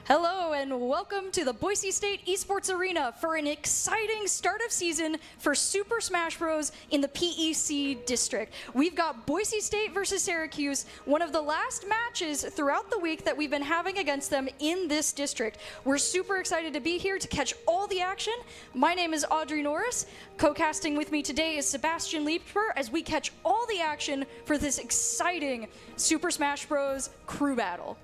Hello and welcome to the Boise State Esports Arena for an exciting start of season for Super Smash Bros. In the PEC district. We've got Boise State versus Syracuse, one of the last matches throughout the week that we've been having against them in this district. We're super excited to be here to catch all the action. My name is Audrey Norris. Co-casting with me today is Sebastian Liebper as we catch all the action for this exciting Super Smash Bros. Crew battle.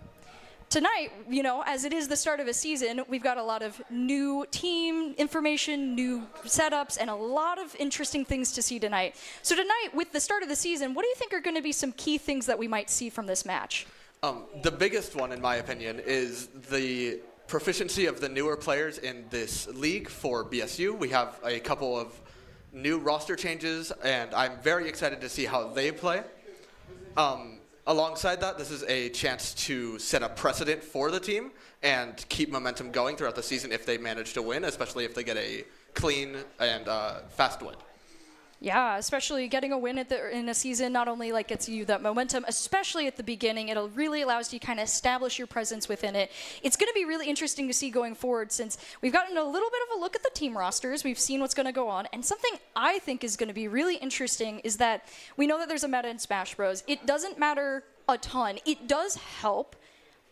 Tonight, you know, as it is the start of a season, we've got a lot of new team information, new setups, and a lot of interesting things to see tonight. So tonight, with the start of the season, what do you think are going to be some key things that we might see from this match? The biggest one, in my opinion, is the proficiency of the newer players in this league for BSU. We have a couple of new roster changes, and I'm very excited to see how they play. Alongside that, this is a chance to set a precedent for the team and keep momentum going throughout the season if they manage to win, especially if they get a clean and fast win. Yeah, especially getting a win in a season not only like gets you that momentum, especially at the beginning, it'll really allows you to kind of establish your presence within it. It's going to be really interesting to see going forward since we've gotten a little bit of a look at the team rosters. We've seen what's going to go on, and something I think is going to be really interesting is that we know that there's a meta in Smash Bros. It doesn't matter a ton. It does help,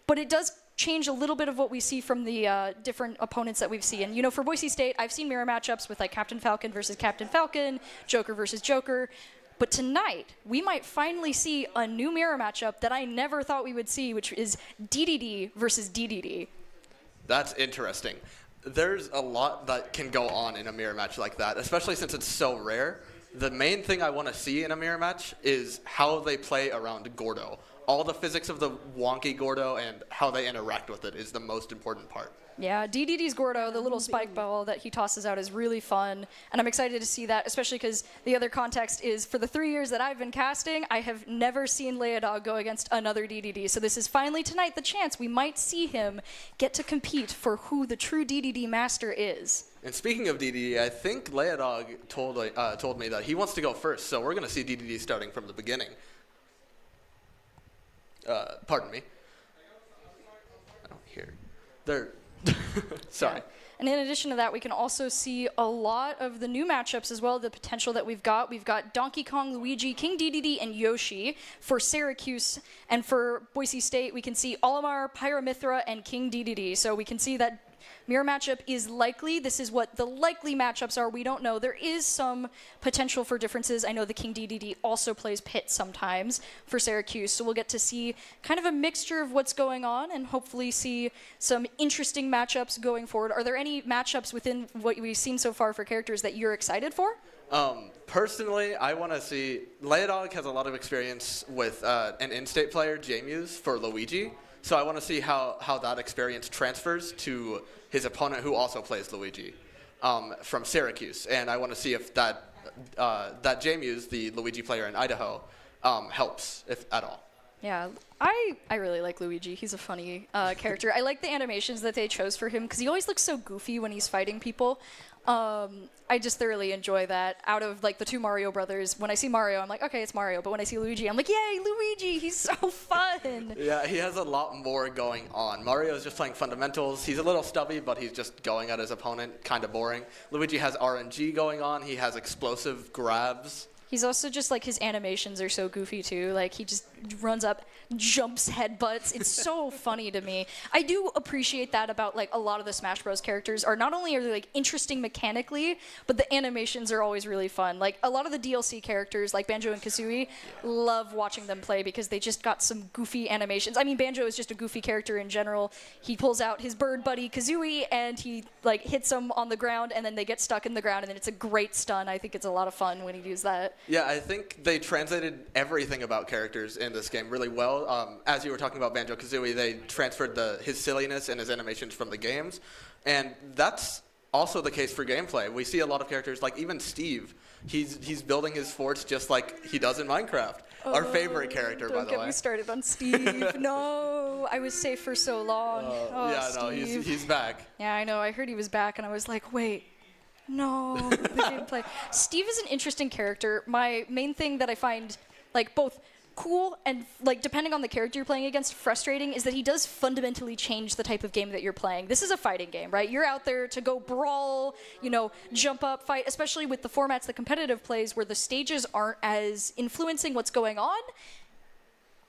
but it does change a little bit of what we see from the different opponents that we've seen. And, you know, for Boise State, I've seen mirror matchups with like Captain Falcon versus Captain Falcon, Joker versus Joker. But tonight, we might finally see a new mirror matchup that I never thought we would see, which is DDD versus DDD. That's interesting. There's a lot that can go on in a mirror match like that, especially since it's so rare. The main thing I want to see in a mirror match is how they play around Gordo. All the physics of the wonky Gordo and how they interact with it is the most important part. Yeah, DDD's Gordo, the little spike ball that he tosses out is really fun, and I'm excited to see that, especially because the other context is for the 3 years that I've been casting, I have never seen Leodog go against another DDD, so this is finally tonight the chance we might see him get to compete for who the true DDD master is. And speaking of DDD, I think Leodog told me that he wants to go first, so we're going to see DDD starting from the beginning. Pardon me. I don't hear. They're sorry. Yeah. And in addition to that, we can also see a lot of the new matchups as well, the potential that we've got. We've got Donkey Kong, Luigi, King DDD, and Yoshi for Syracuse. And for Boise State, we can see Olimar, Pyramithra, and King DDD. So we can see that mirror matchup is likely. This is what the likely matchups are. We don't know. There is some potential for differences. I know the King DDD also plays Pit sometimes for Syracuse, so we'll get to see kind of a mixture of what's going on and hopefully see some interesting matchups going forward. Are there any matchups within what we've seen so far for characters that you're excited for? Personally, I want to see... Leodog has a lot of experience with an in-state player, J-Muse, for Luigi. So I want to see how that experience transfers to his opponent, who also plays Luigi, from Syracuse. And I want to see if that J-Muse, the Luigi player in Idaho, helps, if at all. Yeah, I really like Luigi. He's a funny character. I like the animations that they chose for him because he always looks so goofy when he's fighting people. I just thoroughly enjoy that. Out of like the two Mario brothers, when I see Mario, I'm like, okay, it's Mario. But when I see Luigi, I'm like, yay, Luigi! He's so fun. Yeah, he has a lot more going on. Mario's just playing fundamentals. He's a little stubby, but he's just going at his opponent, kind of boring. Luigi has RNG going on. He has explosive grabs. He's also just like his animations are so goofy too. Like he just runs up, jumps, headbutts. It's so funny to me. I do appreciate that about like a lot of the Smash Bros. Characters are not only are they like interesting mechanically, but the animations are always really fun. Like a lot of the DLC characters like Banjo and Kazooie, love watching them play because they just got some goofy animations. I mean, Banjo is just a goofy character in general. He pulls out his bird buddy Kazooie and he like hits him on the ground and then they get stuck in the ground and then it's a great stun. I think it's a lot of fun when he does that. Yeah, I think they translated everything about characters in this game really well. As you were talking about Banjo-Kazooie, they transferred his silliness and his animations from the games. And that's also the case for gameplay. We see a lot of characters, like even Steve. He's building his forts just like he does in Minecraft. Our favorite character, by the way. Don't get me started on Steve. No, I was safe for so long. Yeah, no, Steve. he's back. Yeah, I know. I heard he was back, and I was like, wait. No, the gameplay. Steve is an interesting character. My main thing that I find, like, both cool and, like, depending on the character you're playing against, frustrating is that he does fundamentally change the type of game that you're playing. This is a fighting game, right? You're out there to go brawl, you know, jump up, fight, especially with the formats that competitive plays where the stages aren't as influencing what's going on.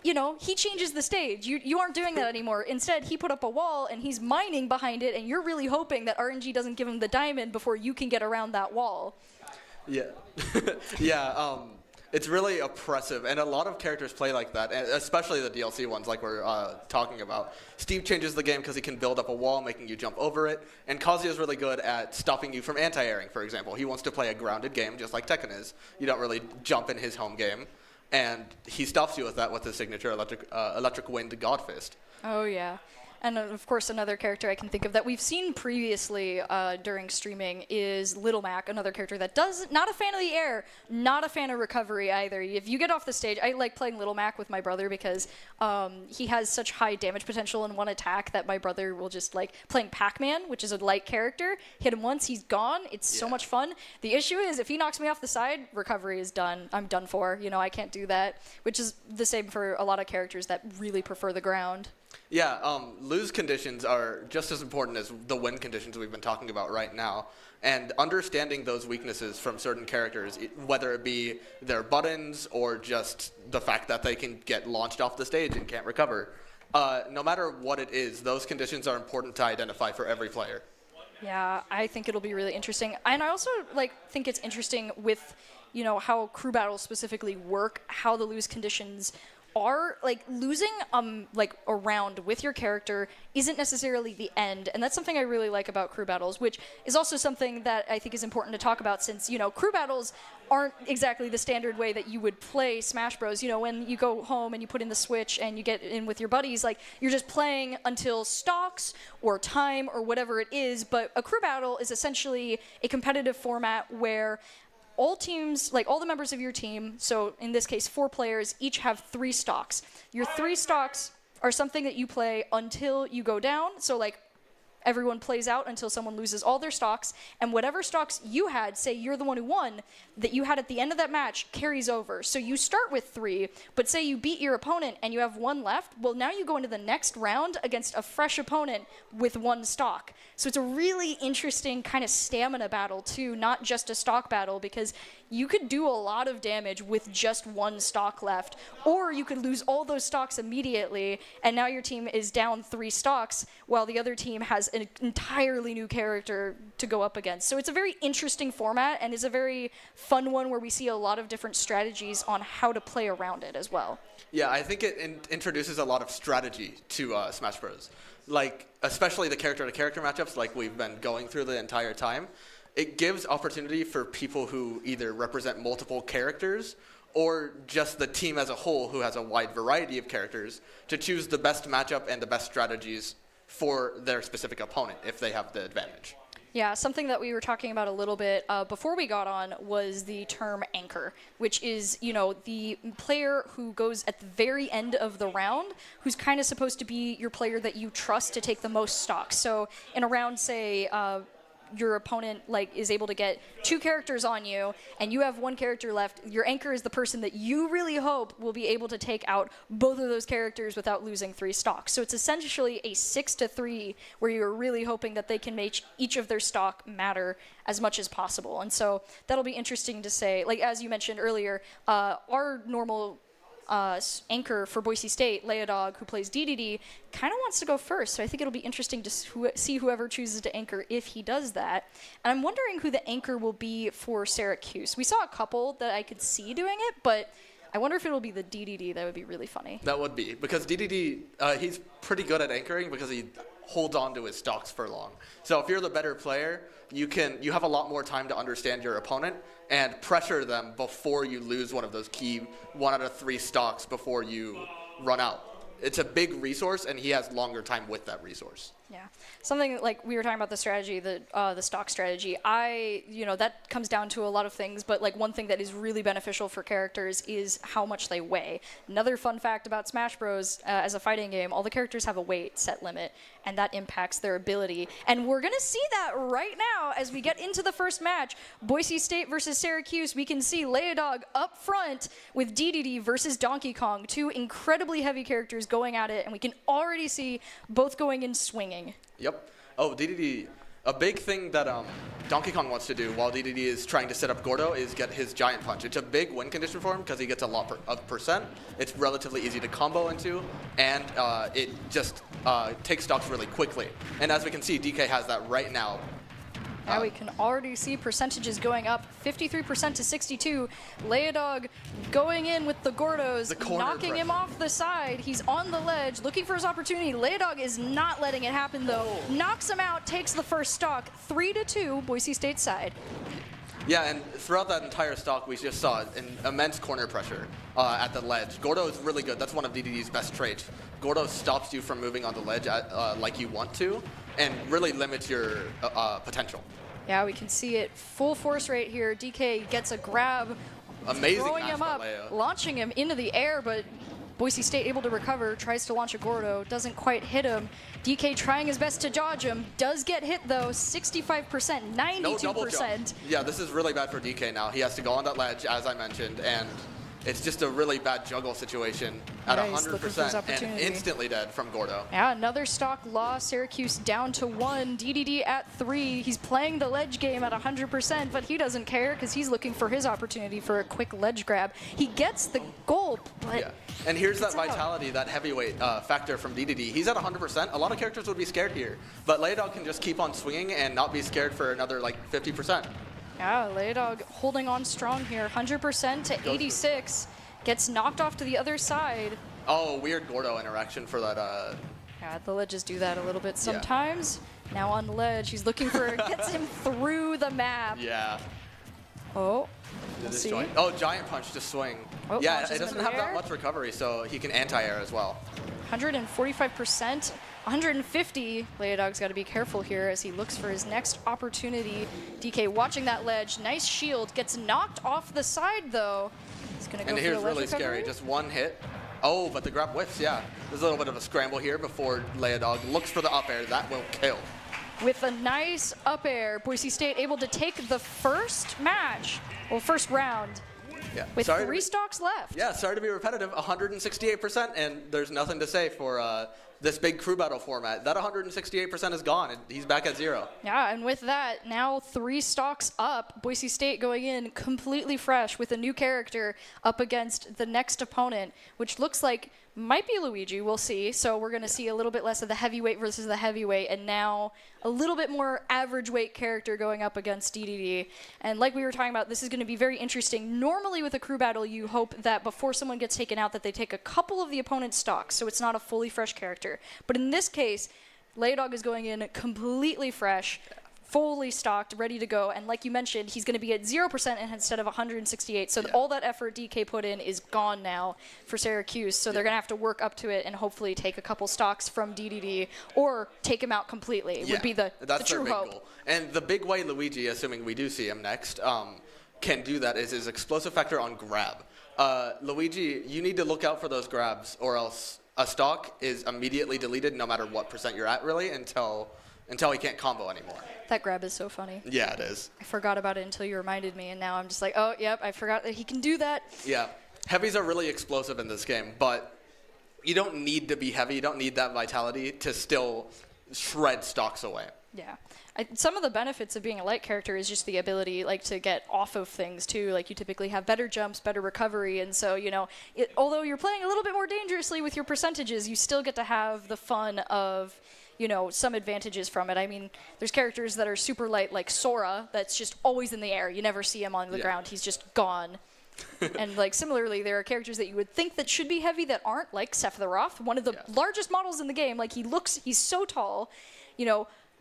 You know, he changes the stage. You aren't doing that anymore. Instead, he put up a wall and he's mining behind it, and you're really hoping that RNG doesn't give him the diamond before you can get around that wall. Yeah. Yeah, it's really oppressive, and a lot of characters play like that, and especially the DLC ones like we're talking about. Steve changes the game because he can build up a wall, making you jump over it, and Kazuya is really good at stopping you from anti-airing, for example. He wants to play a grounded game, just like Tekken is. You don't really jump in his home game, and he stops you with that with his signature electric wind God Fist. Oh, yeah. And of course, another character I can think of that we've seen previously during streaming is Little Mac, another character that not a fan of the air, not a fan of recovery either. If you get off the stage, I like playing Little Mac with my brother because he has such high damage potential in one attack that my brother will just like playing Pac-Man, which is a light character. Hit him once, he's gone. It's so much fun. The issue is if he knocks me off the side, recovery is done. I'm done for. You know, I can't do that, which is the same for a lot of characters that really prefer the ground. Yeah, lose conditions are just as important as the win conditions we've been talking about right now. And understanding those weaknesses from certain characters, whether it be their buttons or just the fact that they can get launched off the stage and can't recover, no matter what it is, those conditions are important to identify for every player. Yeah, I think it'll be really interesting. And I also think it's interesting with, you know, how crew battles specifically work, how the lose conditions are. Like, losing a round with your character isn't necessarily the end, and that's something I really like about crew battles, which is also something that I think is important to talk about since, you know, crew battles aren't exactly the standard way that you would play Smash Bros. You know, when you go home and you put in the Switch and you get in with your buddies, like, you're just playing until stocks or time or whatever it is, but a crew battle is essentially a competitive format where all teams, like all the members of your team, so in this case 4 players, each have 3 stocks. Your 3 stocks are something that you play until you go down, so like everyone plays out until someone loses all their stocks, and whatever stocks you had, say you're the one who won, that you had at the end of that match carries over. So you start with 3, but say you beat your opponent and you have 1 left, well, now you go into the next round against a fresh opponent with 1 stock. So it's a really interesting kind of stamina battle too, not just a stock battle, because you could do a lot of damage with just 1 stock left, or you could lose all those stocks immediately, and now your team is down 3 stocks, while the other team has an entirely new character to go up against. So it's a very interesting format, and is a very fun one where we see a lot of different strategies on how to play around it as well. Yeah, I think it introduces a lot of strategy to Smash Bros. Like, especially the character-to-character matchups like we've been going through the entire time. It gives opportunity for people who either represent multiple characters or just the team as a whole who has a wide variety of characters to choose the best matchup and the best strategies for their specific opponent if they have the advantage. Yeah, something that we were talking about a little bit before we got on was the term anchor, which is, you know, the player who goes at the very end of the round, who's kind of supposed to be your player that you trust to take the most stock. So in a round, say, your opponent is able to get 2 characters on you and you have 1 character left, your anchor is the person that you really hope will be able to take out both of those characters without losing 3 stocks. So it's essentially a 6-3 where you're really hoping that they can make each of their stock matter as much as possible. And so that'll be interesting to say. Like, as you mentioned earlier, our normal anchor for Boise State, Leodog, who plays DDD, kind of wants to go first. So I think it'll be interesting to see whoever chooses to anchor if he does that. And I'm wondering who the anchor will be for Syracuse. We saw a couple that I could see doing it, but I wonder if it'll be the DDD. That would be really funny. That would be, because DDD, he's pretty good at anchoring because he holds on to his stocks for long. So if you're the better player, you have a lot more time to understand your opponent and pressure them before you lose one of those key 1 out of 3 stocks before you run out. It's a big resource, and he has longer time with that resource. Yeah, something like we were talking about the strategy, the stock strategy. That comes down to a lot of things, but like one thing that is really beneficial for characters is how much they weigh. Another fun fact about Smash Bros. As a fighting game, all the characters have a weight set limit, and that impacts their ability. And we're gonna see that right now as we get into the first match, Boise State versus Syracuse. We can see Leodog up front with DDD versus Donkey Kong, two incredibly heavy characters going at it, and we can already see both going in swinging. Yep. Oh, DDD. A big thing that Donkey Kong wants to do while DDD is trying to set up Gordo is get his Giant Punch. It's a big win condition for him because he gets a lot of percent. It's relatively easy to combo into, and it just takes stocks really quickly. And as we can see, DK has that right now. Now we can already see percentages going up, 53% to 62. Leodog going in with the Gordos, knocking him off the side. He's on the ledge, looking for his opportunity. Leodog is not letting it happen, though. Knocks him out, takes the first stock, 3-2, Boise State side. Yeah, and throughout that entire stock, we just saw an immense corner pressure at the ledge. Gordo is really good. That's one of DDD's best traits. Gordo stops you from moving on the ledge like you want to, and really limits your potential. Yeah, we can see it full force right here. DK gets a grab, amazing throwing him up, launching him into the air, but Boise State able to recover, tries to launch a Gordo, doesn't quite hit him. DK trying his best to dodge him, does get hit though, 65%, 92%. No double jump. Yeah, this is really bad for DK now. He has to go on that ledge, as I mentioned, and it's just a really bad juggle situation at 100% and instantly dead from Gordo. Yeah, another stock loss. Syracuse down to 1. DDD at 3. He's playing the ledge game at 100%, but he doesn't care because he's looking for his opportunity for a quick ledge grab. He gets the goal, but yeah. And here's that vitality, that heavyweight factor from DDD. He's at 100%. A lot of characters would be scared here, but Leodog can just keep on swinging and not be scared for another like 50%. Yeah, Leodog holding on strong here, 100% to 86. Gets knocked off to the other side. Oh, weird Gordo interaction for that. Yeah, the ledges do that a little bit sometimes. Yeah. Now on the ledge, he's looking for, gets him through the map. Yeah. Oh, we'll see. Oh, Giant Punch to swing. Oh, yeah, it doesn't have that much recovery, so he can anti-air as well. 145%. 150. Leodog's got to be careful here as he looks for his next opportunity. DK watching that ledge. Nice shield. Gets knocked off the side, though. He's going to go for the ledge here's really recovery. Scary. Just one hit. Oh, but the grab whiffs, yeah. There's a little bit of a scramble here before Leodog looks for the up air. That will kill. With a nice up air, Boise State able to take the first match, well, first round. Yeah. With 3 stocks left. Yeah, sorry to be repetitive. 168%, and there's nothing to say for this big crew battle format. That 168% is gone, and he's back at 0. Yeah, and with that, now 3 stocks up. Boise State going in completely fresh with a new character up against the next opponent, which looks like might be Luigi. We'll see. So we're going to see a little bit less of the heavyweight versus the heavyweight, and now a little bit more average weight character going up against DDD. And like we were talking about, this is going to be very interesting. Normally with a crew battle, you hope that before someone gets taken out that they take a couple of the opponent's stocks, so it's not a fully fresh character. But in this case, Leodog is going in completely fresh, fully stocked, ready to go. And like you mentioned, he's going to be at 0% instead of 168. So all that effort DK put in is gone now for Syracuse. So they're going to have to work up to it and hopefully take a couple stocks from DDD or take him out completely. Would be the true hope. Goal. And the big way Luigi, assuming we do see him next, can do that is his explosive factor on grab. Luigi, you need to look out for those grabs, or else a stock is immediately deleted no matter what percent you're at, really, until he can't combo anymore. That grab is so funny. Yeah, it is. I forgot about it until you reminded me, and now I'm just like, oh, yep, I forgot that he can do that. Yeah. Heavies are really explosive in this game, but you don't need to be heavy. You don't need that vitality to still shred stocks away. Yeah. Some of the benefits of being a light character is just the ability to get off of things too. Like you typically have better jumps, better recovery, and so although you're playing a little bit more dangerously with your percentages, you still get to have the fun of some advantages from it. I mean, there's characters that are super light, like Sora, that's just always in the air. You never see him on the ground. He's just gone. And similarly, there are characters that you would think that should be heavy that aren't, like Sephiroth, one of the largest models in the game. Like he's so tall,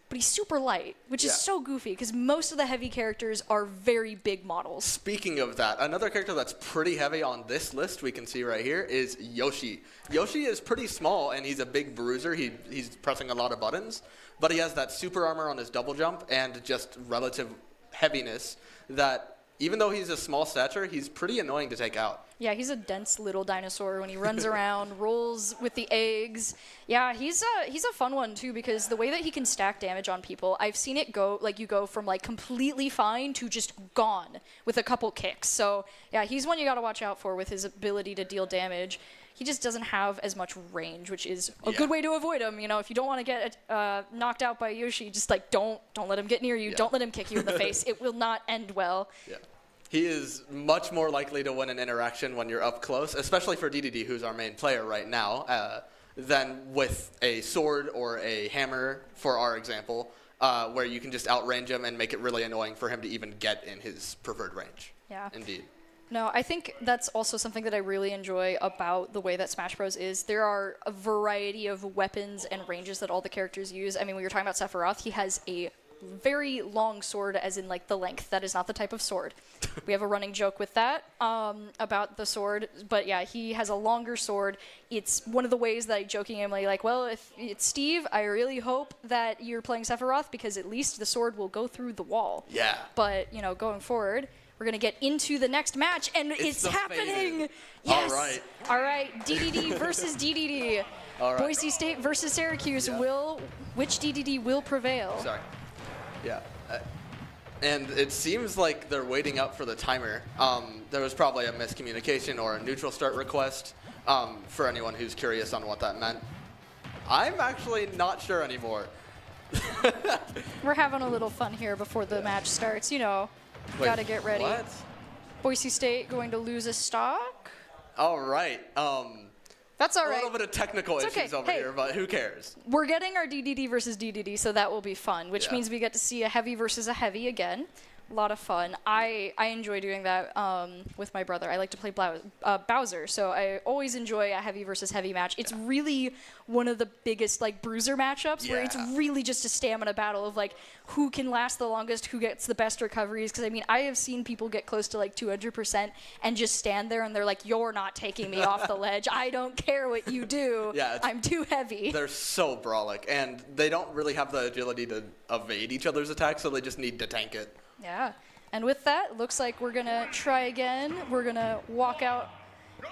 but he's super light, which is Yeah. so goofy because most of the heavy characters are very big models. Speaking of that, another character that's pretty heavy on this list we can see right here is Yoshi. Yoshi is pretty small, and he's a big bruiser. He's pressing a lot of buttons, but he has that super armor on his double jump and just relative heaviness that even though he's a small stature, he's pretty annoying to take out. Yeah, he's a dense little dinosaur when he runs around, rolls with the eggs. Yeah, he's a fun one too because the way that he can stack damage on people, I've seen it go like you go from like completely fine to just gone with a couple kicks. So yeah, he's one you got to watch out for with his ability to deal damage. He just doesn't have as much range, which is a good way to avoid him. You know, if you don't want to get knocked out by Yoshi, just like don't let him get near you. Yeah. Don't let him kick you in the face. It will not end well. Yeah. He is much more likely to win an interaction when you're up close, especially for DDD, who's our main player right now, than with a sword or a hammer, for our example, where you can just outrange him and make it really annoying for him to even get in his preferred range. Yeah. Indeed. No, I think that's also something that I really enjoy about the way that Smash Bros. Is there are a variety of weapons and ranges that all the characters use. I mean, when you're talking about Sephiroth, he has a very long sword, as in like the length. That is not the type of sword. We have a running joke with that about the sword, but yeah, he has a longer sword. It's one of the ways that I jokingly like, well, if it's Steve, I really hope that you're playing Sephiroth because at least the sword will go through the wall. Yeah. But, you know, going forward, we're going to get into the next match, and it's happening. Faded. Yes. All right. All right, DDD versus DDD. All right. Boise State versus Syracuse. Yeah. Which DDD will prevail? Sorry. Yeah. And it seems like they're waiting up for the timer. There was probably a miscommunication or a neutral start request for anyone who's curious on what that meant. I'm actually not sure anymore. We're having a little fun here before the match starts. You know, Wait, gotta get ready. What? Boise State going to lose a stock. All right. That's all A right. little bit of technical It's okay. issues over Hey. here, but who cares? We're getting our DDD versus DDD, so that will be fun, which Yeah. means we get to see a heavy versus a heavy again. A lot of fun. I enjoy doing that with my brother. I like to play Bowser, so I always enjoy a heavy versus heavy match. It's really one of the biggest like bruiser matchups where it's Yeah. really just a stamina battle of like who can last the longest, who gets the best recoveries. Because I mean, I have seen people get close to like 200% and just stand there and they're like, "You're not taking me off the ledge. I don't care what you do. Yeah, I'm too heavy." They're so brawlic, and they don't really have the agility to evade each other's attacks, so they just need to tank it. Yeah. And with that, looks like we're going to try again. We're going to walk out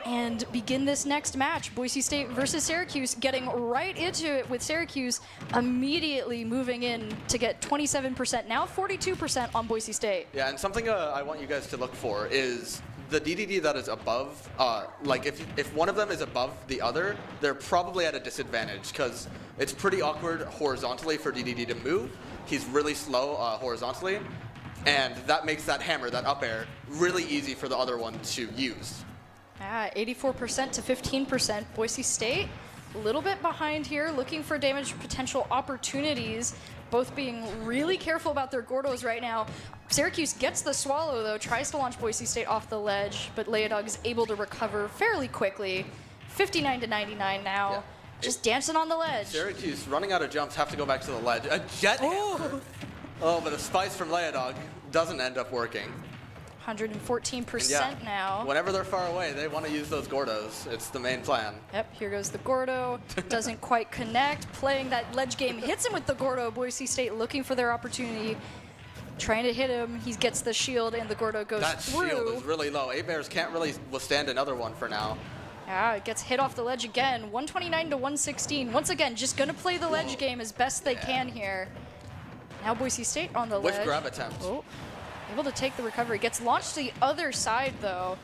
and begin this next match. Boise State versus Syracuse, getting right into it with Syracuse immediately moving in to get 27%, now 42% on Boise State. Yeah, and something I want you guys to look for is the DDD that is above, like if one of them is above the other, they're probably at a disadvantage because it's pretty awkward horizontally for DDD to move. He's really slow horizontally. And that makes that hammer, that up air, really easy for the other one to use. 84% to 15%. Boise State, a little bit behind here, looking for damage potential opportunities, both being really careful about their Gordos right now. Syracuse gets the swallow, though, tries to launch Boise State off the ledge, but Leodog is able to recover fairly quickly. 59 to 99 now. Yeah. Just dancing on the ledge. Syracuse running out of jumps, have to go back to the ledge. A jet hammer. A little bit of spice from Leodog doesn't end up working. 114% now. Whenever they're far away, they want to use those Gordos. It's the main plan. Yep, here goes the Gordo. Doesn't quite connect. Playing that ledge game, hits him with the Gordo. Boise State looking for their opportunity. Trying to hit him. He gets the shield, and the Gordo goes That through. shield is really low. 8-Bears can't really withstand another one for now. Yeah, it gets hit off the ledge again. 129 to 116. Once again, just going to play the ledge game as best they can here. Now Boise State on the With ledge. grab attempt. Oh, able to take the recovery. Gets launched to the other side, though.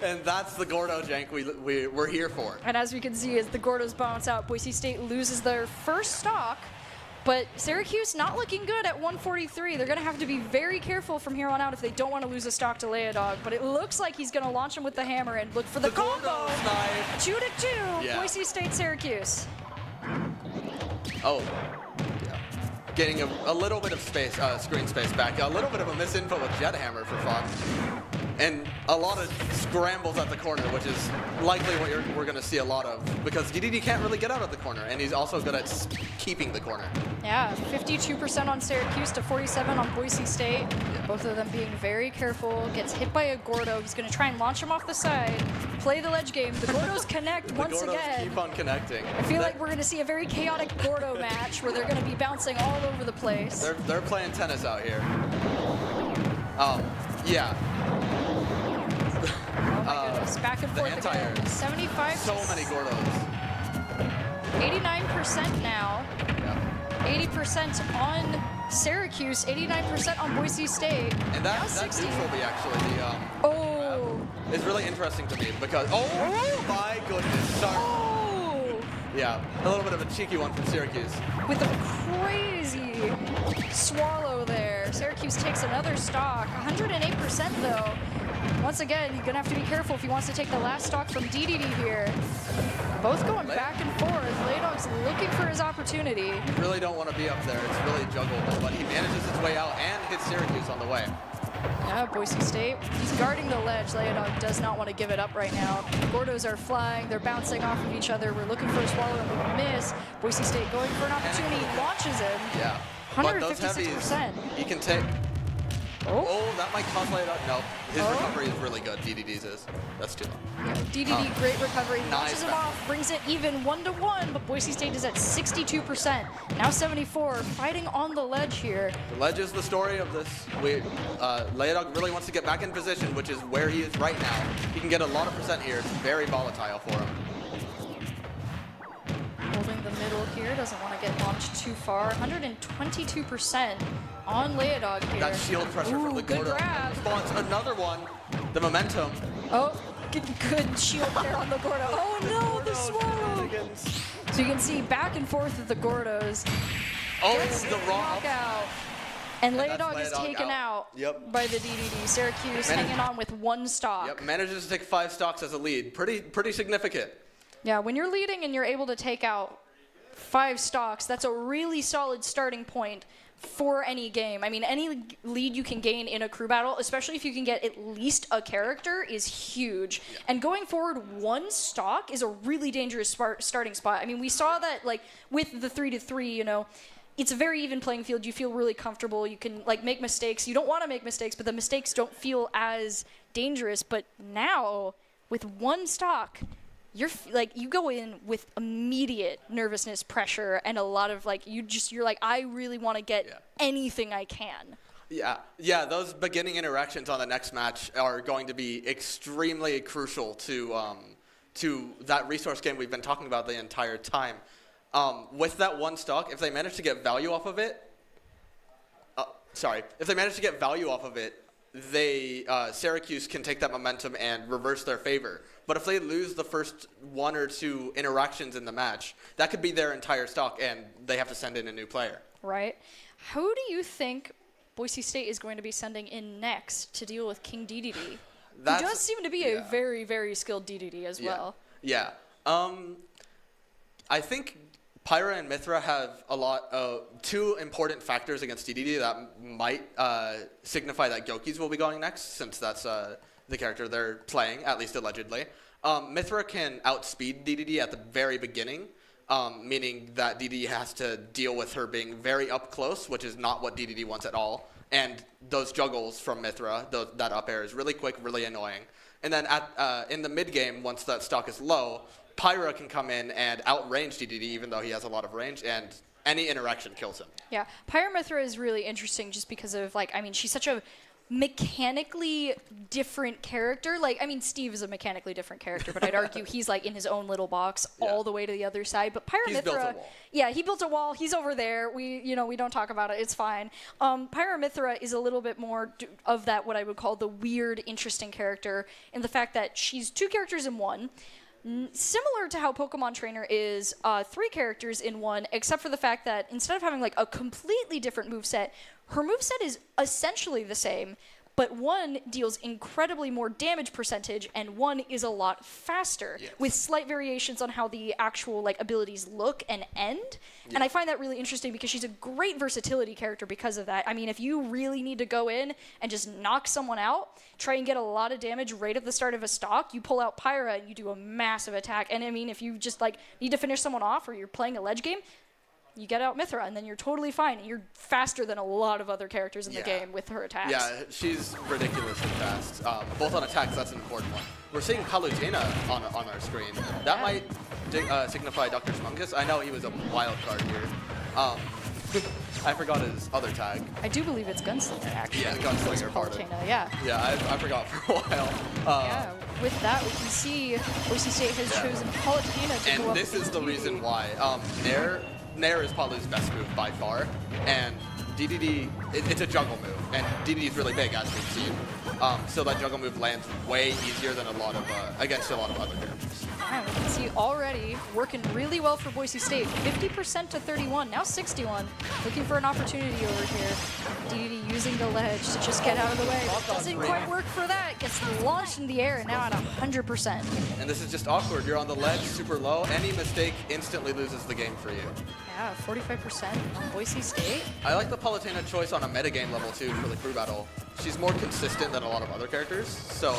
And that's the Gordo jank we're here for. And as we can see, as the Gordos bounce out, Boise State loses their first stock. But Syracuse not looking good at 143. They're going to have to be very careful from here on out if they don't want to lose a stock to Leodog. But it looks like he's going to launch him with the hammer and look for the combo. Gordo snipe. 2-2, Yeah. Boise State, Syracuse. Oh. Yeah. Getting a little bit of space, screen space back. A little bit of a misinput with Jet Hammer for fun. And a lot of scrambles at the corner, which is likely what we're going to see a lot of, because DDD can't really get out of the corner, and he's also good at keeping the corner. Yeah, 52% on Syracuse to 47 on Boise State. Yeah. Both of them being very careful. Gets hit by a Gordo. He's going to try and launch him off the side. Play the ledge game. The Gordos connect once Gordos again. keep on connecting. I feel like we're going to see a very chaotic Gordo match where they're going to be bouncing all over the place. They're playing tennis out here. Yeah. Oh my goodness, back and forth anti-air. again. 75. So many Gordos. 89% now. Yeah. 80% on Syracuse, 89% on Boise State. And now that 60. neutral be actually the Oh. is really interesting to me because my goodness, sorry. Oh. Yeah, a little bit of a cheeky one from Syracuse. With a crazy swallow there. Syracuse takes another stock. 108% though. Once again, you're gonna have to be careful if he wants to take the last stock from DDD here. Both going back and forth. Laydog's looking for his opportunity. You really don't want to be up there. It's really juggled, but he manages his way out and hits Syracuse on the way. Yeah, Boise State, he's guarding the ledge. Laydog does not want to give it up right now. Gordos are flying, they're bouncing off of each other. We're looking for a swallow and we miss. Boise State going for an opportunity, launches him. Yeah. But those 156%. heavies, he can take. Oh, that might cause Laydog. No, his recovery is really good. DDD's is. That's too long. Yeah, DDD, great recovery. Launches him back. off, brings it even 1-1, but Boise State is at 62%. Now 74, fighting on the ledge here. The ledge is the story of this. Laydog really wants to get back in position, which is where he is right now. He can get a lot of percent here. It's very volatile for him. Holding the middle here, doesn't want to get launched too far. 122% on Laydog here. That shield pressure from the good Gordo grab. response. Another one. The momentum. Oh, good shield there on the Gordo. Oh no, the swallow. So you can see back and forth with the Gordos. Oh, Gets the wrong. knockout. And that's Laydog is Laydog taken out Yep. by the DDD. Syracuse hanging on with one stock. Yep, manages to take 5 stocks as a lead. Pretty significant. Yeah, when you're leading and you're able to take out 5 stocks, that's a really solid starting point for any game. I mean, any lead you can gain in a crew battle, especially if you can get at least a character, is huge. Yeah. And going forward, 1 stock is a really dangerous starting spot. I mean, we saw that like with the 3-3, you know, it's a very even playing field. You feel really comfortable. You can like make mistakes. You don't want to make mistakes, but the mistakes don't feel as dangerous. But now with 1 stock, you're like you go in with immediate nervousness, pressure, and a lot of like you're like I really want to get anything I can. Yeah. Those beginning interactions on the next match are going to be extremely crucial to that resource game we've been talking about the entire time. With that 1 stock, if they manage to get value off of it, Syracuse can take that momentum and reverse their favor. But if they lose the first 1 or 2 interactions in the match, that could be their entire stock, and they have to send in a new player. Right. Who do you think Boise State is going to be sending in next to deal with King DDD? He does seem to be a very, very skilled DDD as well. Yeah. I think Pyra and Mithra have a lot of 2 important factors against DDD that might signify that Gyoki's will be going next, since that's the character they're playing, at least allegedly. Mithra can outspeed DDD at the very beginning, meaning that DDD has to deal with her being very up close, which is not what DDD wants at all. And those juggles from Mithra, that up air is really quick, really annoying. And then in the mid game, once that stock is low, Pyra can come in and outrange DDD, even though he has a lot of range, and any interaction kills him. Yeah, Pyra Mithra is really interesting just because of, like, I mean, she's such a mechanically different character. Like, I mean, Steve is a mechanically different character, but I'd argue he's, like, in his own little box all the way to the other side. But Pyra Mithra... built a wall. Yeah, he built a wall. He's over there. We don't talk about it. It's fine. Pyra Mithra is a little bit more of that, what I would call the weird, interesting character, in the fact that she's 2 characters in one. Similar to how Pokemon Trainer is 3 characters in one, except for the fact that instead of having like a completely different moveset, her moveset is essentially the same, but one deals incredibly more damage percentage, and one is a lot faster, with slight variations on how the actual like abilities look and end. And I find that really interesting because she's a great versatility character because of that. I mean, if you really need to go in and just knock someone out, try and get a lot of damage right at the start of a stock, you pull out Pyra and you do a massive attack. And I mean, if you just like need to finish someone off or you're playing a ledge game, you get out Mithra, and then you're totally fine. And you're faster than a lot of other characters in the game with her attacks. Yeah, she's ridiculously fast. Both on attacks, that's an important one. We're seeing Palutena on our screen. That might signify Dr. Smungus. I know he was a wild card here. I forgot his other tag. I do believe it's Gunslinger, actually. Yeah, Gunslinger part of it. Yeah. Yeah, I forgot for a while. Yeah, with that, we can see Boise State has chosen Palutena to go up. And this is the reason why. Nair is Palu's best move by far, and DDD, it's a juggle move, and DDD is really big, as we've seen. So that juggle move lands way easier than against a lot of other characters. Yeah, we can see already working really well for Boise State. 50% to 31, now 61. Looking for an opportunity over here. DDD using the ledge to just get out of the way. Doesn't quite work for that. Gets launched in the air and now at 100%. And this is just awkward. You're on the ledge, super low. Any mistake instantly loses the game for you. Yeah, 45% on Boise State. I like the Palutena choice on a metagame level too for the crew battle. She's more consistent than a lot of other characters, so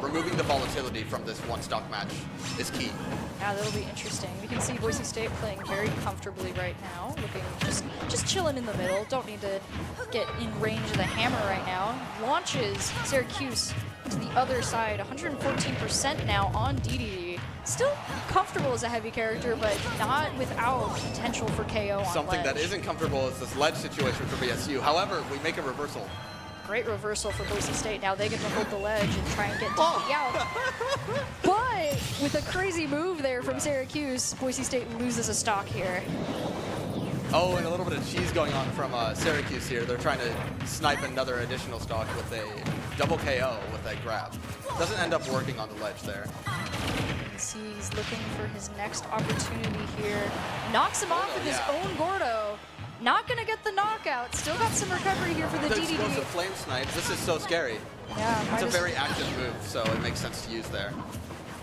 removing the volatility from this one stock match is key. Yeah, that'll be interesting. We can see Boise State playing very comfortably right now, looking just chilling in the middle. Don't need to get in range of the hammer right now. Launches Syracuse to the other side, 114% now on DDD. Still comfortable as a heavy character, but not without potential for KO on Something ledge. that isn't comfortable is this ledge situation for BSU. However, we make a reversal. Great reversal for Boise State. Now they get to hold the ledge and try and get DDD out. But with a crazy move there from Syracuse, Boise State loses a stock here. Oh, and a little bit of cheese going on from Syracuse here. They're trying to snipe another additional stock with a double KO with that grab. Doesn't end up working on the ledge there. He's looking for his next opportunity here. Knocks him off with his own Gordo. Not gonna get the knockout. Still got some recovery here for the DDD. Explosive flame snipe. This is so scary. Yeah, it's a very active move, so it makes sense to use there.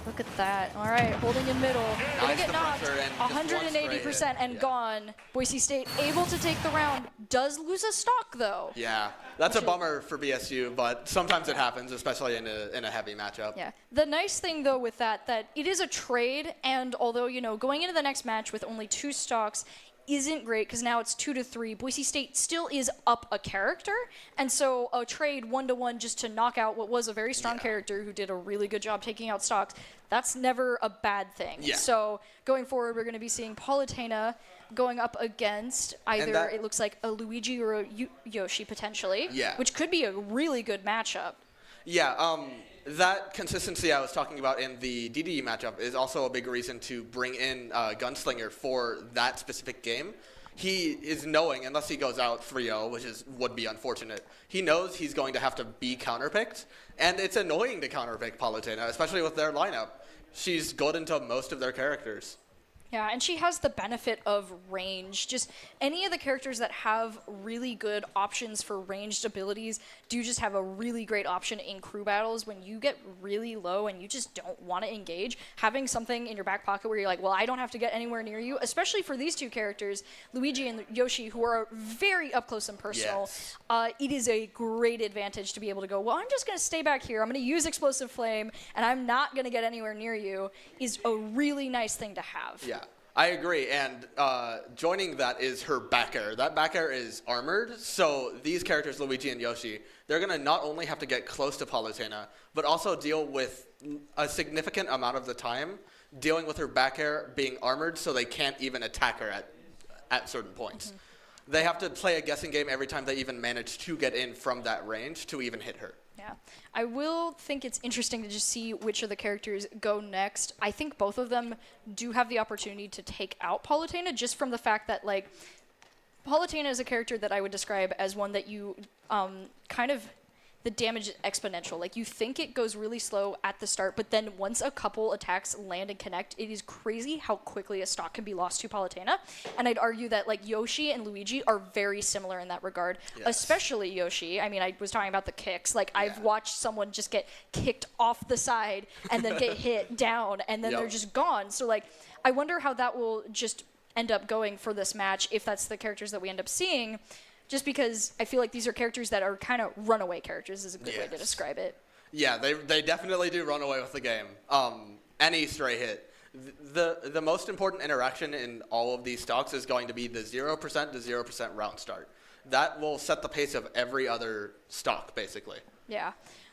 Look at that. All right, holding in middle. Gonna get knocked. 180% and gone. Boise State able to take the round. Does lose a stock though. Yeah, that's a bummer for BSU, but sometimes it happens, especially in a heavy matchup. Yeah. The nice thing though with that it is a trade, and although going into the next match with only 2 stocks isn't great because now it's 2-3. Boise State still is up a character, and so a trade 1-1 just to knock out what was a very strong character who did a really good job taking out stocks. That's never a bad thing. Yeah. So going forward, we're going to be seeing Palutena going up against either it looks like a Luigi or a Yoshi potentially, which could be a really good matchup. Yeah. That consistency I was talking about in the DDE matchup is also a big reason to bring in Gunslinger for that specific game. He is knowing, unless he goes out 3-0, which would be unfortunate, he knows he's going to have to be counterpicked, and it's annoying to counterpick Palutena, especially with their lineup. She's good into most of their characters. Yeah, and she has the benefit of range. Just any of the characters that have really good options for ranged abilities do just have a really great option in crew battles. When you get really low and you just don't want to engage, having something in your back pocket where you're like, well, I don't have to get anywhere near you, especially for these 2 characters, Luigi and Yoshi, who are very up close and personal, it is a great advantage to be able to go, well, I'm just going to stay back here. I'm going to use Explosive Flame, and I'm not going to get anywhere near you, is a really nice thing to have. Yeah. I agree, and joining that is her back air. That back air is armored, so these characters, Luigi and Yoshi, they're going to not only have to get close to Palutena, but also deal with a significant amount of the time dealing with her back air being armored so they can't even attack her at certain points. Mm-hmm. They have to play a guessing game every time they even manage to get in from that range to even hit her. Yeah, I will think it's interesting to just see which of the characters go next. I think both of them do have the opportunity to take out Palutena just from the fact that, Palutena is a character that I would describe as one that you kind of the damage is exponential. Like, you think it goes really slow at the start, but then once a couple attacks land and connect, it is crazy how quickly a stock can be lost to Palutena. And I'd argue that, like, Yoshi and Luigi are very similar in that regard, especially Yoshi. I mean, I was talking about the kicks. Like, I've watched someone just get kicked off the side and then get hit down, and then they're just gone. So, like, I wonder how that will just end up going for this match, if that's the characters that we end up seeing. Just because I feel like these are characters that are kind of runaway characters is a good way to describe it. Yeah, they definitely do run away with the game. Any stray hit. The most important interaction in all of these stocks is going to be the 0% to 0% round start. That will set the pace of every other stock, basically. Yeah.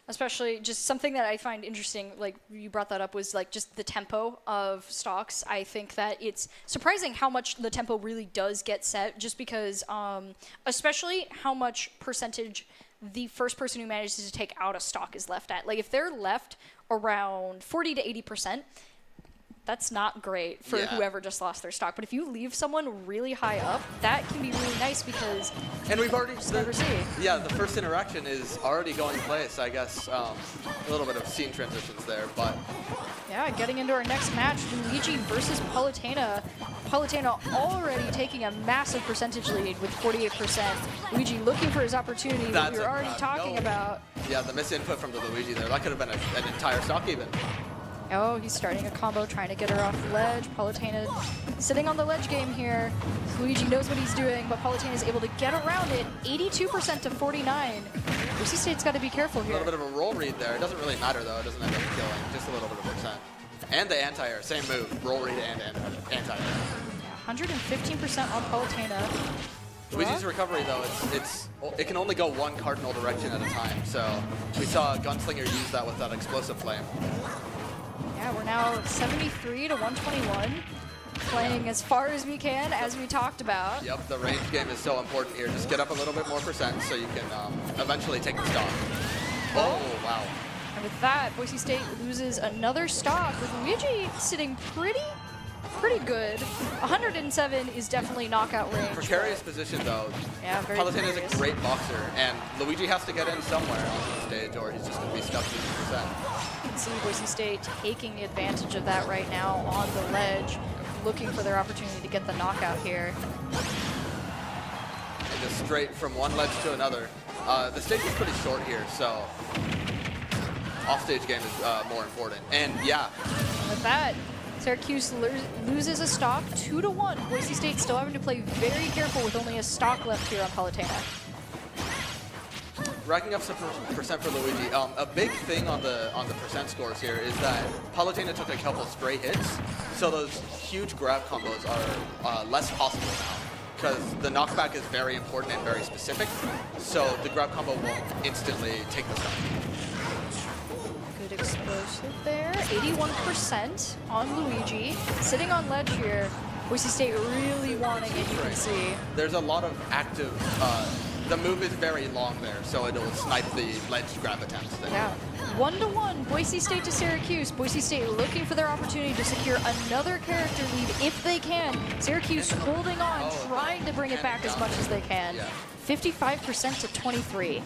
Especially just something that I find interesting, like you brought that up, was like just the tempo of stocks. I think that it's surprising how much the tempo really does get set, just because, especially how much percentage the first person who manages to take out a stock is left at. Like, if they're left around 40 to 80%, that's not great for whoever just lost their stock. But if you leave someone really high up, that can be really nice, because and we've already never see. Yeah, the first interaction is already going place. I guess a little bit of scene transitions there, but yeah, getting into our next match, Luigi versus Palutena. Palutena already taking a massive percentage lead with 48%. Luigi looking for his opportunity that we were already talking about. Yeah, the misinput from the Luigi there. That could have been an entire stock even. Oh, he's starting a combo, trying to get her off the ledge. Palutena sitting on the ledge game here. Luigi knows what he's doing, but Palutena is able to get around it. 82% to 49. Boise State's got to be careful here. A little bit of a roll read there. It doesn't really matter, though. It doesn't end up killing. Just a little bit of percent. And the anti-air. Same move. Roll read and anti-air. Yeah, 115% on Palutena. Luigi's recovery, though, it can only go one cardinal direction at a time. So we saw Gunslinger use that with that explosive flame. Yeah, we're now 73 to 121, playing as far as we can, as we talked about. Yep, the range game is so important here. Just get up a little bit more percent so you can eventually take the stock. Oh, wow. And with that, Boise State loses another stock, with Luigi sitting pretty good. 107 is definitely knockout range. Precarious position, though. Yeah, very Palutena is a great boxer, and Luigi has to get in somewhere on the stage, or he's just going to be stuck 50%. You can see Boise State taking advantage of that right now on the ledge, looking for their opportunity to get the knockout here. And just straight from one ledge to another. The stage is pretty short here, so off-stage game is more important. And yeah. And with that, Syracuse loses a stock 2-1. Boise State still having to play very careful with only a stock left here on Palutena. Racking up some percent for Luigi. A big thing on the percent scores here is that Palutena took a couple stray hits, so those huge grab combos are less possible now, because the knockback is very important and very specific, so the grab combo won't instantly take the stock. Good explosive there. 81% on Luigi. Sitting on ledge here. Boise State really wanting it, you can see. There's a lot of active... the move is very long there, so it'll snipe the ledge grab attempts there. Yeah. 1-1, Boise State to Syracuse. Boise State looking for their opportunity to secure another character lead if they can. Syracuse holding on, trying to bring it back as much as they can. 55% to 23. Yeah.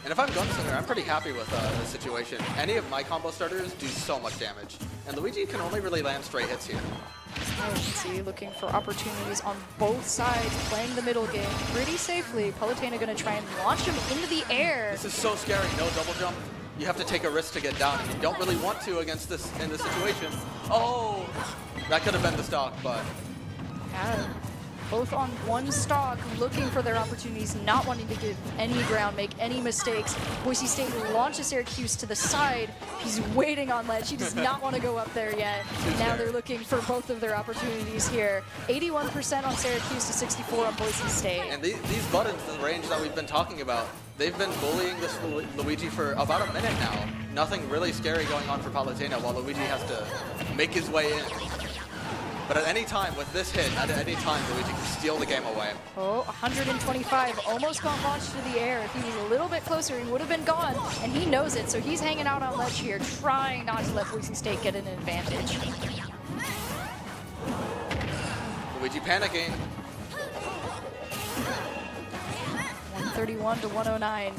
And if I'm Gunslinger, I'm pretty happy with the situation. Any of my combo starters do so much damage, and Luigi can only really land straight hits here. Oh, you can see looking for opportunities on both sides, playing the middle game pretty safely. Palutena going to try and launch him into the air. This is so scary. No double jump. You have to take a risk to get down, and you don't really want to against this in this situation. Oh, that could have been the stock, but yeah. Both on one stock, looking for their opportunities, not wanting to give any ground, make any mistakes. Boise State launches Syracuse to the side. He's waiting on ledge. He does not want to go up there yet. Now they're looking for both of their opportunities here. 81% on Syracuse to 64 on Boise State. And these buttons, the range that we've been talking about, they've been bullying this Luigi for about a minute now. Nothing really scary going on for Palutena, while Luigi has to make his way in. But at any time, with this hit, at any time, Luigi can steal the game away. Oh, 125, almost got launched to the air. If he was a little bit closer, he would have been gone, and he knows it, so he's hanging out on ledge here, trying not to let Boise State get an advantage. Luigi panicking. 131 to 109.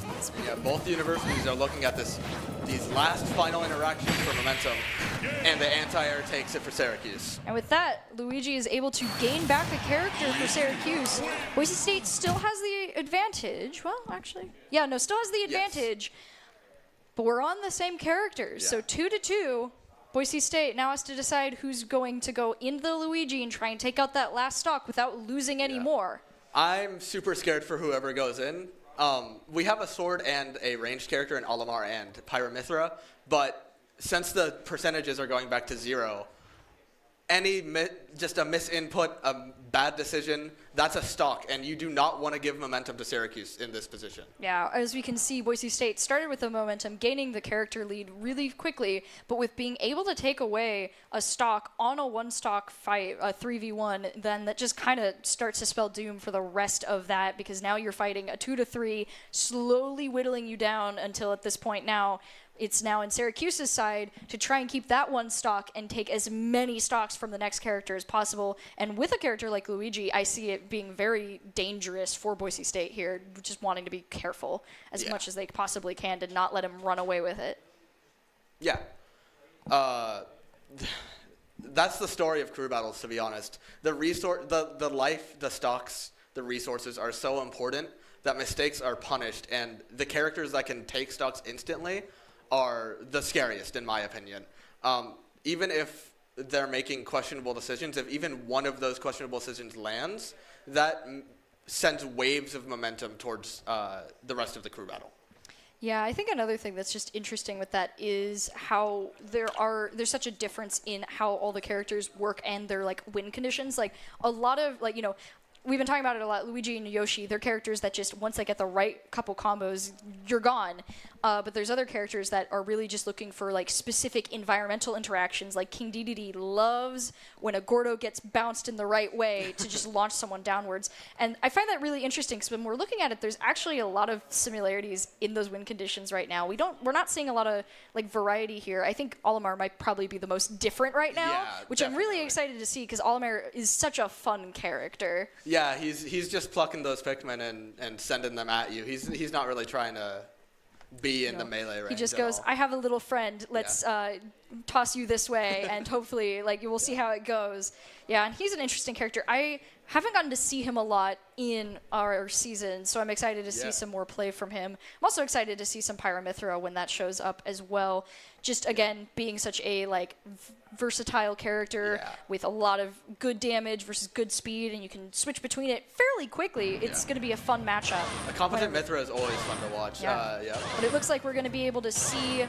Yeah, both universities are looking at these last final interactions for momentum, and the anti-air takes it for Syracuse. And with that, Luigi is able to gain back a character for Syracuse. Boise State still has the advantage. Well, actually, yeah, no, still has the advantage. Yes. But we're on the same characters, so 2-2. Boise State now has to decide who's going to go into the Luigi and try and take out that last stock without losing any more. I'm super scared for whoever goes in. We have a sword and a ranged character in Olimar and Pyramithra, but since the percentages are going back to 0, just a misinput, a bad decision, that's a stock, and you do not want to give momentum to Syracuse in this position. Yeah, as we can see, Boise State started with the momentum, gaining the character lead really quickly, but with being able to take away a stock on a one-stock fight, a 3v1, then that just kind of starts to spell doom for the rest of that, because now you're fighting a 2-3, slowly whittling you down until at this point now, it's now in Syracuse's side to try and keep that one stock and take as many stocks from the next character as possible. And with a character like Luigi, I see it being very dangerous for Boise State here, just wanting to be careful as much as they possibly can to not let him run away with it. Yeah. That's the story of crew battles, to be honest. The life, the stocks, the resources are so important that mistakes are punished, and the characters that can take stocks instantly are the scariest, in my opinion. Even if they're making questionable decisions, if even one of those questionable decisions lands, that sends waves of momentum towards the rest of the crew battle. Yeah, I think another thing that's just interesting with that is how there's such a difference in how all the characters work and their like win conditions. Like a lot of we've been talking about it a lot. Luigi and Yoshi, they're characters that just, once they get the right couple combos, you're gone. But there's other characters that are really just looking for like specific environmental interactions. Like King Dedede loves when a Gordo gets bounced in the right way to just launch someone downwards. And I find that really interesting because when we're looking at it, there's actually a lot of similarities in those win conditions right now. We're not seeing a lot of like variety here. I think Olimar might probably be the most different right now, which definitely. I'm really excited to see because Olimar is such a fun character. Yeah, he's just plucking those Pikmin and sending them at you. He's not really trying to be in the melee range. He just goes, I have a little friend. Let's toss you this way, and hopefully, you will see how it goes. Yeah, and he's an interesting character. I haven't gotten to see him a lot in our season, so I'm excited to see some more play from him. I'm also excited to see some Pyramithra when that shows up as well. Just, again, being such a, versatile character with a lot of good damage versus good speed, and you can switch between it fairly quickly. It's going to be a fun matchup. A competent Mithra is always fun to watch. But it looks like we're going to be able to see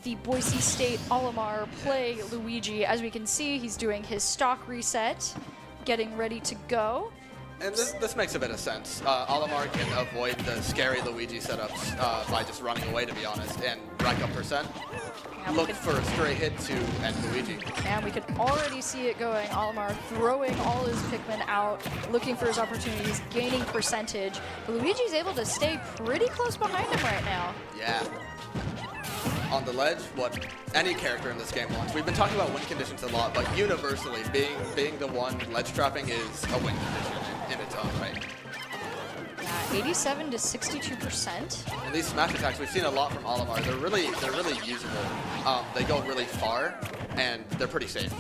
the Boise State Olimar play Luigi. As we can see, he's doing his stock reset, getting ready to go. And this makes a bit of sense. Olimar can avoid the scary Luigi setups by just running away, to be honest, and rack up percent. Look for a stray hit to end Luigi. And we could already see it going. Olimar throwing all his Pikmin out, looking for his opportunities, gaining percentage. But Luigi's able to stay pretty close behind him right now. Yeah. On the ledge, what any character in this game wants. We've been talking about win conditions a lot, but universally, being the one ledge trapping is a win condition in its own right. Yeah, 87 to 62%. And these smash attacks, we've seen a lot from Olimar. They're really usable. They go really far, and they're pretty safe.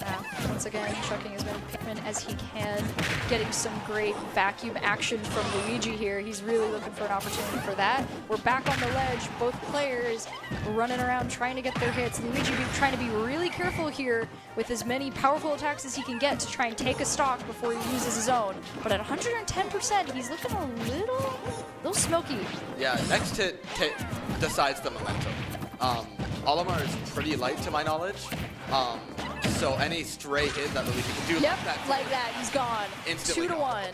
Yeah, once again, chucking as many Pikmin as he can, getting some great vacuum action from Luigi here. He's really looking for an opportunity for that. We're back on the ledge. Both players running around trying to get their hits. Luigi trying to be really careful here with as many powerful attacks as he can get to try and take a stock before he loses his own. But at 110%, he's looking a little smoky. Yeah, next hit decides the momentum. Olimar is pretty light to my knowledge. So any stray hit that Luigi can do like that, he's gone. Instantly 2-1.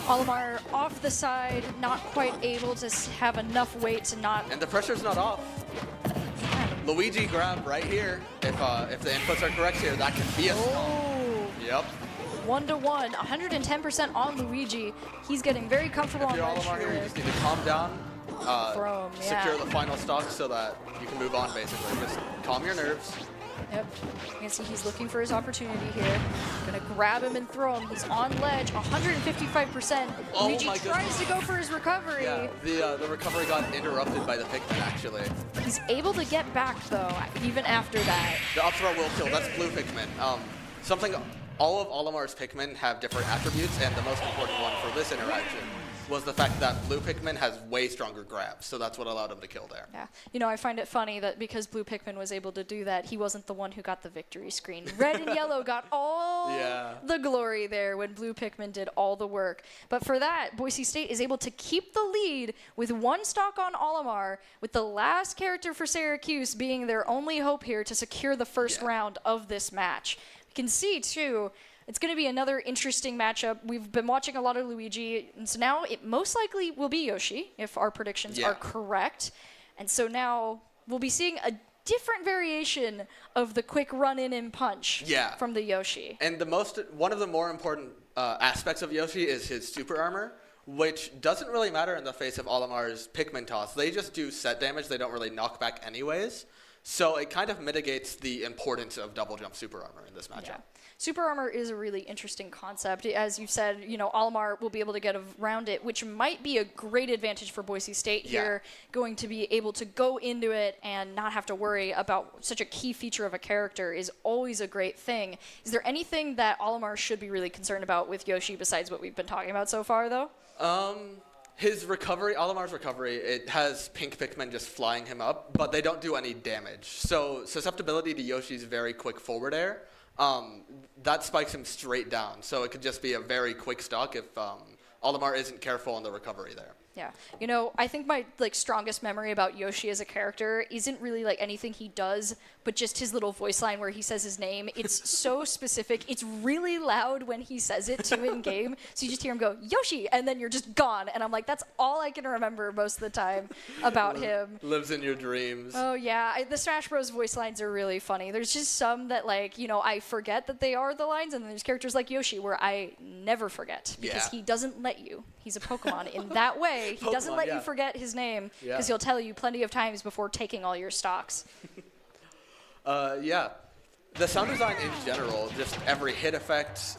Olimar off the side, not quite able to have enough weight to not... And the pressure's not off. Luigi grab right here. If the inputs are correct here, that can be a stop. Yep. 1-1, 110% on Luigi. He's getting very comfortable on ledge here. You just need to calm down, Throw him, secure the final stock so that you can move on, basically. Just calm your nerves, Yep. You can see he's looking for his opportunity here. Gonna grab him and throw him. He's on ledge, 155%. Oh Luigi my tries goodness. to go for his recovery. Yeah, the recovery got interrupted by the Pikmin, actually. He's able to get back, though, even after that. The up throw will kill. That's blue Pikmin. All of Olimar's Pikmin have different attributes, and the most important one for this interaction was the fact that blue Pikmin has way stronger grabs, so that's what allowed him to kill there. Yeah, you know, I find it funny that because blue Pikmin was able to do that, he wasn't the one who got the victory screen. Red and yellow got all the glory there when blue Pikmin did all the work. But for that, Boise State is able to keep the lead with 1 stock on Olimar, with the last character for Syracuse being their only hope here to secure the first round of this match. You can see, too, it's going to be another interesting matchup. We've been watching a lot of Luigi, and so now it most likely will be Yoshi, if our predictions are correct. And so now we'll be seeing a different variation of the quick run-in and punch from the Yoshi. And one of the more important aspects of Yoshi is his super armor, which doesn't really matter in the face of Olimar's Pikmin toss. They just do set damage. They don't really knock back anyways. So it kind of mitigates the importance of double jump super armor in this matchup. Yeah. Super armor is a really interesting concept. As you've said, you know, Olimar will be able to get around it, which might be a great advantage for Boise State here, going to be able to go into it and not have to worry about such a key feature of a character is always a great thing. Is there anything that Olimar should be really concerned about with Yoshi besides what we've been talking about so far, though? His recovery, Olimar's recovery, it has pink Pikmin just flying him up, but they don't do any damage. So susceptibility to Yoshi's very quick forward air, that spikes him straight down. So it could just be a very quick stock if Olimar isn't careful on the recovery there. Yeah, you know, I think my strongest memory about Yoshi as a character isn't really anything he does, but just his little voice line where he says his name. It's so specific. It's really loud when he says it too in game, so you just hear him go Yoshi, and then you're just gone. And I'm like, that's all I can remember most of the time about him. Lives in your dreams. Oh yeah, the Smash Bros. Voice lines are really funny. There's just some that I forget that they are the lines, and then there's characters like Yoshi where I never forget because he doesn't let you. He's a Pokemon in that way. He doesn't let you forget his name because he'll tell you plenty of times before taking all your stocks. The sound design in general, just every hit effect,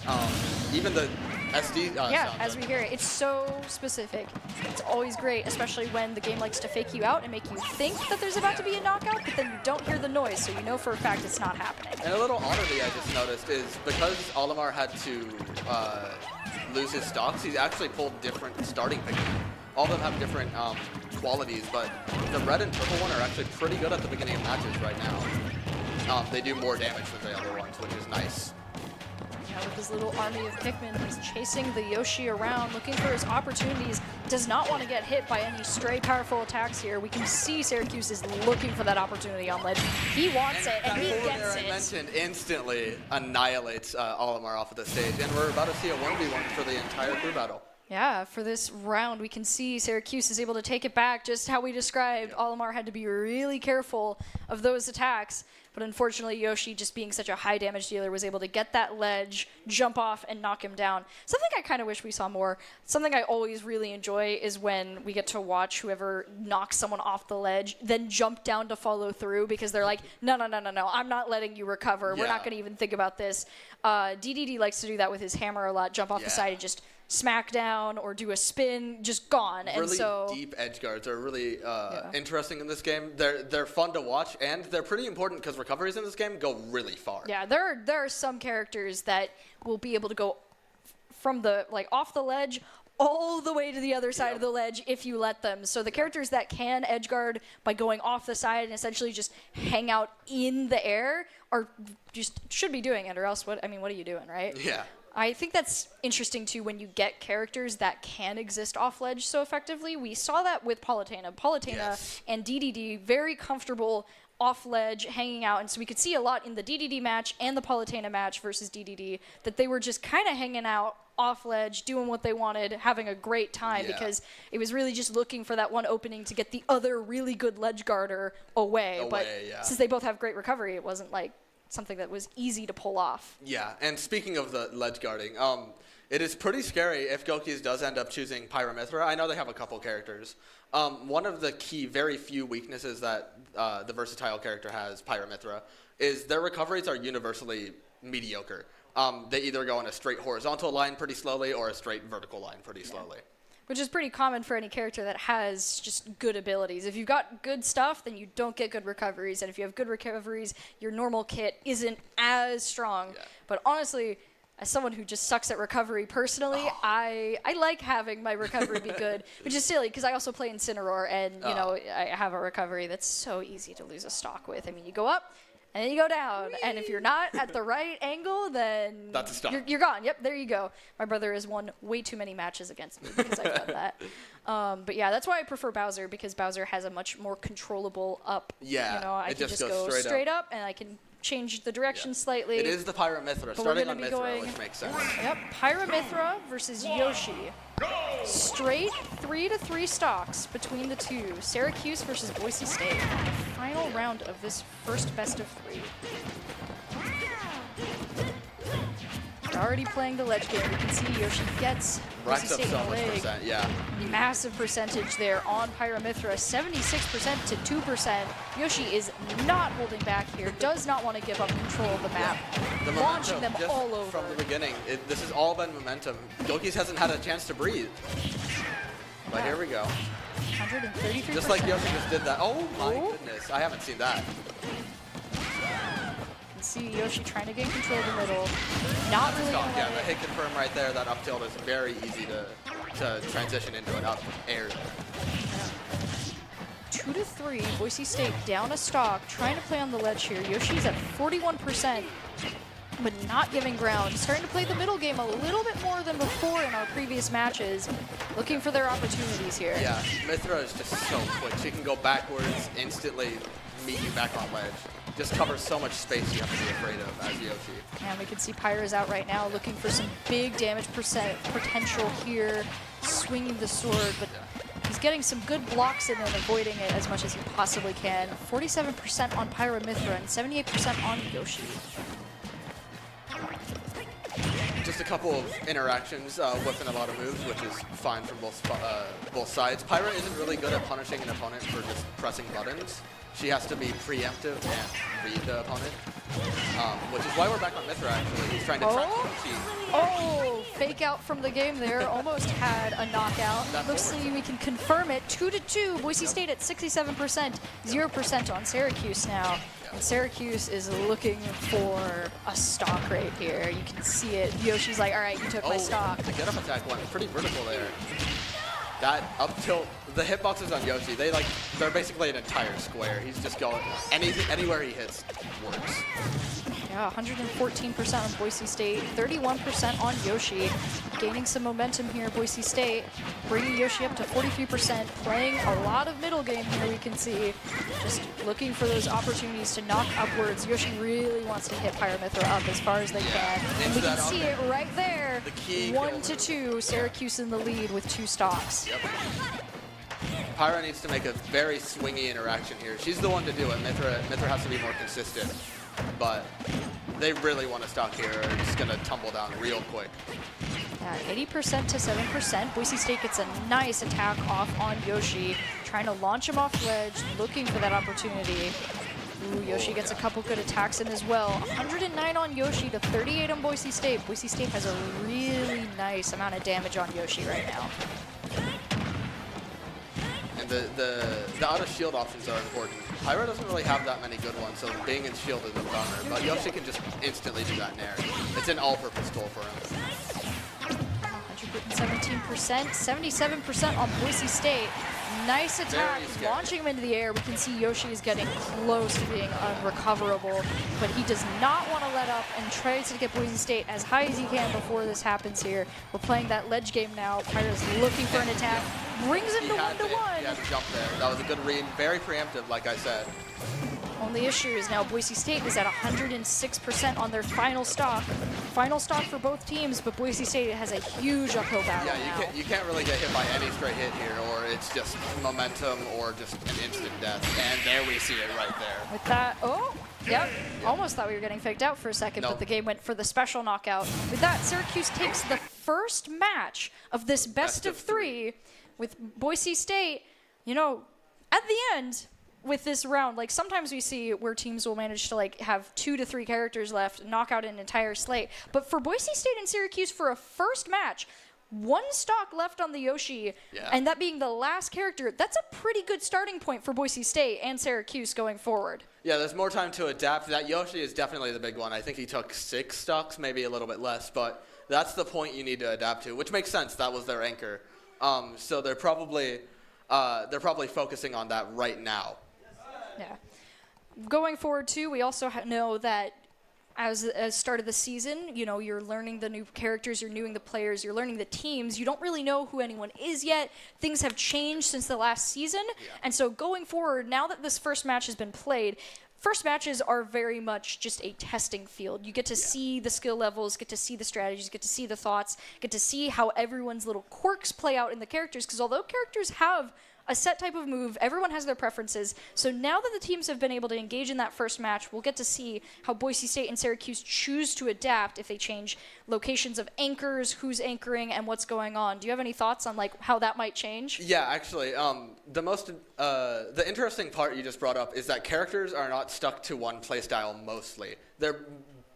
even the SD sound. As we hear it, it's so specific. It's always great, especially when the game likes to fake you out and make you think that there's about to be a knockout, but then you don't hear the noise, so you know for a fact it's not happening. And a little oddity I just noticed is because Olimar had to lose his stocks, he's actually pulled different starting Pikmin. All of them have different qualities, but the red and purple one are actually pretty good at the beginning of matches right now. They do more damage than the other ones, which is nice. Now with his little army of Pikmin, he's chasing the Yoshi around, looking for his opportunities. Does not want to get hit by any stray powerful attacks here. We can see Syracuse is looking for that opportunity on ledge. He wants it, and he gets it. I mentioned instantly annihilates Olimar off of the stage, and we're about to see a 1v1 for the entire crew battle. Yeah, for this round, we can see Syracuse is able to take it back just how we described. Olimar had to be really careful of those attacks, but unfortunately Yoshi, just being such a high damage dealer, was able to get that ledge, jump off, and knock him down. Something I kind of wish we saw more. Something I always really enjoy is when we get to watch whoever knocks someone off the ledge, then jump down to follow through because they're like, no, I'm not letting you recover. We're not going to even think about this. DDD likes to do that with his hammer a lot, jump off the side and just smack down or do a spin, just gone. Really and so deep edge guards are really interesting in this game. They're fun to watch, and they're pretty important because recoveries in this game go really far. Yeah, there are some characters that will be able to go from the off the ledge all the way to the other side of the ledge if you let them. So the characters that can edge guard by going off the side and essentially just hang out in the air should be doing it, or else what are you doing, right? Yeah. I think that's interesting, too, when you get characters that can exist off-ledge so effectively. We saw that with Palutena. And DDD, very comfortable off-ledge, hanging out. And so we could see a lot in the DDD match and the Palutena match versus DDD that they were just kind of hanging out off-ledge, doing what they wanted, having a great time because it was really just looking for that one opening to get the other really good ledge guarder away. But since they both have great recovery, it wasn't something that was easy to pull off. Yeah, and speaking of the ledge guarding, it is pretty scary if Gokis does end up choosing Pyramithra. I know they have a couple characters. One of the key, very few weaknesses that the versatile character has, Pyramithra, is their recoveries are universally mediocre. They either go in a straight horizontal line pretty slowly or a straight vertical line pretty slowly. Which is pretty common for any character that has just good abilities. If you've got good stuff, then you don't get good recoveries. And if you have good recoveries, your normal kit isn't as strong. Yeah. But honestly, as someone who just sucks at recovery personally, I like having my recovery be good, which is silly because I also play Incineroar, and you know, I have a recovery that's so easy to lose a stock with. I mean, you go up, and then you go down, and if you're not at the right angle, then that's a stop. You're gone. Yep, there you go. My brother has won way too many matches against me because I've done that. But yeah, that's why I prefer Bowser, because Bowser has a much more controllable up. Yeah, you know, I can just go straight up, and I can change the direction slightly. It is the Pyramithra, starting on Mithra, which makes sense. Yep, Pyramithra versus Yoshi. Straight 3-3 stocks between the two. Syracuse versus Boise State. The final round of this first best of 3. They're already playing the ledge game. You can see Yoshi gets Boise Racks up State so in the much leg. percent, yeah. Massive percentage there on Pyramithra, 76% to 2%. Yoshi is not holding back here, does not want to give up control of the map, The launching momentum, them just all over. from the beginning, this has all been momentum. Gokis hasn't had a chance to breathe. But here we go. 133%. Just like Yoshi just did that. Oh my goodness, I haven't seen that. You can see Yoshi trying to gain control of the middle. Not really Stock, gonna yeah, let the it. hit confirm right there, that up tilt is very easy to transition into an up air. 2-3, Boise State down a stock, trying to play on the ledge here. Yoshi's at 41%, but not giving ground. Starting to play the middle game a little bit more than before in our previous matches, looking for their opportunities here. Yeah, Mithra is just so quick. She can go backwards, instantly meet you back on ledge. Just covers so much space you have to be afraid of as Yoshi. And we can see Pyra's out right now, looking for some big damage potential here, swinging the sword, but he's getting some good blocks in and avoiding it as much as he possibly can. 47% on Pyramithra and 78% on Yoshi. Just a couple of interactions, whipping a lot of moves, which is fine from both sides. Pyra isn't really good at punishing an opponent for just pressing buttons. She has to be preemptive and read the opponent, which is why we're back on Mithra, actually. He's trying to track Yoshi. Oh, fake out from the game there. Almost had a knockout. Looks like we can confirm it. 2-2. Boise State at 67%. 0% on Syracuse now. And Syracuse is looking for a stock right here. You can see it. Yoshi's like, all right, you took my stock. The get-up attack went pretty vertical there. That up tilt, the hitboxes on Yoshi, they're basically an entire square. He's just going, anywhere he hits works. Yeah, 114% on Boise State, 31% on Yoshi. Gaining some momentum here, Boise State, bringing Yoshi up to 43%, playing a lot of middle game here, we can see. Just looking for those opportunities to knock upwards. Yoshi really wants to hit Pyramithra up as far as they can. And we can see it right there. The key 1-2, Syracuse in the lead with 2 stocks. Yep. Pyra needs to make a very swingy interaction here. She's the one to do it. Mithra has to be more consistent. But they really want to stock here, or it's going to tumble down real quick. Yeah, 80% to 7%. Boise State gets a nice attack off on Yoshi, trying to launch him off ledge, looking for that opportunity. Ooh, Yoshi gets a couple good attacks in as well. 109 on Yoshi to 38 on Boise State. Boise State has a really nice amount of damage on Yoshi right now. And the out-of-shield options are important. Pyra doesn't really have that many good ones, so being in shield is a bummer. But Yoshi can just instantly do that in air. It's an all-purpose tool for him. 117%, 77% on Boise State. Nice attack, launching him into the air. We can see Yoshi is getting close to being unrecoverable, but he does not want to let up and tries to get Boise State as high as he can before this happens here. We're playing that ledge game now. Pyra's looking for an attack, brings him to 1-1. He had to jump there. That was a good read, very preemptive, like I said. Only issue is now Boise State is at 106% on their final stock. Final stock for both teams, but Boise State has a huge uphill battle now. You can't really get hit by any straight hit here, or it's just momentum or just an instant death. And there we see it right there. With that, Yep. Almost thought we were getting faked out for a second, No. but the game went for the special knockout. With that, Syracuse takes the first match of this best of three with Boise State. You know, at the end with this round, like sometimes we see where teams will manage to like have 2 to 3 characters left, knock out an entire slate. But for Boise State and Syracuse for a first match, 1 stock left on the Yoshi, and that being the last character, that's a pretty good starting point for Boise State and Syracuse going forward. Yeah, there's more time to adapt. That Yoshi is definitely the big one. I think he took 6 stocks, maybe a little bit less, but that's the point you need to adapt to, which makes sense. That was their anchor. So they're probably focusing on that right now. Yeah. Going forward, too, we also know that as start of the season, you know, you're learning the new characters, you're knowing the players, you're learning the teams. You don't really know who anyone is yet. Things have changed since the last season. And so going forward, now that this first match has been played, first matches are very much just a testing field. You get to see the skill levels, get to see the strategies, get to see the thoughts, get to see how everyone's little quirks play out in the characters. Because although characters have a set type of move, everyone has their preferences. So now that the teams have been able to engage in that first match, we'll get to see how Boise State and Syracuse choose to adapt if they change locations of anchors, who's anchoring, and what's going on. Do you have any thoughts on like how that might change? Yeah, actually, the interesting part you just brought up is that characters are not stuck to one playstyle mostly. They're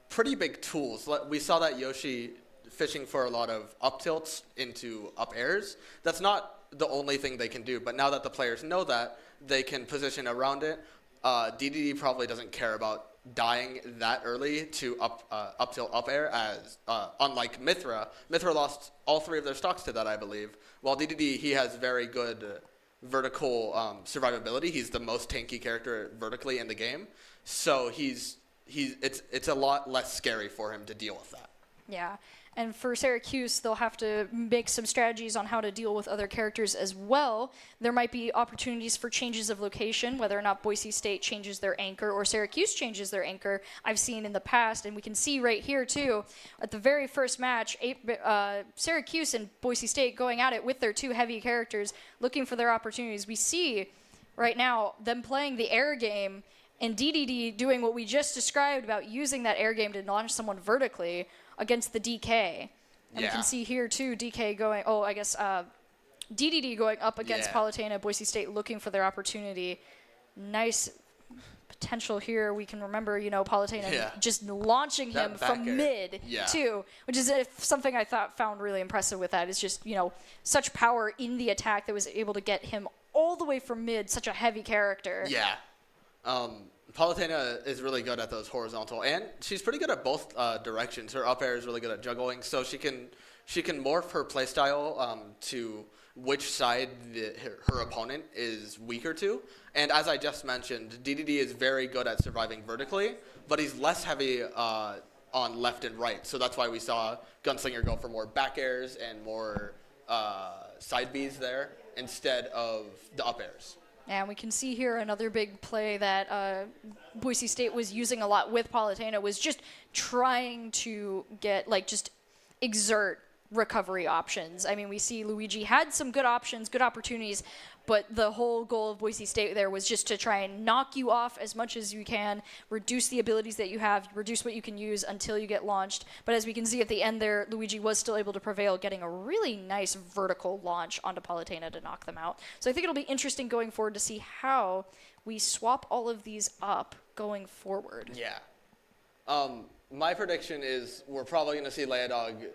pretty big tools. We saw that Yoshi fishing for a lot of up tilts into up airs. That's not the only thing they can do, but now that the players know that, they can position around it. DDD probably doesn't care about dying that early to up tilt up air, as unlike Mithra. Mithra lost all 3 of their stocks to that, I believe. While DDD, he has very good vertical survivability. He's the most tanky character vertically in the game, so it's a lot less scary for him to deal with that. Yeah. And for Syracuse, they'll have to make some strategies on how to deal with other characters as well. There might be opportunities for changes of location, whether or not Boise State changes their anchor or Syracuse changes their anchor. I've seen in the past, and we can see right here too, at the very first match, Syracuse and Boise State going at it with their 2 heavy characters, looking for their opportunities. We see right now them playing the air game and DDD doing what we just described about using that air game to launch someone vertically against the DK. And you can see here too, DK going, DDD going up against Palatena, Boise State looking for their opportunity. Nice potential here. We can remember, you know, Palatena just launching him from mid too, which is something I found really impressive with that. Is just, you know, such power in the attack that was able to get him all the way from mid, such a heavy character. Yeah. Palatena is really good at those horizontal, and she's pretty good at both directions. Her up air is really good at juggling, so she can morph her playstyle to which side her opponent is weaker to. And as I just mentioned, DDD is very good at surviving vertically, but he's less heavy on left and right. So that's why we saw Gunslinger go for more back airs and more side Bs there instead of the up airs. And we can see here another big play that Boise State was using a lot with Palatena was just trying to get, like, just exert recovery options. I mean, we see Luigi had some good options, good opportunities, but the whole goal of Boise State there was just to try and knock you off as much as you can, reduce the abilities that you have, reduce what you can use until you get launched. But as we can see at the end there, Luigi was still able to prevail, getting a really nice vertical launch onto Palatena to knock them out. So I think it'll be interesting going forward to see how we swap all of these up going forward. Yeah. My prediction is we're probably going to see Leodog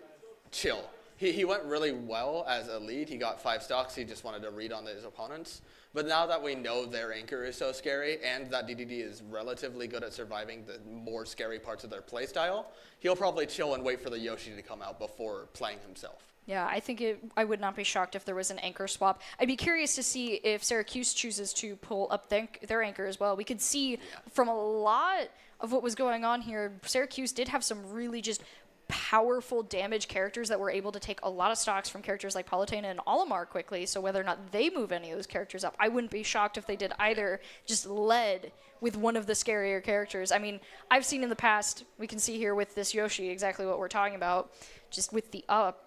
chill. He went really well as a lead. He got 5 stocks. He just wanted to read on his opponents. But now that we know their anchor is so scary and that DDD is relatively good at surviving the more scary parts of their playstyle, he'll probably chill and wait for the Yoshi to come out before playing himself. Yeah, I think I would not be shocked if there was an anchor swap. I'd be curious to see if Syracuse chooses to pull up their anchor as well. We could see from a lot of what was going on here, Syracuse did have some really just powerful damage characters that were able to take a lot of stocks from characters like Palatena and Olimar quickly, so whether or not they move any of those characters up, I wouldn't be shocked if they did either, just led with one of the scarier characters. I mean, I've seen in the past, we can see here with this Yoshi exactly what we're talking about, just with the up.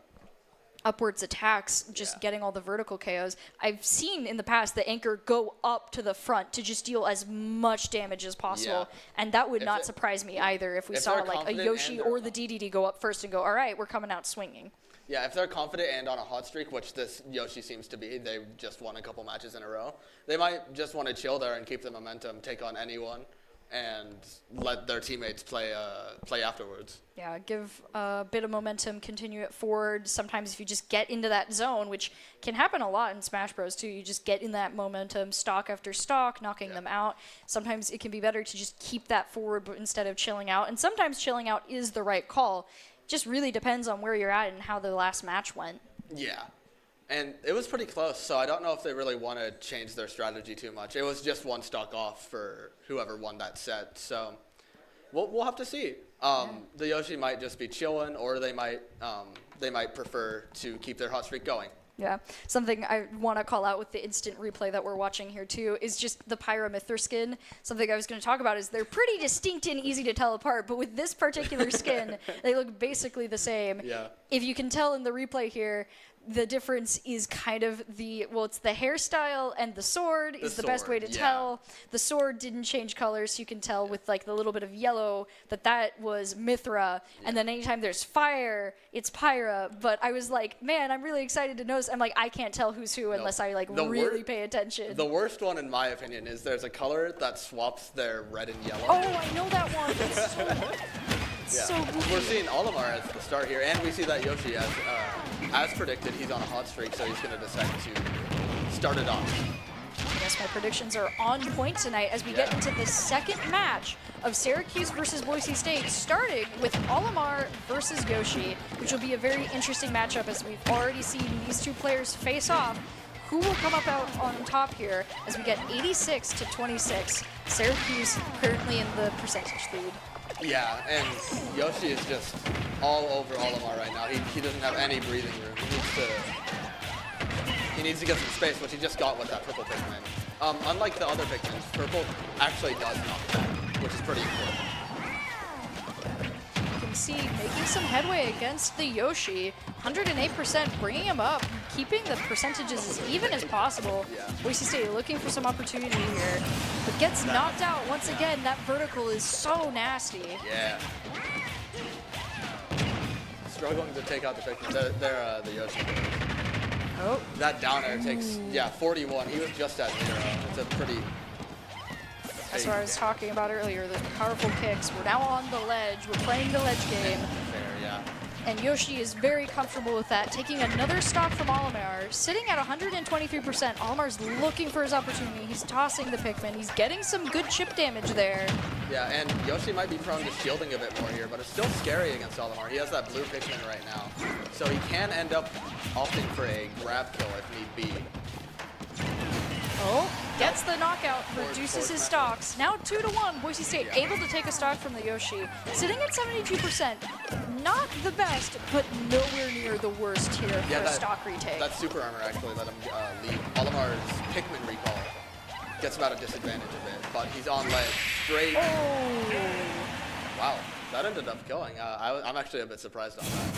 upwards attacks, just getting all the vertical KOs. I've seen in the past the anchor go up to the front to just deal as much damage as possible, and that would not surprise me either if we saw like a Yoshi or the DDD go up first and go, all right, we're coming out swinging. Yeah, if they're confident and on a hot streak, which this Yoshi seems to be, they just won a couple matches in a row, they might just want to chill there and keep the momentum, take on anyone, and let their teammates play afterwards. Yeah, give a bit of momentum, continue it forward. Sometimes if you just get into that zone, which can happen a lot in Smash Bros. Too, you just get in that momentum, stock after stock, knocking them out. Sometimes it can be better to just keep that forward instead of chilling out. And sometimes chilling out is the right call. It just really depends on where you're at and how the last match went. Yeah. And it was pretty close, so I don't know if they really want to change their strategy too much. It was just one stock off for whoever won that set, so we'll have to see. The Yoshi might just be chilling, or they might prefer to keep their hot streak going. Yeah, something I want to call out with the instant replay that we're watching here too is just the Pyra Mythra skin. Something I was going to talk about is they're pretty distinct and easy to tell apart, but with this particular skin, they look basically the same. Yeah. If you can tell in the replay here, the difference is kind of it's the hairstyle and the sword is the best way to tell. The sword didn't change colors, so you can tell with like the little bit of yellow that was Mythra. And then anytime there's fire, it's Pyra. But I was like, man, I'm really excited to notice. I'm like, I can't tell who's who unless I like really pay attention. The worst one, in my opinion, is there's a color that swaps their red and yellow. Oh, I know that one. It's so good. So we're seeing Olimar as the start here, and we see that Yoshi, as predicted, he's on a hot streak, so he's going to decide to start it off. Yes, my predictions are on point tonight as we get into the second match of Syracuse versus Boise State, starting with Olimar versus Yoshi, which will be a very interesting matchup as we've already seen these two players face off. Who will come up out on top here as we get 86 to 26. Syracuse currently in the percentage lead. Yeah, and Yoshi is just all over Olimar right now. He doesn't have any breathing room. He needs to get some space, which he just got with that purple Pikmin. Unlike the other Pikmins, purple actually does knock back, which is pretty important. You can see making some headway against the Yoshi. 108%, bringing him up, keeping the percentages as even as possible. Boise State looking for some opportunity here, but gets knocked out once again. That vertical is so nasty. Yeah. Struggling to take out the Pikmin. They're the Yoshi. Oh. That down air takes, 41. He was just at 0. It's a pretty... That's what I was talking about earlier, the powerful kicks. We're now on the ledge. We're playing the ledge game. Fair, yeah. And Yoshi is very comfortable with that, taking another stock from Olimar, sitting at 123%. Olimar's looking for his opportunity. He's tossing the Pikmin. He's getting some good chip damage there. Yeah, and Yoshi might be prone to shielding a bit more here, but it's still scary against Olimar. He has that blue Pikmin right now, so he can end up opting for a grab kill if need be. Oh, gets the knockout, reduces his stocks. Now 2-1, Boise State able to take a stock from the Yoshi. Sitting at 72%, not the best, but nowhere near the worst here for a stock retake. That super armor actually let him lead. Olimar's Pikmin recall gets him at a disadvantage a bit, but he's on ledge, straight. Oh! Wow, that ended up killing. I'm actually a bit surprised on that.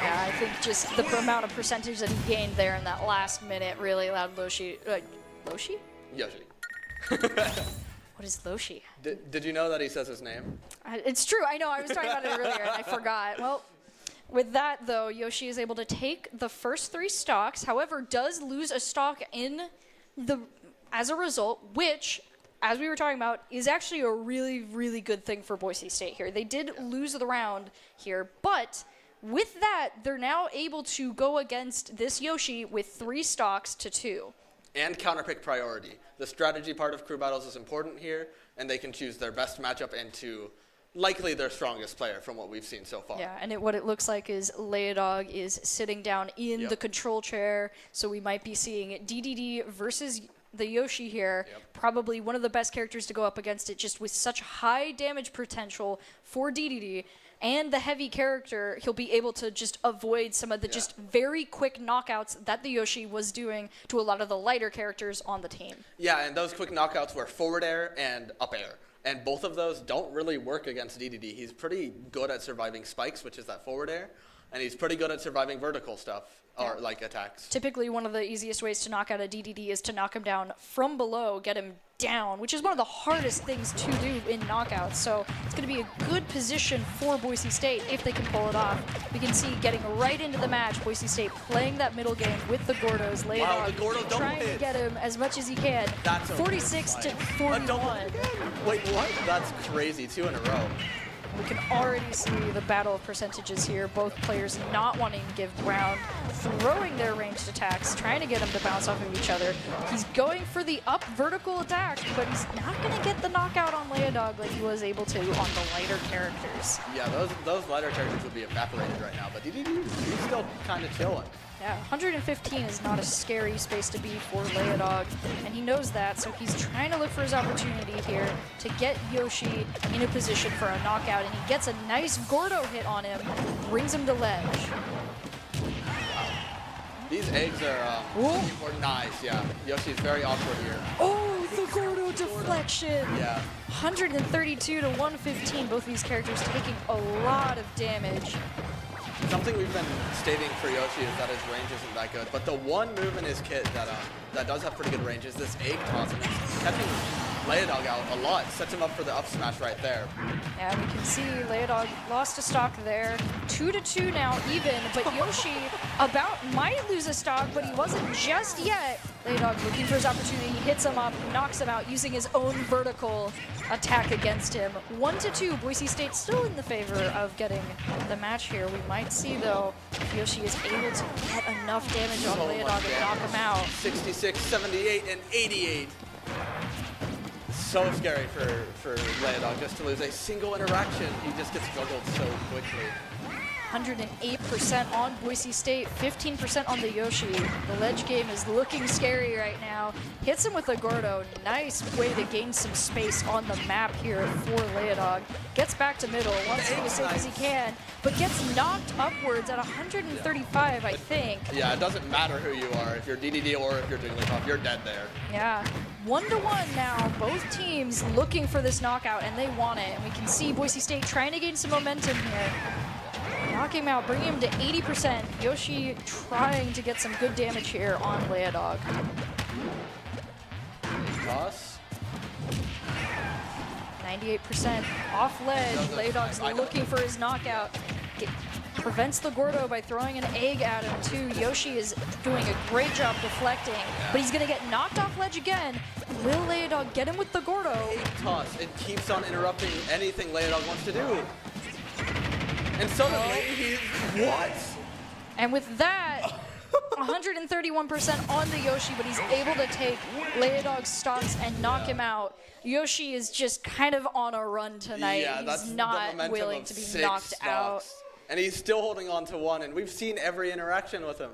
Yeah, I think just the amount of percentage that he gained there in that last minute really allowed Yoshi? Yoshi. What is Yoshi? Did you know that he says his name? It's true. I know. I was talking about it earlier and I forgot. Well, with that, though, Yoshi is able to take the first 3 stocks. However, does lose a stock as a result, which, as we were talking about, is actually a really, really good thing for Boise State here. They did lose the round here, but with that, they're now able to go against this Yoshi with 3 stocks to 2. And counterpick priority. The strategy part of crew battles is important here, and they can choose their best matchup into likely their strongest player from what we've seen so far. Yeah, and what it looks like is Leodog is sitting down in the control chair, so we might be seeing DDD versus the Yoshi here. Probably one of the best characters to go up against it, just with such high damage potential for DDD. And the heavy character, he'll be able to just avoid some of the just very quick knockouts that the Yoshi was doing to a lot of the lighter characters on the team. Yeah, and those quick knockouts were forward air and up air. And both of those don't really work against DDD. He's pretty good at surviving spikes, which is that forward air. and he's pretty good at surviving vertical stuff, or like attacks. Typically, one of the easiest ways to knock out a DDD is to knock him down from below, get him down, which is one of the hardest things to do in knockouts. So it's going to be a good position for Boise State if they can pull it off. We can see getting right into the match, Boise State playing that middle game with the Gordos. Wow, the Gordo double trying hit. to get him as much as he can. That's 46 to 41. Wait, what? That's crazy. 2 in a row. We can already see the battle of percentages here. Both players not wanting to give ground, throwing their ranged attacks, trying to get them to bounce off of each other. He's going for the up vertical attack, but he's not going to get the knockout on Leodog like he was able to on the lighter characters. Yeah, those lighter characters would be evaporated right now, but he's still kind of chilling. Yeah, 115 is not a scary space to be for Leodog, and he knows that, so he's trying to look for his opportunity here to get Yoshi in a position for a knockout, and he gets a nice Gordo hit on him, brings him to ledge. These eggs are important. Nice, yeah. Yoshi's very awkward here. Oh, the Gordo deflection! Yeah. 132 to 115, both of these characters taking a lot of damage. Something we've been stating for Yoshi is that his range isn't that good, but the one move in his kit that does have pretty good range is this egg toss, and it's catching Leodog out a lot. Sets him up for the up smash right there. Yeah, we can see Leodog lost a stock there. 2-2 now even, but Yoshi might lose a stock, but he wasn't just yet. Leodog looking for his opportunity. He hits him up, knocks him out using his own vertical attack against him. 1-2, Boise State still in the favor of getting the match here. We might see, though, if Yoshi is able to get enough damage on Leodog and knock him out. 66, 78, and 88. So scary for Leodog just to lose a single interaction. He just gets juggled so quickly. 108% on Boise State, 15% on the Yoshi. The ledge game is looking scary right now. Hits him with a Gordo. Nice way to gain some space on the map here for Leodog. Gets back to middle, wants to be as safe as he can, but gets knocked upwards at 135, I think. Yeah, it doesn't matter who you are. If you're DDD or if you're Jigglypuff, you're dead there. Yeah. 1-1 now. Both teams looking for this knockout, and they want it. And we can see Boise State trying to gain some momentum here. Knock him out, bring him to 80%. Yoshi trying to get some good damage here on Leodog. Toss. 98% off ledge. Leodog's looking for his knockout. Prevents the Gordo by throwing an egg at him too. Yoshi is doing a great job deflecting, but he's gonna get knocked off ledge again. Will Leodog get him with the Gordo? Egg toss. It keeps on interrupting anything Leodog wants to do. And suddenly he's what? And with that, 131% on the Yoshi, but he's able to take Leodog's stocks and knock him out. Yoshi is just kind of on a run tonight. Yeah, he's not willing to be knocked out. And he's still holding on to one, and we've seen every interaction with him.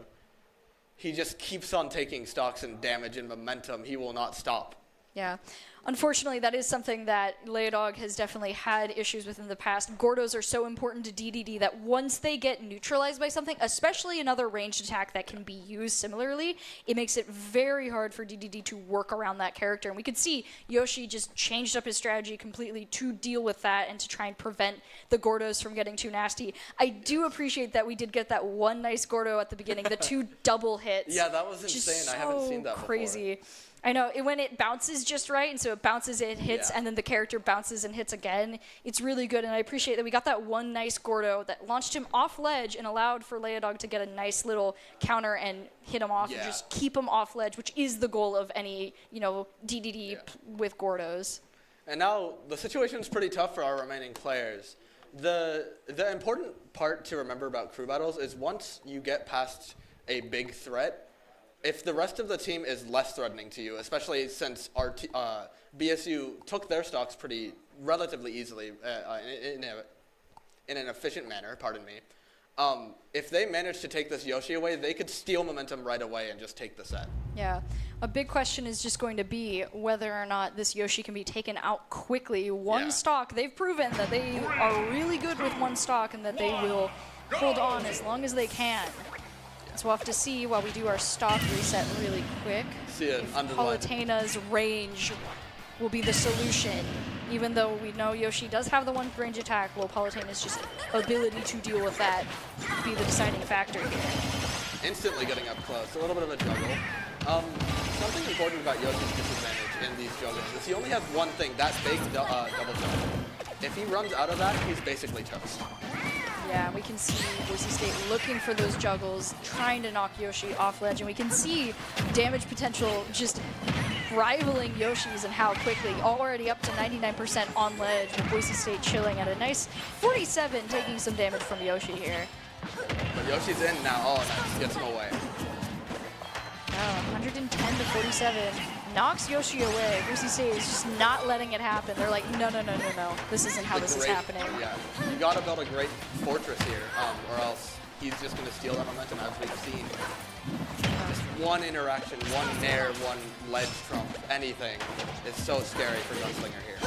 He just keeps on taking stocks and damage and momentum. He will not stop. Yeah. Unfortunately, that is something that Leodog has definitely had issues with in the past. Gordos are so important to DDD that once they get neutralized by something, especially another ranged attack that can be used similarly, it makes it very hard for DDD to work around that character. And we could see Yoshi just changed up his strategy completely to deal with that and to try and prevent the Gordos from getting too nasty. I do appreciate that we did get that one nice Gordo at the beginning, the 2 double hits. Yeah, that was insane. So I haven't seen that crazy. before. I know, when it bounces just right, and so it bounces, it hits, Yeah. and then the character bounces and hits again. It's really good, and I appreciate that we got that one nice Gordo that launched him off ledge and allowed for Leodog to get a nice little counter and hit him off and just keep him off ledge, which is the goal of any, DDD with Gordos. And now the situation's pretty tough for our remaining players. The important part to remember about crew battles is once you get past a big threat, if the rest of the team is less threatening to you, especially since our BSU took their stocks relatively easily in an efficient manner, pardon me, if they manage to take this Yoshi away, they could steal momentum right away and just take the set. Yeah. A big question is just going to be whether or not this Yoshi can be taken out quickly. One stock, they've proven that they are really good with one stock and that they will hold on as long as they can. So we'll have to see while we do our stock reset really quick. See it if under the line. Palutena's range will be the solution. Even though we know Yoshi does have the one range attack, will Palutena's just ability to deal with that be the deciding factor here? Instantly getting up close, a little bit of a juggle. Something important about Yoshi's disadvantage in these juggles is he only has one thing, that big double jump. If he runs out of that, he's basically toast. Yeah, we can see Boise State looking for those juggles, trying to knock Yoshi off ledge, and we can see damage potential just rivaling Yoshi's and how quickly, already up to 99% on ledge, with Boise State chilling at a nice 47, taking some damage from Yoshi here. But Yoshi's in now. Oh, nice. Gets him away. Oh, 110 to 47. Knocks Yoshi away. Boise State is just not letting it happen. They're like, no. This isn't how this is happening. Yeah, you got to build a great fortress here, or else he's just going to steal that momentum, as we've seen. Just one interaction, one nair, one ledge trump, anything is so scary for Gunslinger here.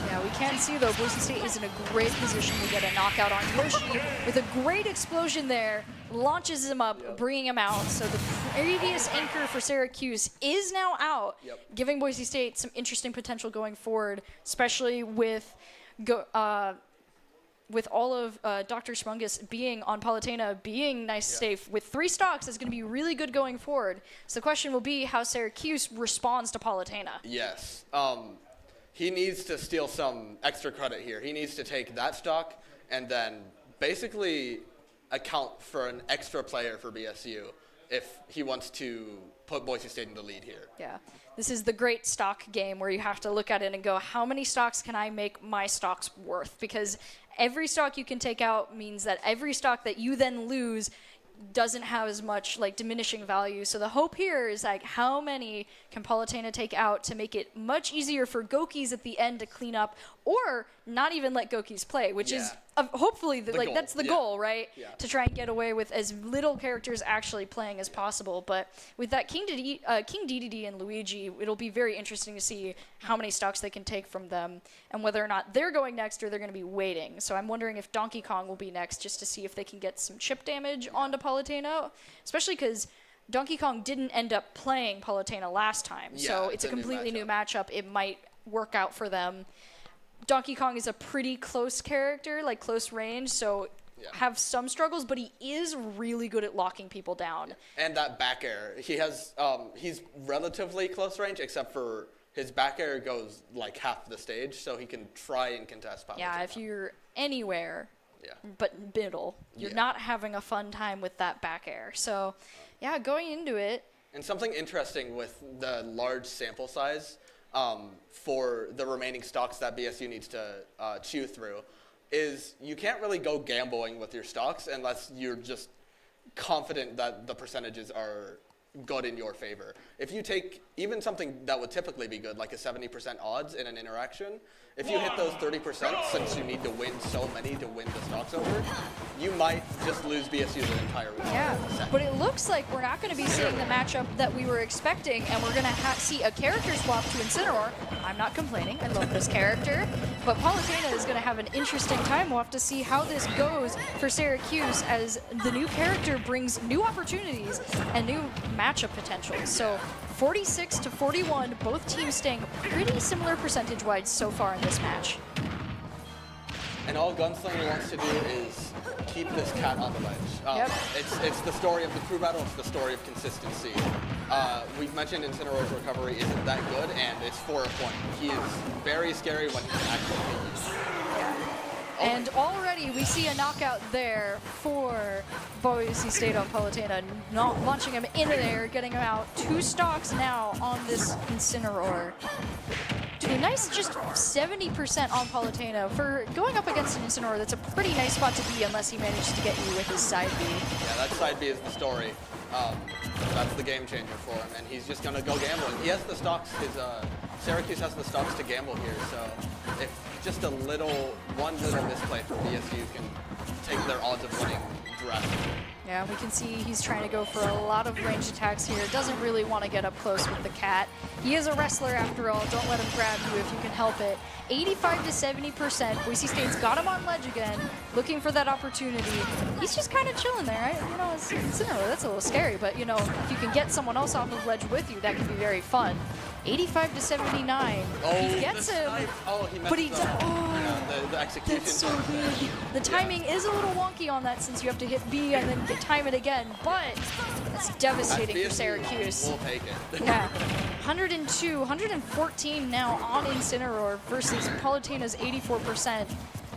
Yeah, we can see, though, Boise State is in a great position to get a knockout on Yoshi with a great explosion there. Launches him up, bringing him out. So the previous anchor for Syracuse is now out, giving Boise State some interesting potential going forward, especially with all of Dr. Schmungus being on Palutena, being nice safe with 3 stocks is going to be really good going forward. So the question will be how Syracuse responds to Palutena. Yes. He needs to steal some extra credit here. He needs to take that stock and then basically account for an extra player for BSU if he wants to put Boise State in the lead here. Yeah. This is the great stock game where you have to look at it and go, how many stocks can I make my stocks worth? Because every stock you can take out means that every stock that you then lose doesn't have as much like diminishing value. So the hope here is like how many can Palutena take out to make it much easier for Gokis at the end to clean up, or not even let Gokis play, which is hopefully that's the goal, right? Yeah. To try and get away with as little characters actually playing as possible. But with that King DDD and Luigi, it'll be very interesting to see how many stocks they can take from them and whether or not they're going next or they're going to be waiting. So I'm wondering if Donkey Kong will be next just to see if they can get some chip damage onto Palutena, especially because Donkey Kong didn't end up playing Palutena last time. So it's a completely new matchup. It might work out for them. Donkey Kong is a pretty close character, like close range, so have some struggles, but he is really good at locking people down. Yeah. And that back air, he has, he's relatively close range, except for his back air goes like half the stage, so he can try and contest Palutena. Yeah, if you're anywhere but middle, you're not having a fun time with that back air. So, yeah, going into it. And something interesting with the large sample size, for the remaining stocks that BSU needs to chew through is you can't really go gambling with your stocks unless you're just confident that the percentages are good in your favor. If you take even something that would typically be good, like a 70% odds in an interaction, if you hit those 30%, since you need to win so many to win the stocks over, you might just lose BSU the entire round. Yeah, but it looks like we're not going to be seeing the matchup that we were expecting, and we're going to see a character swap to Incineroar. I'm not complaining. I love this character. But Palutena is going to have an interesting time. We'll have to see how this goes for Syracuse as the new character brings new opportunities and new matchup potential. So 46 to 41, both teams staying pretty similar percentage-wise so far in this match. And all Gunslinger wants to do is keep this cat on the ledge. It's the story of the crew battle, it's the story of consistency. We've mentioned Incineroar's recovery isn't that good, and it's for a point. He is very scary when he can actually hit you. And already we see a knockout there for Boise State on Palutena, launching him into there, getting him out. 2 stocks now on this Incineroar. A nice just 70% on Palutena. For going up against an Incineroar, that's a pretty nice spot to be unless he manages to get you with his side B. Yeah, that side B is the story. That's the game changer for him, and he's just going to go gambling. He has the stocks. Syracuse has the stocks to gamble here, so if just one little misplay from BSU can take their odds of winning drastically. Yeah, we can see he's trying to go for a lot of ranged attacks here. Doesn't really want to get up close with the cat. He is a wrestler after all. Don't let him grab you if you can help it. 85 to 70%. Boise State's got him on ledge again, looking for that opportunity. He's just kind of chilling there, right? You know, that's a little scary, but you know, if you can get someone else off of ledge with you, that can be very fun. 85 to 79. He gets him. Oh, he messed But he up. does. Yeah, the execution. That's so good. The timing is a little wonky on that since you have to hit B and then time it again, but it's devastating for Syracuse. We'll take it. Yeah. 102, 114 now on Incineroar versus Palutena's 84%.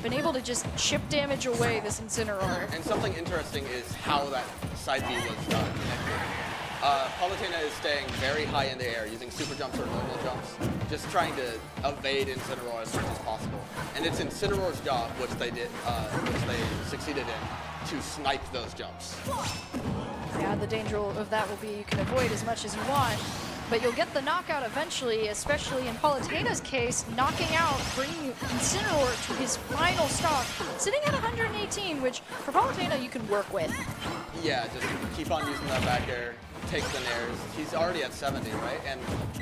Been able to just chip damage away this Incineroar. And something interesting is how that side B was connected. Palutena is staying very high in the air, using super jumps or normal jumps, just trying to evade Incineroar as much as possible. And it's Incineroar's job, which they succeeded in, to snipe those jumps. Yeah, the danger of that will be you can avoid as much as you want, but you'll get the knockout eventually, especially in Palutena's case, knocking out, bringing Incineroar to his final stock, sitting at 118, which for Palutena you can work with. Yeah, just keep on using that back air, take the nairs. He's already at 70, right? And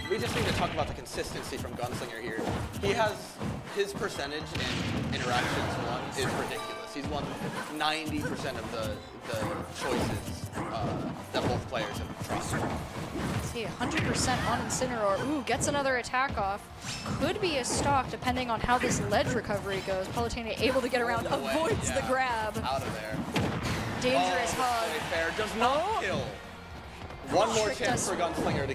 we just need to talk about the consistency from Gunslinger here. He has his percentage in interactions won is ridiculous. He's won 90% of the choices that both players have tried. See, 100% on Incineroar. Ooh, gets another attack off. Could be a stock depending on how this ledge recovery goes. Palutena able to get around, avoids the grab. Out of there. Dangerous hug. Fair does not kill. One more chance for Gunslinger to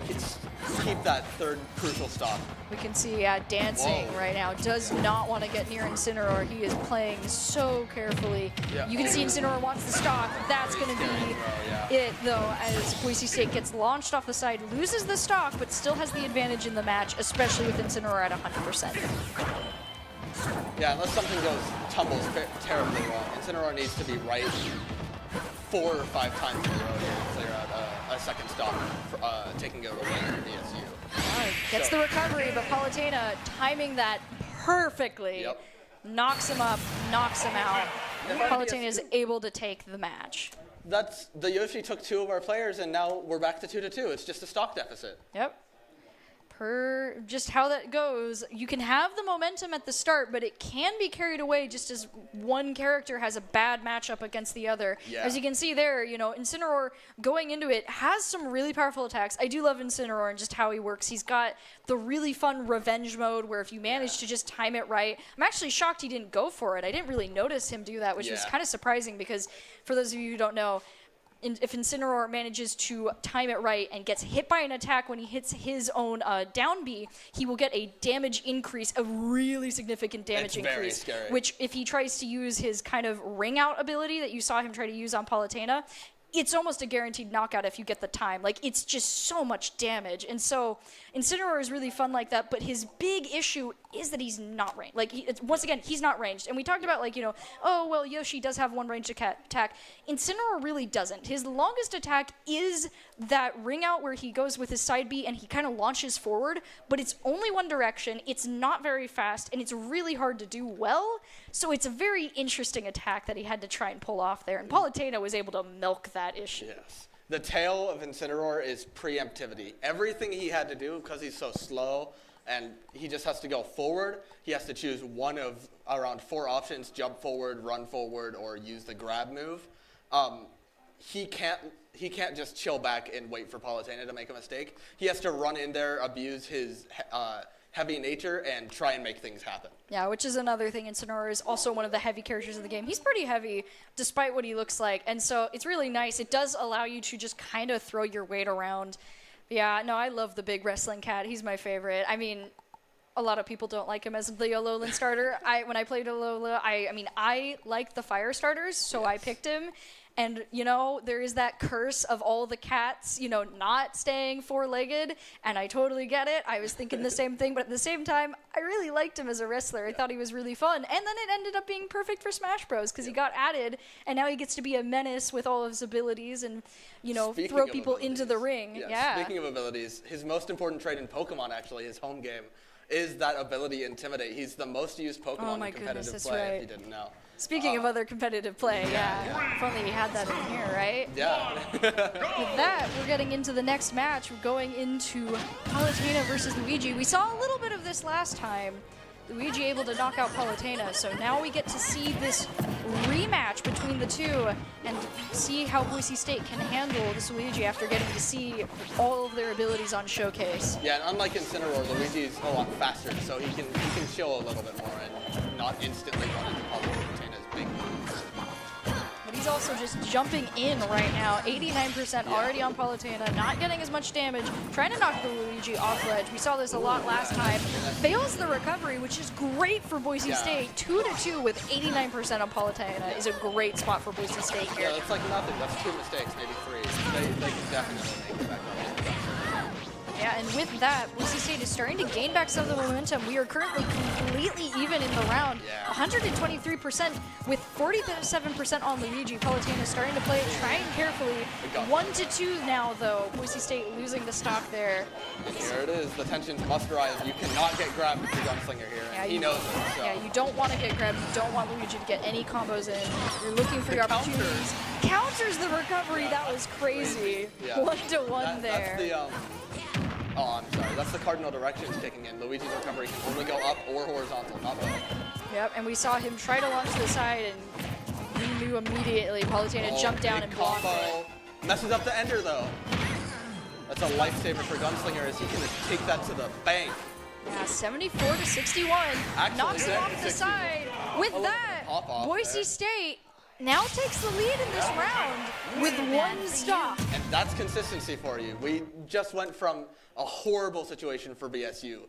keep that third crucial stock. We can see dancing right now. Does not want to get near Incineroar. He is playing so carefully. Yeah. You can see Incineroar wants the stock. That's going to be it, though, as Boise State gets launched off the side, loses the stock, but still has the advantage in the match, especially with Incineroar at 100%. Yeah, unless something tumbles terribly wrong. Incineroar needs to be right 4 or 5 times in a row here to clear out a second stock, taking it away from DSU. Gets the recovery, but Palutena timing that perfectly. Yep. Knocks him up, knocks him out. Palutena is able to take the match. That's the UFC took 2 of our players, and now we're back to 2-2. It's just a stock deficit. Yep. Per just how that goes, you can have the momentum at the start, but it can be carried away just as one character has a bad matchup against the other. Yeah. As you can see there, you know, Incineroar going into it has some really powerful attacks. I do love Incineroar and just how he works. He's got the really fun revenge mode where if you manage to just time it right, I'm actually shocked he didn't go for it. I didn't really notice him do that, which was kind of surprising because for those of you who don't know, if Incineroar manages to time it right and gets hit by an attack when he hits his own down B, he will get a damage increase, a really significant damage increase. Very scary. Which, if he tries to use his kind of ring out ability that you saw him try to use on Palutena, it's almost a guaranteed knockout if you get the time. Like, it's just so much damage. And so Incineroar is really fun like that, but his big issue is that he's not ranged. Like, once again, he's not ranged. And we talked about, like, you know, oh, well, Yoshi does have one ranged attack. Incineroar really doesn't. His longest attack is that ring out where he goes with his side B and he kind of launches forward, but it's only one direction, it's not very fast, and it's really hard to do well. So it's a very interesting attack that he had to try and pull off there. And Palutena was able to milk that issue. Yes. The tail of Incineroar is preemptivity. Everything he had to do, because he's so slow and he just has to go forward, he has to choose one of around 4 options: jump forward, run forward, or use the grab move. He can't just chill back and wait for Palutena to make a mistake. He has to run in there, abuse his heavy nature, and try and make things happen. Yeah, which is another thing. Incineroar is also one of the heavy characters of the game. He's pretty heavy, despite what he looks like, and so it's really nice. It does allow you to just kind of throw your weight around. Yeah, no, I love the big wrestling cat. He's my favorite. I mean, a lot of people don't like him as the Alolan starter. When I played Alola, I liked the fire starters, so I picked him. And, you know, there is that curse of all the cats, you know, not staying 4-legged, and I totally get it. I was thinking the same thing, but at the same time, I really liked him as a wrestler. I thought he was really fun. And then it ended up being perfect for Smash Bros. Because he got added, and now he gets to be a menace with all of his abilities and, you know, throw people into the ring. Yeah. Speaking of abilities, his most important trait in Pokemon, actually, his home game, is that ability Intimidate. He's the most used Pokemon in competitive play, if you didn't know. Speaking of other competitive play, If only we had that in here, right? Yeah. With that, we're getting into the next match. We're going into Palutena versus Luigi. We saw a little bit of this last time. Luigi able to knock out Palutena, so now we get to see this rematch between the two and see how Boise State can handle this Luigi after getting to see all of their abilities on Showcase. Yeah, and unlike Incineroar, Luigi's a lot faster, so he can chill a little bit more and not instantly run into Palutena's big moves. But he's also just jumping in right now. 89% already on Palutena, not getting as much damage, trying to knock the Luigi off ledge. We saw this a lot last time. Fails the recovery, which is great for Boise State. 2-2 with 89% on Palutena is a great spot for Boise State here. Yeah, that's like nothing. That's 2 mistakes, maybe 3. They can definitely make it back up. Yeah, and with that, Boise State is starting to gain back some of the momentum. We are currently completely even in the round. 123% with 47% on Luigi. Palutena starting to play it, trying carefully. 1-2 now, though. Boise State losing the stock there. And here it is. The tensions must rise. You cannot get grabbed with your gunslinger here, and he knows it. So. Yeah, you don't want to get grabbed. You don't want Luigi to get any combos in. You're looking for your opportunities. Counters the recovery. That was crazy. 1-1 there. That's the oh, I'm sorry. That's the cardinal directions kicking in. Luigi's recovery can only go up or horizontal, not both. Yep, and we saw him try to launch to the side, and we knew immediately Palutena jumped down and blocked it. Messes up the ender, though. That's a lifesaver for Gunslinger as he can just take that to the bank. Yeah, 74-61. Knocks it off the side. With that, Boise State now takes the lead in this round with 1 stock. And that's consistency for you. We just went from a horrible situation for BSU.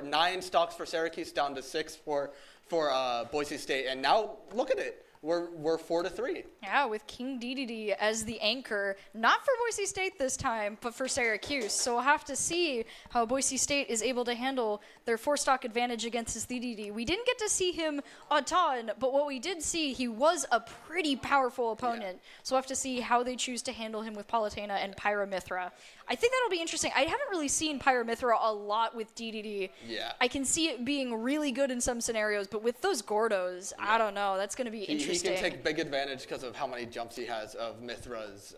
9 stocks for Syracuse down to 6 for Boise State. And now look at it. We're 4-3. Yeah, with King DDD as the anchor, not for Boise State this time, but for Syracuse. So we'll have to see how Boise State is able to handle their 4-stock advantage against this DDD. We didn't get to see him a ton, but what we did see, he was a pretty powerful opponent. Yeah. So we'll have to see how they choose to handle him with Palutena and Pyramithra. I think that'll be interesting. I haven't really seen Pyramithra a lot with DDD. Yeah. I can see it being really good in some scenarios, but with those Gordos, I don't know. That's going to be interesting. He can take big advantage because of how many jumps he has of Mithra's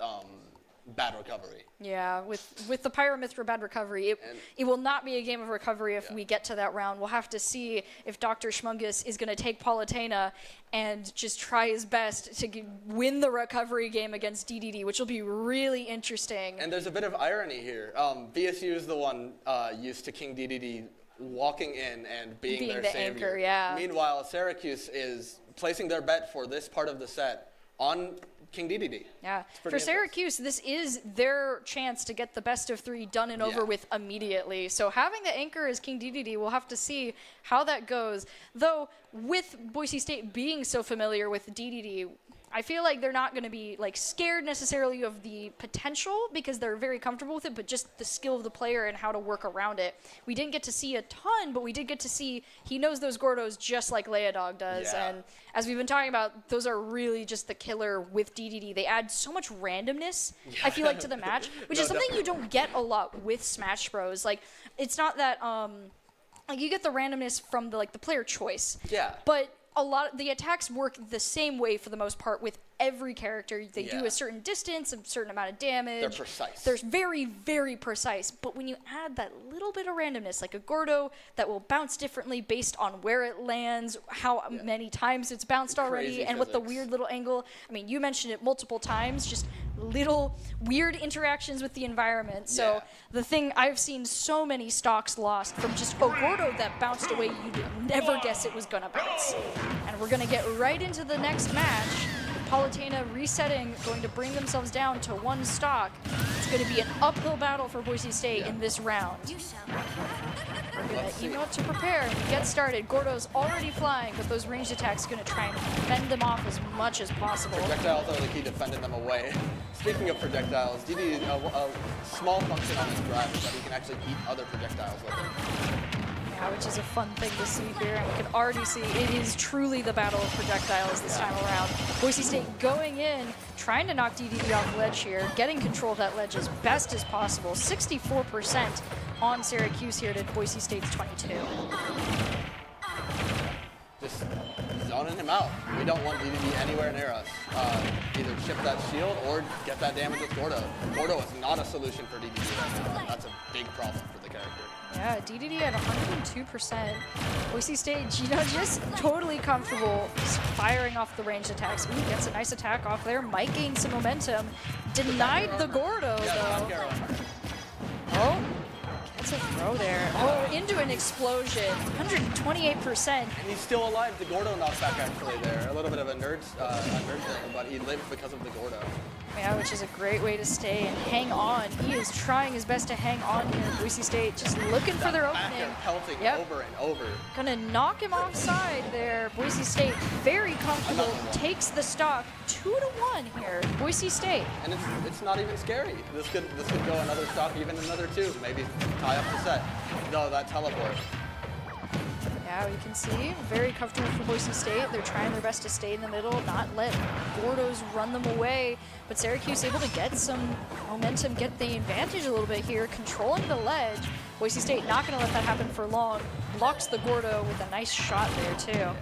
bad recovery. Yeah, with the Pyramithra bad recovery, it will not be a game of recovery if we get to that round. We'll have to see if Dr. Schmungus is going to take Palutena and just try his best to win the recovery game against DDD, which will be really interesting. And there's a bit of irony here. BSU is the one used to King DDD walking in and being their savior. Anchor, yeah. Meanwhile, Syracuse is placing their bet for this part of the set on King DDD. Yeah, for Syracuse, this is their chance to get the best of 3 done and over with immediately. So having the anchor as King DDD, we'll have to see how that goes. Though, with Boise State being so familiar with DDD, I feel like they're not going to be like scared necessarily of the potential because they're very comfortable with it, but just the skill of the player and how to work around it. We didn't get to see a ton, but we did get to see he knows those Gordos just like Leodog does. Yeah. And as we've been talking about, those are really just the killer with DDD. They add so much randomness, I feel like, to the match, which is something you don't get a lot with Smash Bros. Like, it's not that like you get the randomness from the player choice. Yeah. But a lot of the attacks work the same way for the most part with every character. They do a certain distance, a certain amount of damage. They're precise. They're very, very precise. But when you add that little bit of randomness, like a Gordo that will bounce differently based on where it lands, how many times it's bounced already, and what the weird little angle. I mean, you mentioned it multiple times, just little weird interactions with the environment. So the thing, I've seen so many stocks lost from just a Gordo that bounced away you'd never guess it was going to bounce. And we're going to get right into the next match. Palutena resetting, going to bring themselves down to 1 stock. It's going to be an uphill battle for Boise State in this round. We're going to emote to prepare. We get started. Gordo's already flying, but those ranged attacks are going to try and fend them off as much as possible. Projectiles are the key to fending them away. Speaking of projectiles, DD, a small function on his grab is that he can actually eat other projectiles with it. Which is a fun thing to see here, and we can already see it is truly the battle of projectiles this time around. Boise State going in, trying to knock DDD off the ledge here, getting control of that ledge as best as possible. 64% on Syracuse here to Boise State's 22. Just zoning him out. We don't want DDD anywhere near us. Either chip that shield or get that damage with Gordo. Gordo is not a solution for DDD right now. That's a big problem for the character. Yeah, DDD at 102%. Boise State, just totally comfortable firing off the ranged attacks. Ooh, gets a nice attack off there. Might gain some momentum. Denied the Gordo, though. Oh, gets a throw there. Oh, into an explosion. 128%. And he's still alive. The Gordo knockback actually there. A little bit of a nerd thing, but he lived because of the Gordo. Yeah, which is a great way to stay and hang on. He is trying his best to hang on here. Boise State just looking for their opening. Pelting over and over. Gonna knock him offside there. Boise State very comfortable. Takes the stock 2-1 here. Boise State. And it's not even scary. This could go another stock, even another 2. Maybe tie up the set. No, that teleport. Yeah, you can see, very comfortable for Boise State. They're trying their best to stay in the middle, not let Gordos run them away. But Syracuse able to get some momentum, get the advantage a little bit here, controlling the ledge. Boise State not going to let that happen for long. Blocks the Gordo with a nice shot there, too. Yeah.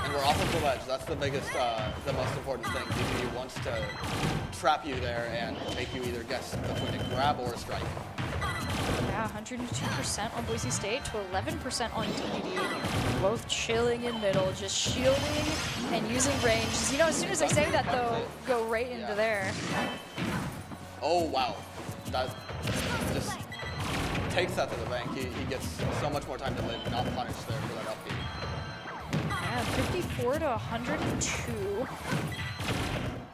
And we're off of the ledge. That's the biggest, the most important thing. DDD wants to trap you there and make you either guess between a grab or a strike. Yeah, 102% on Boise State to 11% on DDD. Both chilling in middle, just shielding and using range. As soon as I say that, though, go right into there. Oh, wow. That just takes that to the bank. He gets so much more time to live, not punished there for that up beat. Yeah, 54 to 102.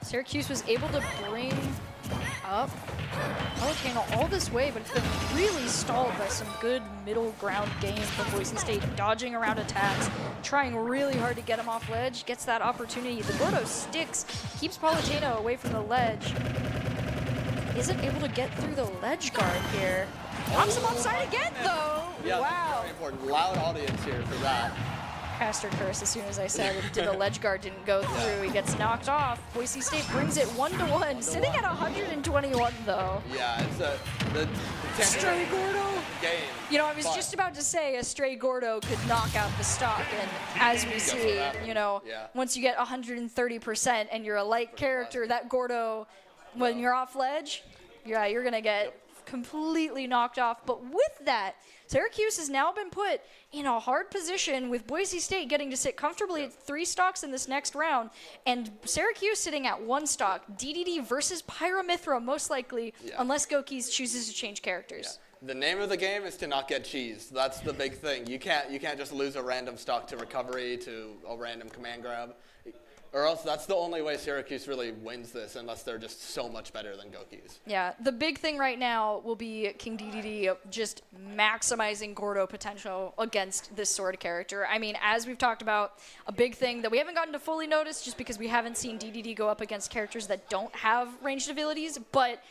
Syracuse was able to bring up Volcano all this way, but it's been really stalled by some good middle ground game from Boise State, dodging around attacks, trying really hard to get him off ledge, gets that opportunity. The Gordo sticks, keeps Politano away from the ledge. Isn't able to get through the ledge guard here. Knocks him offside again, though. Yeah, wow. Very important. Loud audience here for that. Caster curse as soon as I said the ledge guard didn't go through. He gets knocked off. Boise State brings it 1-1, sitting at 121 though. Yeah, it's the stray Gordo game. I was just about to say a stray Gordo could knock out the stock, and as we see, once you get 130% and you're a light character, that Gordo, when you're off ledge, you're gonna get completely knocked off. But with that, Syracuse has now been put in a hard position with Boise State getting to sit comfortably at 3 stocks in this next round, and Syracuse sitting at 1 stock. DDD versus Pyramithra, most likely, unless Gokis chooses to change characters. The name of the game is to not get cheesed. That's the big thing. You can't just lose a random stock to recovery, to a random command grab. Or else that's the only way Syracuse really wins this, unless they're just so much better than Gokis. Yeah, the big thing right now will be King DDD just maximizing Gordo potential against this sort of character. I mean, as we've talked about, a big thing that we haven't gotten to fully notice just because we haven't seen DDD go up against characters that don't have ranged abilities, but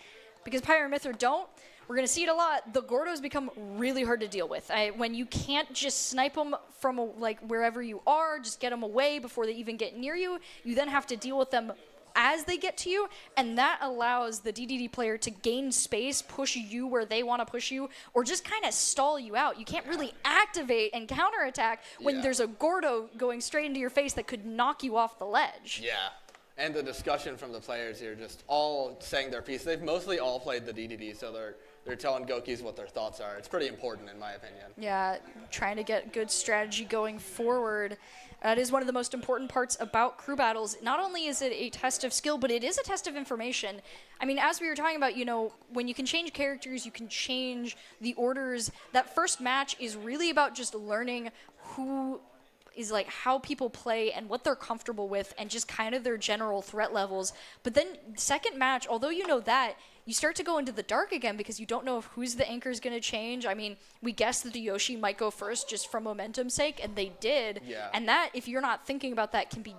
because Pyramithra don't, we're going to see it a lot. The Gordos become really hard to deal with. When you can't just snipe them from wherever you are, just get them away before they even get near you, you then have to deal with them as they get to you, and that allows the DDD player to gain space, push you where they want to push you, or just kind of stall you out. You can't really activate and counterattack when there's a Gordo going straight into your face that could knock you off the ledge. Yeah. And the discussion from the players here, just all saying their piece. They've mostly all played the DDD, so they're telling Gokis what their thoughts are. It's pretty important, in my opinion. Yeah, trying to get good strategy going forward. That is one of the most important parts about crew battles. Not only is it a test of skill, but it is a test of information. I mean, as we were talking about, when you can change characters, you can change the orders. That first match is really about just learning who is how people play and what they're comfortable with and just kind of their general threat levels. But then second match, although you know that, you start to go into the dark again because you don't know if who's the anchor is going to change. I mean, we guessed that the Yoshi might go first just for momentum's sake, and they did. Yeah. And that, if you're not thinking about that, can be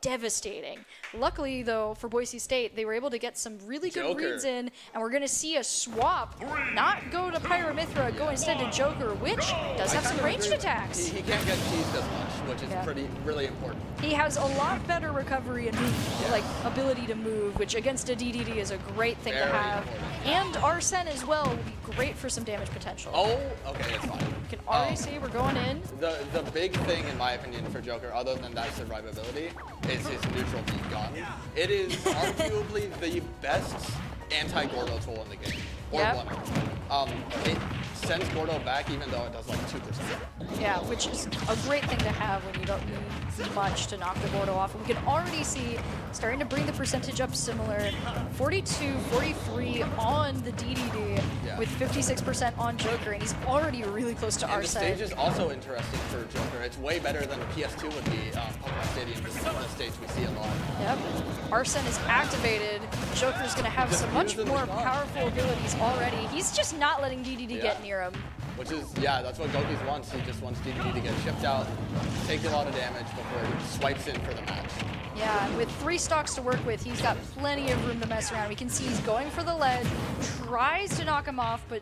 devastating. Luckily, though, for Boise State, they were able to get some really good Joker. reads in, and we're going to see a swap not go to Pyramithra, go instead to Joker, which does have some ranged attacks. He can't get teased as much, which is really important. He has a lot better recovery and move, like ability to move, which against a DDD is a great thing to have. And Arsene as well will be great for some damage potential. Oh, okay, it's fine. You can already see we're going in. The big thing, in my opinion, for Joker, other than that survivability, is his neutral beat gun. It is arguably the best anti-Gordo tool in the game. Or one of them. It sends Gordo back even though it does like 2%. Yeah, which is a great thing to have when you don't need much to knock the Gordo off. And we can already see starting to bring the percentage up similar. 42, 43 on the DDD with 56% on Joker, and he's already really close to And the Arsene. stage is also interesting for Joker. It's way better than PS2 would be. Pokemon Stadium is the stage we see a lot. Yep. Arsene is activated. Joker's going to have some much more powerful abilities already. He's just not letting DDD get near him. Which is, that's what Gokis wants. He just wants DDD to get shipped out, take a lot of damage before he swipes in for the match. Yeah, and with 3 stocks to work with, he's got plenty of room to mess around. We can see he's going for the ledge, tries to knock him off, but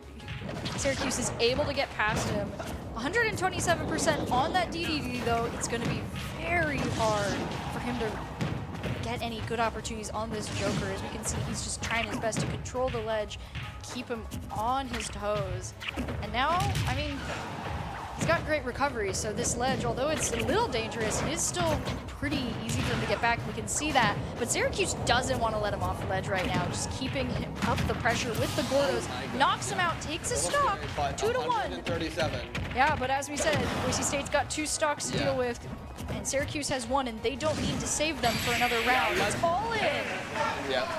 Syracuse is able to get past him. 127% on that DDD, though. It's going to be very hard for him to get any good opportunities on this Joker. As we can see, he's just trying his best to control the ledge, keep him on his toes. And now, I mean, he's got great recovery, so this ledge, although it's a little dangerous, it is still pretty easy for him to get back. We can see that. But Syracuse doesn't want to let him off the ledge right now, just keeping up the pressure with the Gordos. Knocks him out, takes a stock, 2 to 1. 137. Yeah, but as we said, Boise State's got 2 stocks to deal with, and Syracuse has 1, and they don't need to save them for another round. It's all in. Yeah.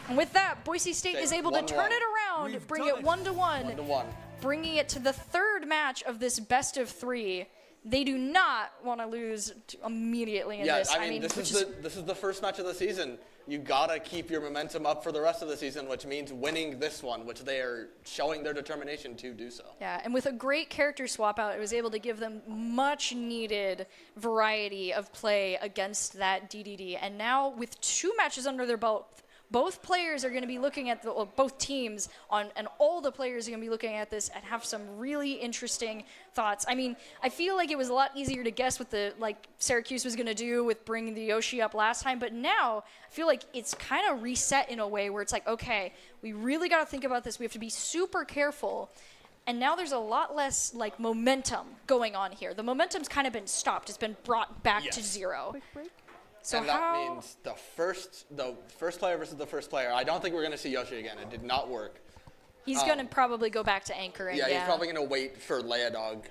And with that, Boise State is able to turn it around, bring it 1 to 1. 1 to 1. Bringing it to the 3rd match of this best of 3. They do not want to lose immediately in this. I mean, this is the first match of the season. You gotta keep your momentum up for the rest of the season, which means winning this one, which they are showing their determination to do so. Yeah, and with a great character swap out, it was able to give them much needed variety of play against that DDD. And now with 2 matches under their belt, both players are going to be looking at both teams and all the players are going to be looking at this and have some really interesting thoughts. I mean, I feel like it was a lot easier to guess what Syracuse was going to do with bringing the Yoshi up last time, but now I feel like it's kind of reset in a way where it's like, okay, we really got to think about this. We have to be super careful. And now there's a lot less momentum going on here. The momentum's kind of been stopped. It's been brought back to 0. Quick break. So and that means the first player versus the first player. I don't think we're going to see Yoshi again. It did not work. He's going to probably go back to anchoring. Yeah, he's probably going to wait for Leodog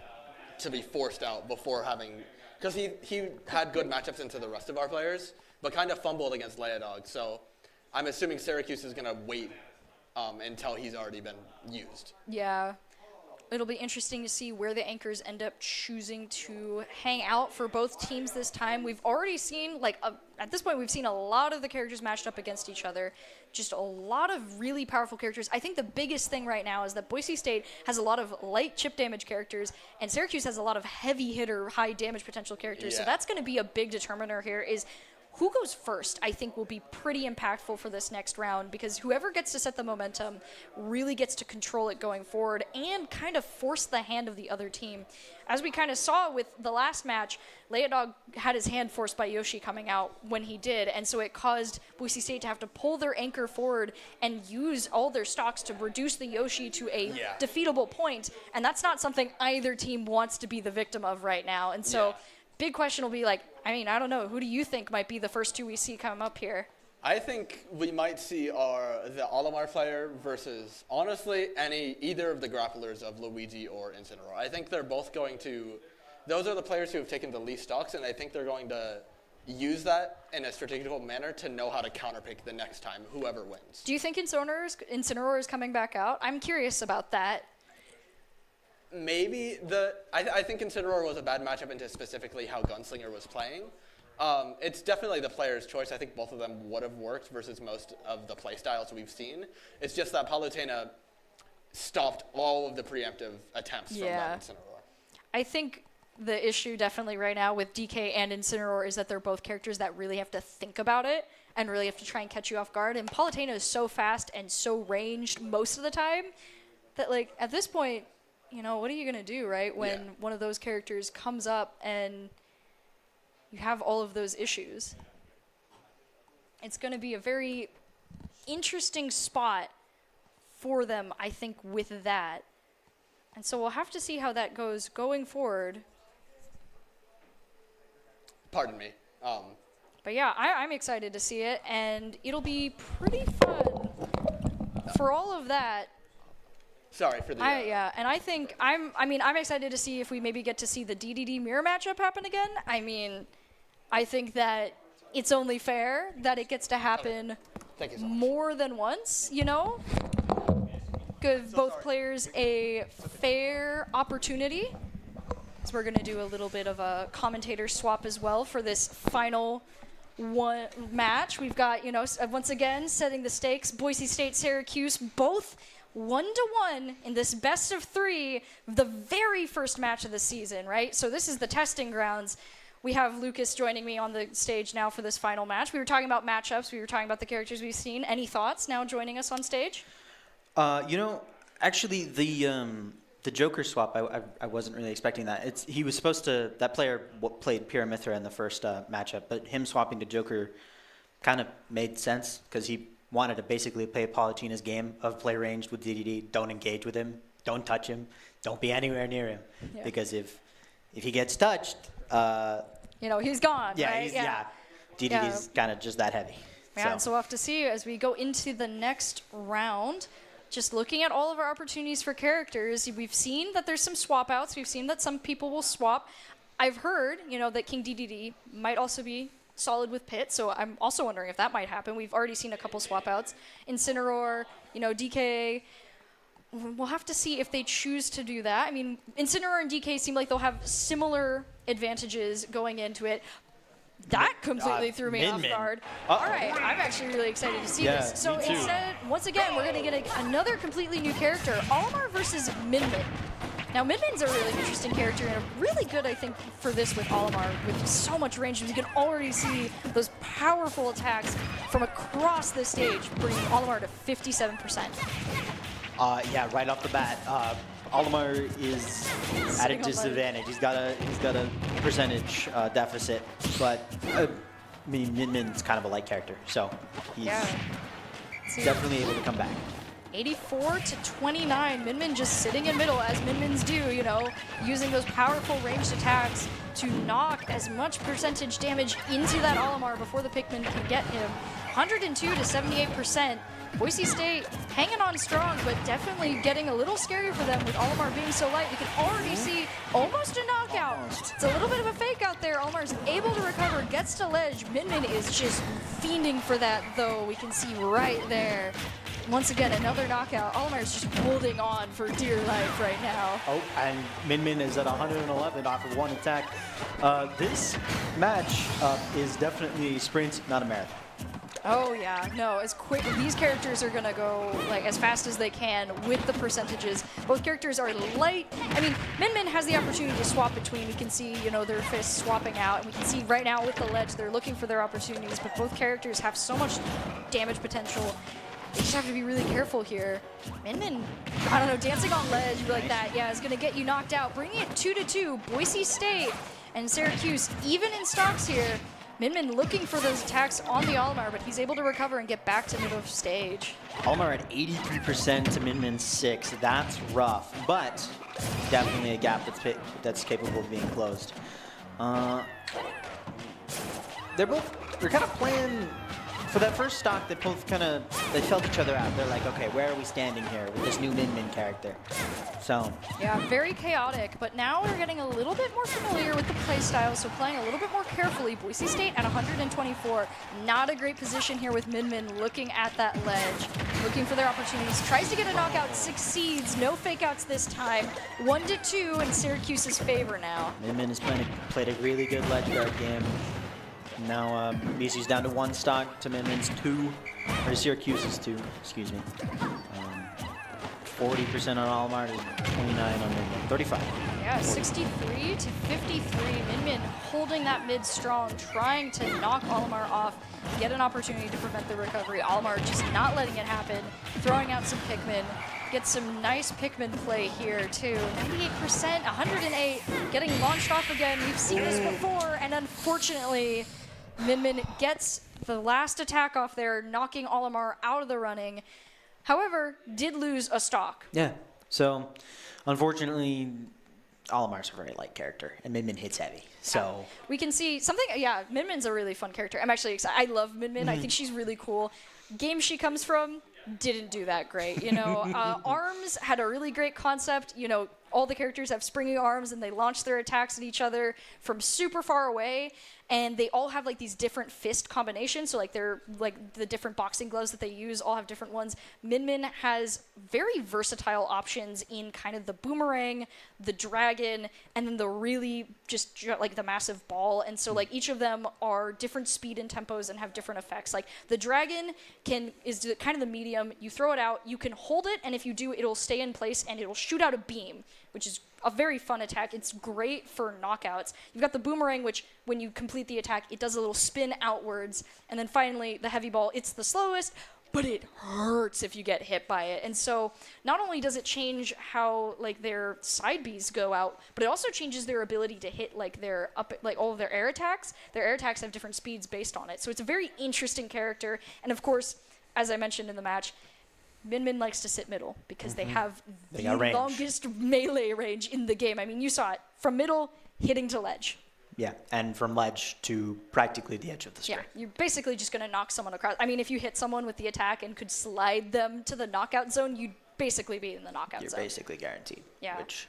to be forced out before having, because he had good matchups into the rest of our players, but kind of fumbled against Leodog. So I'm assuming Syracuse is going to wait until he's already been used. Yeah. It'll be interesting to see where the anchors end up choosing to hang out for both teams this time. We've already seen, at this point, we've seen a lot of the characters matched up against each other. Just a lot of really powerful characters. I think the biggest thing right now is that Boise State has a lot of light chip damage characters, and Syracuse has a lot of heavy hitter, high damage potential characters. Yeah. So that's going to be a big determiner here is who goes first, I think, will be pretty impactful for this next round because whoever gets to set the momentum really gets to control it going forward and kind of force the hand of the other team. As we kind of saw with the last match, Leodog had his hand forced by Yoshi coming out when he did, and so it caused Boise State to have to pull their anchor forward and use all their stocks to reduce the Yoshi to a defeatable point, and that's not something either team wants to be the victim of right now. And so big question will be I don't know, who do you think might be the first 2 we see come up here? I think we might see the Olimar player versus, honestly, either of the grapplers of Luigi or Incineroar. I think they're both going to, those are the players who have taken the least stocks, and I think they're going to use that in a strategical manner to know how to counterpick the next time, whoever wins. Do you think Incineroar is coming back out? I'm curious about that. Maybe I think Incineroar was a bad matchup into specifically how Gunslinger was playing. It's definitely the player's choice. I think both of them would have worked versus most of the play styles we've seen. It's just that Palutena stopped all of the preemptive attempts from that Incineroar. I think the issue definitely right now with DK and Incineroar is that they're both characters that really have to think about it and really have to try and catch you off guard. And Palutena is so fast and so ranged most of the time that, like, at this point, you know, what are you going to do, right? When one of those characters comes up and you have all of those issues. It's going to be a very interesting spot for them, I think, with that. And so we'll have to see how that goes going forward. Pardon me. But yeah, I'm excited to see it, and it'll be pretty fun for all of that. Sorry for the. Yeah, and I think I'm excited to see if we maybe get to see the DDD mirror matchup happen again. I mean, I think that it's only fair that it gets to happen Thank you so much. more than once, you know? Give both players a fair opportunity. So we're going to do a little bit of a commentator swap as well for this final one match. We've got, you know, once again, setting the stakes, Boise State, Syracuse, both 1-1 in this best of 3, the very first match of the season, right? So this is the testing grounds. We have Lucas joining me on the stage now for this final match. We were talking about matchups. We were talking about the characters we've seen. Any thoughts now joining us on stage? You know, actually, the Joker swap, I wasn't really expecting that. He was supposed to, that player played Pyramithra in the first matchup, but him swapping to Joker kind of made sense because he wanted to basically play Palutena's game of play ranged with DDD, don't engage with him, don't touch him, don't be anywhere near him. Yeah. Because if he gets touched, you know, he's gone, yeah, right? DDD's kind of just that heavy. Yeah, so we'll have to see as we go into the next round. Just looking at all of our opportunities for characters, we've seen that there's some swap outs. We've seen that some people will swap. I've heard, you know, that King DDD might also be solid with Pit, so I'm also wondering if that might happen. We've already seen a couple swap outs. Incineroar, you know, DK. We'll have to see if they choose to do that. I mean, Incineroar and DK seem like they'll have similar advantages going into it. That completely threw me off guard. All right, I'm actually really excited to see this. So instead, once again, we're going to get another completely new character, Olimar versus Min Min. Now, Min Min's a really interesting character and really good, I think, for this with Olimar, with so much range. You can already see those powerful attacks from across the stage, bringing Olimar to 57%. Yeah, right off the bat, Olimar is at a disadvantage. He's got a percentage deficit, but I mean, Min Min's kind of a light character, so he's definitely able to come back. 84 to 29. Min Min just sitting in middle, as Min Mins do, you know, using those powerful ranged attacks to knock as much percentage damage into that Olimar before the Pikmin can get him. 102 to 78%. Boise State hanging on strong, but definitely getting a little scary for them with Olimar being so light. You can already see almost a knockout. It's a little bit of a fake out there. Olimar's able to recover, gets to ledge. Min Min is just fiending for that, though. We can see right there. Once again, another knockout. Olimar is just holding on for dear life right now. Oh, and Min Min is at 111 off of one attack. This match is definitely a sprint, not a marathon. Oh yeah, no, as quick, these characters are gonna go like as fast as they can with the percentages. Both characters are light. I mean, Min Min has the opportunity to swap between. We can see, you know, their fists swapping out, and we can see right now with the ledge, they're looking for their opportunities, but both characters have so much damage potential. They just have to be really careful here. Min Min, I don't know, dancing on ledge like that, yeah, is gonna get you knocked out. Bringing it 2-2, Boise State and Syracuse even in stocks here. Min Min looking for those attacks on the Olimar, but he's able to recover and get back to middle of stage. Olimar at 83% to Min Min 6. That's rough, but definitely a gap that's capable of being closed. They're kind of playing for that first stock. They felt each other out. They're like, okay, where are we standing here with this new Min Min character? So yeah, very chaotic, but now we're getting a little bit more familiar with the playstyle, so playing a little bit more carefully. Boise State at 124, not a great position here with Min Min looking at that ledge, looking for their opportunities, tries to get a knockout, succeeds, no fake outs this time, 1-2 in Syracuse's favor now. Min Min has played a really good ledge guard game. Now BC's down to 1 stock to Min Min's 2, or Syracuse's 2, excuse me. 40% on Olimar to 29 on Min Min, 35. Yeah, 63 to 53. Min Min holding that mid strong, trying to knock Olimar off, get an opportunity to prevent the recovery. Olimar just not letting it happen, throwing out some Pikmin. Get some nice Pikmin play here too. 98%, 108, getting launched off again. We've seen this before, and unfortunately, Min Min gets the last attack off there, knocking Olimar out of the running. However, did lose a stock. Yeah. So, unfortunately, Olimar's a very light character, and Min Min hits heavy. So we can see something. Yeah, Min Min's a really fun character. I'm actually excited. I love Min Min. I think she's really cool. Game she comes from didn't do that great. You know, Arms had a really great concept. You know, all the characters have springy arms, and they launch their attacks at each other from super far away. And they all have like these different fist combinations. So like they're like the different boxing gloves that they use all have different ones. Min Min has very versatile options in kind of the boomerang, the dragon, and then the really just like the massive ball. And so like each of them are different speed and tempos and have different effects. Like the dragon is kind of the medium. You throw it out, you can hold it, and if you do, it'll stay in place and it'll shoot out a beam, which is a very fun attack. It's great for knockouts. You've got the boomerang, which when you complete the attack, it does a little spin outwards. And then finally, the heavy ball, it's the slowest, but it hurts if you get hit by it. And so not only does it change how like their side Bs go out, but it also changes their ability to hit like their all of their air attacks. Their air attacks have different speeds based on it. So it's a very interesting character. And of course, as I mentioned in the match, Min Min likes to sit middle because they have the longest melee range in the game. I mean, you saw it from middle hitting to ledge. yeah, and from ledge to practically the edge of the screen. Yeah, you're basically just going to knock someone across. I mean, if you hit someone with the attack and could slide them to the knockout zone, you'd basically be in the knockout zone. You're basically guaranteed. Yeah. Which,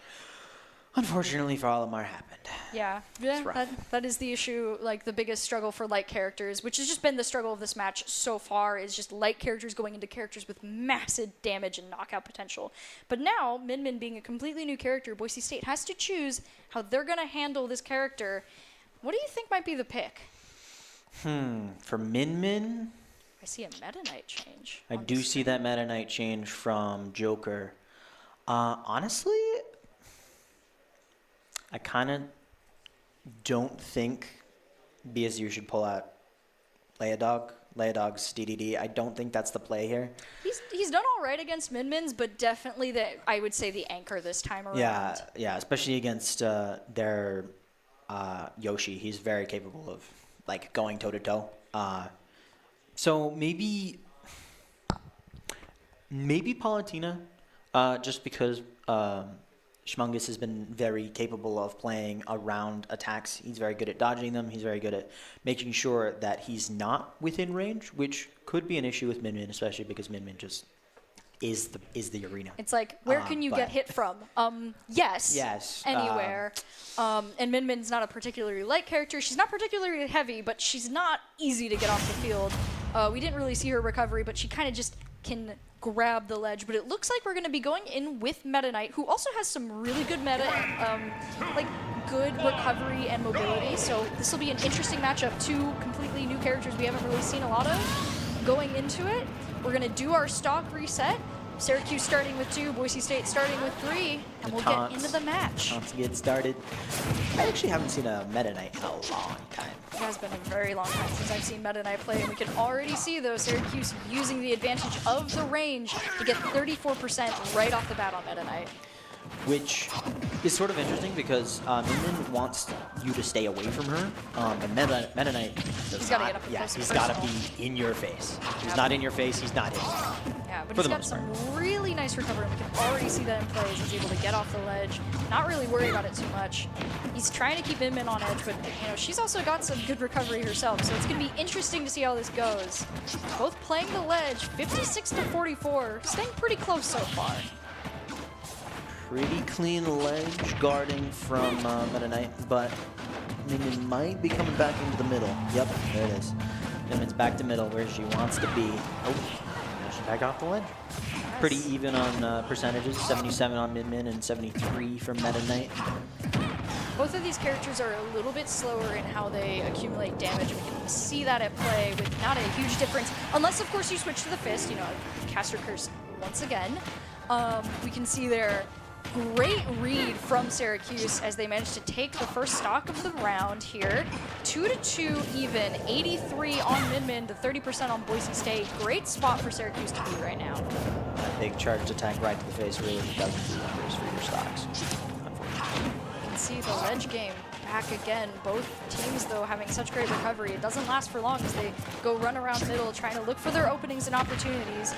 unfortunately for Olimar, happened. Yeah, that is the issue, like the biggest struggle for light characters, which has just been the struggle of this match so far, is just light characters going into characters with massive damage and knockout potential. But now, Min Min being a completely new character, Boise State has to choose how they're going to handle this character. What do you think might be the pick? For Min Min, I see a Meta Knight change. I do see that Meta Knight change from Joker. Honestly, I kind of don't think BSU should pull out Leodog's DDD. I don't think that's the play here. He's done all right against Min Min's, but definitely I would say the anchor this time around. Yeah, especially against their Yoshi. He's very capable of like going toe to toe. So maybe Palutena, just because Schmungus has been very capable of playing around attacks. He's very good at dodging them. He's very good at making sure that he's not within range, which could be an issue with Min Min, especially because Min Min just is the arena. It's like, where can you get hit from? Yes. Anywhere. And Min Min's not a particularly light character. She's not particularly heavy, but she's not easy to get off the field. We didn't really see her recovery, but she kind of just can grab the ledge. But it looks like we're going to be going in with Meta Knight, who also has some really good meta, like good recovery and mobility. So this will be an interesting matchup. Two completely new characters we haven't really seen a lot of. Going into it, we're going to do our stock reset. Syracuse starting with 2, Boise State starting with 3, and we'll get into the match. Let's get started. I actually haven't seen a Meta Knight in a long time. It has been a very long time since I've seen Meta Knight play, and we can already see, though, Syracuse using the advantage of the range to get 34% right off the bat on Meta Knight. Which is sort of interesting because Min Min wants you to stay away from her, and Meta Knight does not. He's got to be in your face. He's not in your face. He's not in. Yeah, but he's got some really nice recovery. We can already see that in play. He's able to get off the ledge, not really worry about it too much. He's trying to keep Min Min on edge, but she's also got some good recovery herself. So it's going to be interesting to see how this goes. Both playing the ledge, 56 to 44, staying pretty close so far. Pretty clean ledge guarding from Meta Knight, but Min Min might be coming back into the middle. Yep, there it is. Min Min's back to middle where she wants to be. Oh, she's back off the ledge. Nice. Pretty even on percentages, 77 on Min Min and 73 from Meta Knight. Both of these characters are a little bit slower in how they accumulate damage. We can see that at play with not a huge difference, unless of course you switch to the fist, Caster Curse once again. We can see there Great read from Syracuse as they managed to take the first stock of the round here. 2-2 even, 83 on Min to 30% on Boise State. Great spot for Syracuse to be right now. That big charged attack right to the face really doesn't do wonders for your stocks. You can see the ledge game back again. Both teams, though, having such great recovery. It doesn't last for long as they go run around middle, trying to look for their openings and opportunities.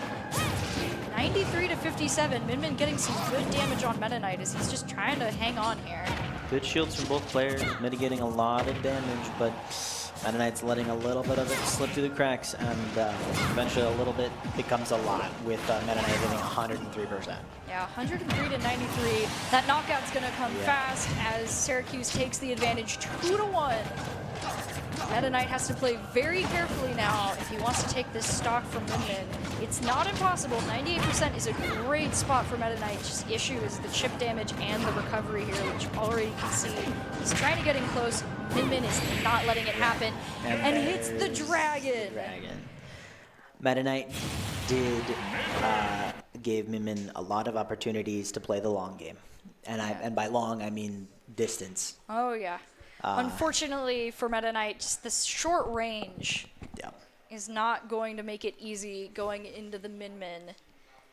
93-57, Min getting some good damage on Meta Knight as he's just trying to hang on here. Good shields from both players, mitigating a lot of damage, but Meta Knight's letting a little bit of it slip through the cracks, and eventually a little bit becomes a lot with Meta Knight hitting 103%. Yeah, 103-93. That knockout's gonna come fast as Syracuse takes the advantage 2-1. Meta Knight has to play very carefully now if he wants to take this stock from Min. It's not impossible. 98% is a great spot for Meta Knight. Just issue is the chip damage and the recovery here, which you already can see. He's trying to get in close. Min is not letting it happen and hits the dragon. Meta Knight did gave Min a lot of opportunities to play the long game, and by long I mean distance. Oh yeah. Unfortunately for Meta Knight, just this short range is not going to make it easy going into the Min.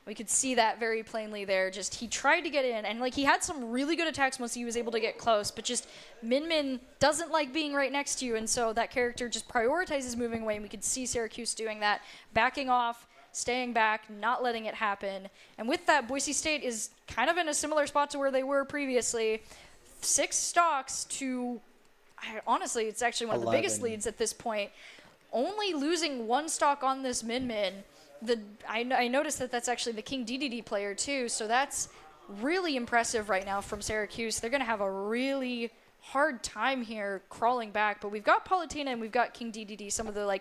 We could see that very plainly there. Just he tried to get in, and like he had some really good attacks once he was able to get close, but just Min doesn't like being right next to you, and so that character just prioritizes moving away, and we could see Syracuse doing that, backing off, staying back, not letting it happen. And with that, Boise State is kind of in a similar spot to where they were previously. 6 stocks to... honestly, it's actually one of the biggest leads at this point. Only losing 1 stock on this Min. I noticed that that's actually the King DDD player too, so that's really impressive right now from Syracuse. They're going to have a really hard time here crawling back, but we've got Palutena and we've got King DDD, some of the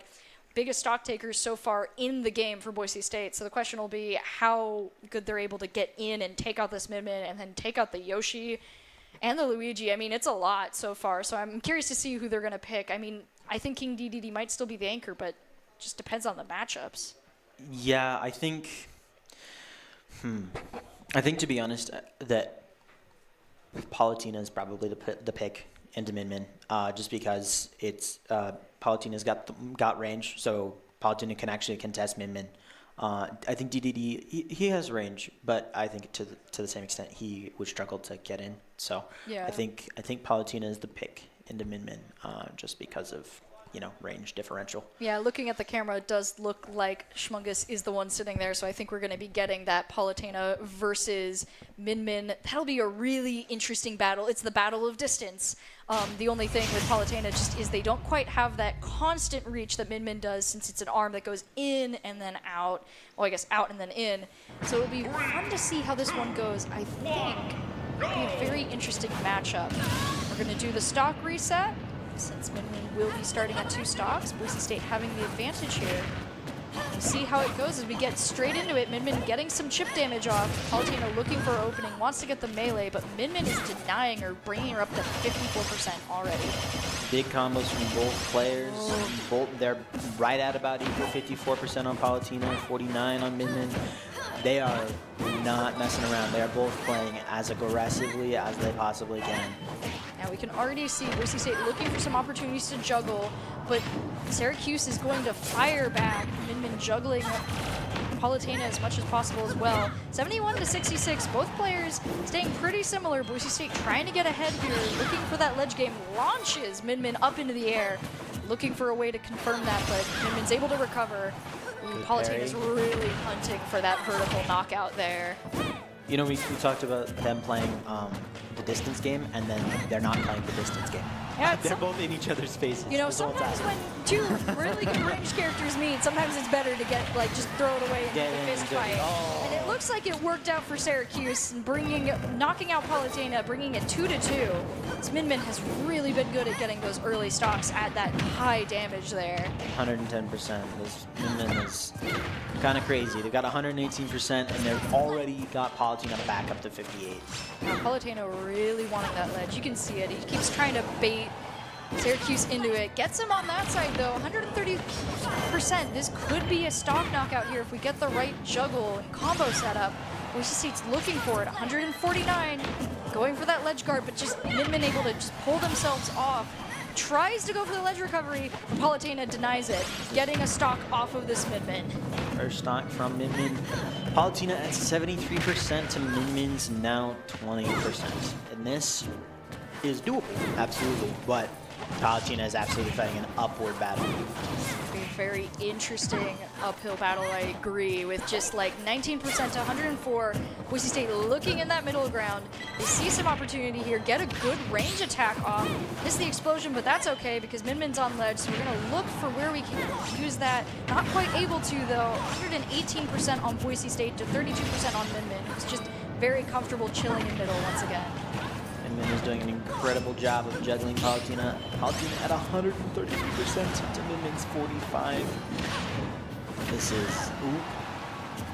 biggest stock takers so far in the game for Boise State. So the question will be how good they're able to get in and take out this Min and then take out the Yoshi and the Luigi. I mean, it's a lot so far, so I'm curious to see who they're going to pick. I mean, I think King DDD might still be the anchor, but just depends on the matchups. Yeah, I think... I think, to be honest, that Palutena is probably the pick into Min, just because it's Palutena's got range, so Palutena can actually contest Min. I think DDD, he has range, but I think to the same extent he would struggle to get in. So yeah. I think Palutena is the pick into Min, just because of range differential. Yeah, looking at the camera, it does look like Schmungus is the one sitting there, so I think we're going to be getting that Palutena versus Min. That'll be a really interesting battle. It's the battle of distance. The only thing with Palutena just is they don't quite have that constant reach that Min does, since it's an arm that goes in and then out. Well, I guess out and then in. So it'll be fun to see how this one goes. I think it'll be a very interesting matchup. We're going to do the stock reset, since Min will be starting at 2 stocks. Boise State having the advantage here. We'll see how it goes as we get straight into it. Min getting some chip damage off. Palutena looking for an opening, wants to get the melee, but Min is denying her, bringing her up to 54% already. Big combos from both players. They're right at about equal, 54% on Palutena, 49 on Min. They are not messing around. They are both playing as aggressively as they possibly can. Now we can already see Boise State looking for some opportunities to juggle, but Syracuse is going to fire back. Min juggling Palutena as much as possible as well. 71-66, both players staying pretty similar. Boise State trying to get ahead here, looking for that ledge game, launches Min up into the air, looking for a way to confirm that, but Min's able to recover. Palutena's really hunting for that vertical knockout there. We talked about them playing the distance game, and then they're not playing the distance game. Yeah, they're both in each other's faces. Sometimes when 2 really good ranged characters meet, sometimes it's better to get just throw it away and get a fist fight. And it looks like it worked out for Syracuse, knocking out Palutena, bringing it 2-2. Min has really been good at getting those early stocks at that high damage there. 110%. This Min is kind of crazy. They've got 118%, and they've already got Palutena back up to 58. Now, Palutena really wanting that ledge. You can see it. He keeps trying to bait Syracuse into it. Gets him on that side, though. 130%. This could be a stock knockout here if we get the right juggle and combo setup. Boise State's looking for it, 149, going for that ledge guard, but just Midman able to just pull themselves off. Tries to go for the ledge recovery, but Palatena denies it, getting a stock off of this Midman. First stock from Midman. Palatena at 73% to Midman's now 20%. And this is doable, absolutely. But Palatena is absolutely fighting an upward battle. A very interesting uphill battle, I agree, with just like 19% to 104. Boise State looking in that middle ground. They see some opportunity here, get a good range attack off. Miss the explosion, but that's okay because Midman's on ledge, so we're gonna look for where we can use that. Not quite able to though. 118% on Boise State to 32% on Midman. It's just very comfortable chilling in middle once again. Midman is doing an incredible job of juggling Palatena. Palatena at 133% to Midman's 45%. This is,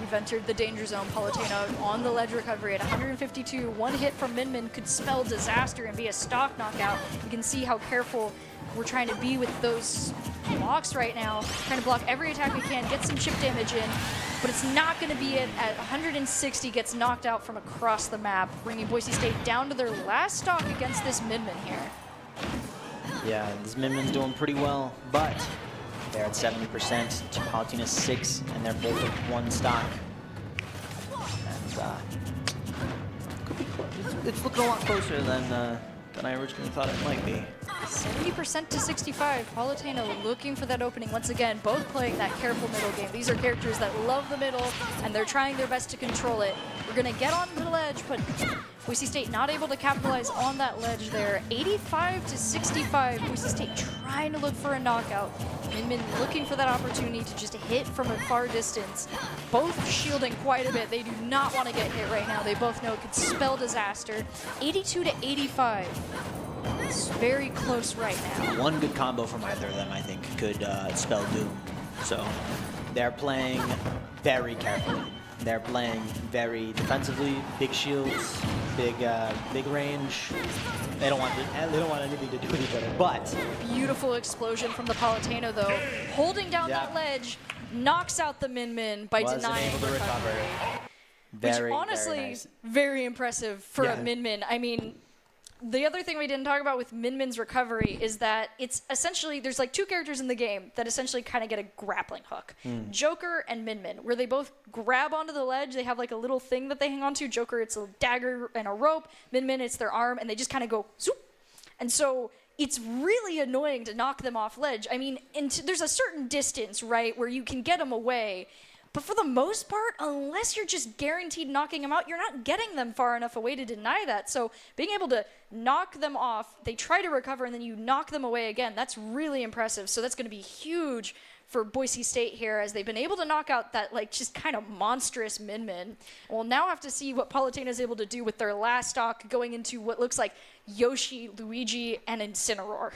We've entered the danger zone. Palatena on the ledge recovery at 152. One hit from Midman could spell disaster and be a stock knockout. You can see how careful we're trying to be with those blocks right now. Trying to block every attack we can, get some chip damage in. But it's not going to be it. At 160, gets knocked out from across the map, bringing Boise State down to their last stock against this Midman here. yeah, this Midman's doing pretty well, but they're at 70% to Palatena's 6, and they're both at 1 stock. And it's looking a lot closer than I originally thought it might be. 70% to 65. Palatena looking for that opening once again. Both playing that careful middle game. These are characters that love the middle, and they're trying their best to control it. We're going to get on the ledge, but Boise State not able to capitalize on that ledge there. 85 to 65. Boise State trying to look for a knockout. Midman looking for that opportunity to just hit from a far distance. Both shielding quite a bit. They do not want to get hit right now. They both know it could spell disaster. 82 to 85. It's very close right now. One good combo from either of them, I think, could spell doom. So they're playing very carefully. They're playing very defensively, big shields, big range. They don't want anything to do with each other. But Beautiful explosion from the Palatena though, holding down that ledge, knocks out the Min by wasn't denying able to recover. Which honestly, very nice. very impressive for Yeah. a Min. I mean, the other thing we didn't talk about with Min's recovery is that it's essentially, there's like 2 characters in the game that essentially kind of get a grappling hook. Joker and Min, where they both grab onto the ledge. They have like a little thing that they hang onto. Joker, it's a dagger and a rope. Min, it's their arm, and they just kind of go zoop. And so it's really annoying to knock them off ledge. I mean, there's a certain distance, right, where you can get them away. But for the most part, unless you're just guaranteed knocking them out, you're not getting them far enough away to deny that. So being able to knock them off, they try to recover, and then you knock them away again, that's really impressive. So that's going to be huge for Boise State here, as they've been able to knock out that like just kind of monstrous Min. We'll now have to see what Palatena is able to do with their last stock, going into what looks like Yoshi, Luigi, and Incineroar.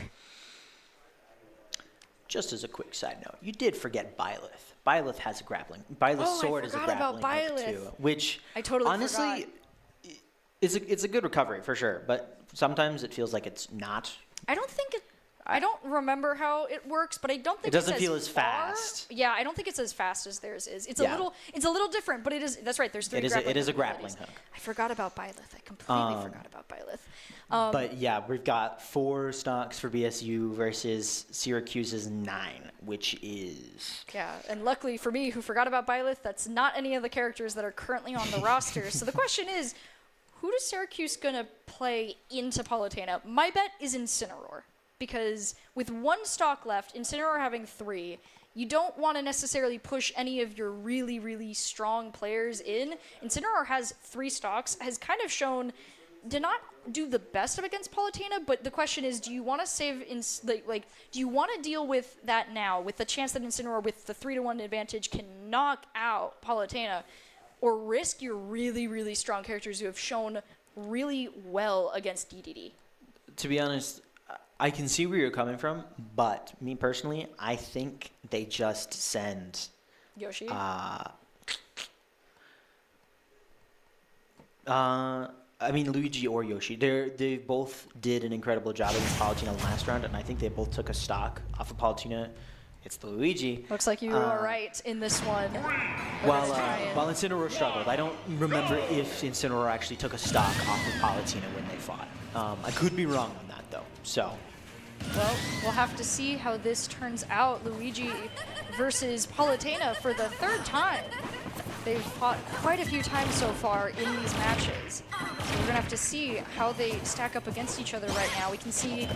Just as a quick side note, you did forget Byleth. Byleth has a grappling. Byleth's sword is a grappling hook too, which I totally honestly it's a good recovery for sure. But sometimes it feels like it's not. I don't remember how it works, but I don't think It doesn't it's feel as far. fast. Yeah, I don't think it's as fast as theirs is. It's Yeah. a little different, but it is. That's right. There's 3 grappling It is a hook grappling abilities. hook. I forgot about Byleth. I completely forgot about Byleth. But yeah, we've got 4 stocks for BSU versus Syracuse's 9, which is Yeah, and luckily for me, who forgot about Byleth, that's not any of the characters that are currently on the roster. So the question is, who does Syracuse gonna play into Palatena? My bet is Incineroar, because with 1 stock left, Incineroar having 3, you don't want to necessarily push any of your really, really strong players in. Incineroar has 3 stocks, has kind of shown did not do the best up against Palatena, but the question is, do you want to save do you want to deal with that now, with the chance that Incineroar with the 3-1 advantage can knock out Palatena, or risk your really, really strong characters who have shown really well against DDD? To be honest, I can see where you're coming from, but me personally, I think they just send Yoshi? I mean, Luigi or Yoshi. They both did an incredible job against Palatena last round, and I think they both took a stock off of Palatena it's Luigi. Looks like you are right in this one. While Incineroar struggled, I don't remember if Incineroar actually took a stock off of Palutena when they fought. I could be wrong on that, though. So, Well, we'll have to see how this turns out. Luigi versus Palutena for the third time. They've fought quite a few times so far in these matches. So we're going to have to see how they stack up against each other right now. We can see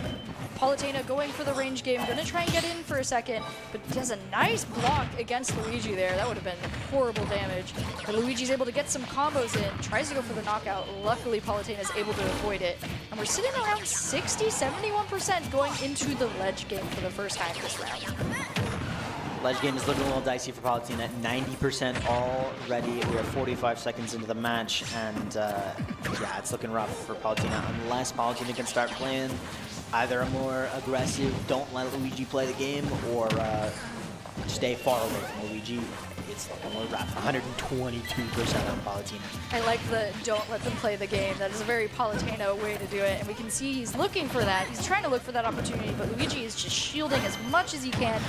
Palutena going for the range game, going to try and get in for a second, but does a nice block against Luigi there. That would have been horrible damage. But Luigi's able to get some combos in, tries to go for the knockout. Luckily, Palutena is able to avoid it. And we're sitting around 60-71% going into the ledge game for the first time this round. ledge game is looking a little dicey for Palutena at 90% already. We are 45 seconds into the match, and yeah, it's looking rough for Palutena unless Palutena can start playing either a more aggressive, don't let Luigi play the game, or stay far away from Luigi. It's looking a little rough. 122% on Palutena. I like the don't let them play the game. That is a very Palutena way to do it, and we can see he's looking for that. He's trying to look for that opportunity, but Luigi is just shielding as much as he can,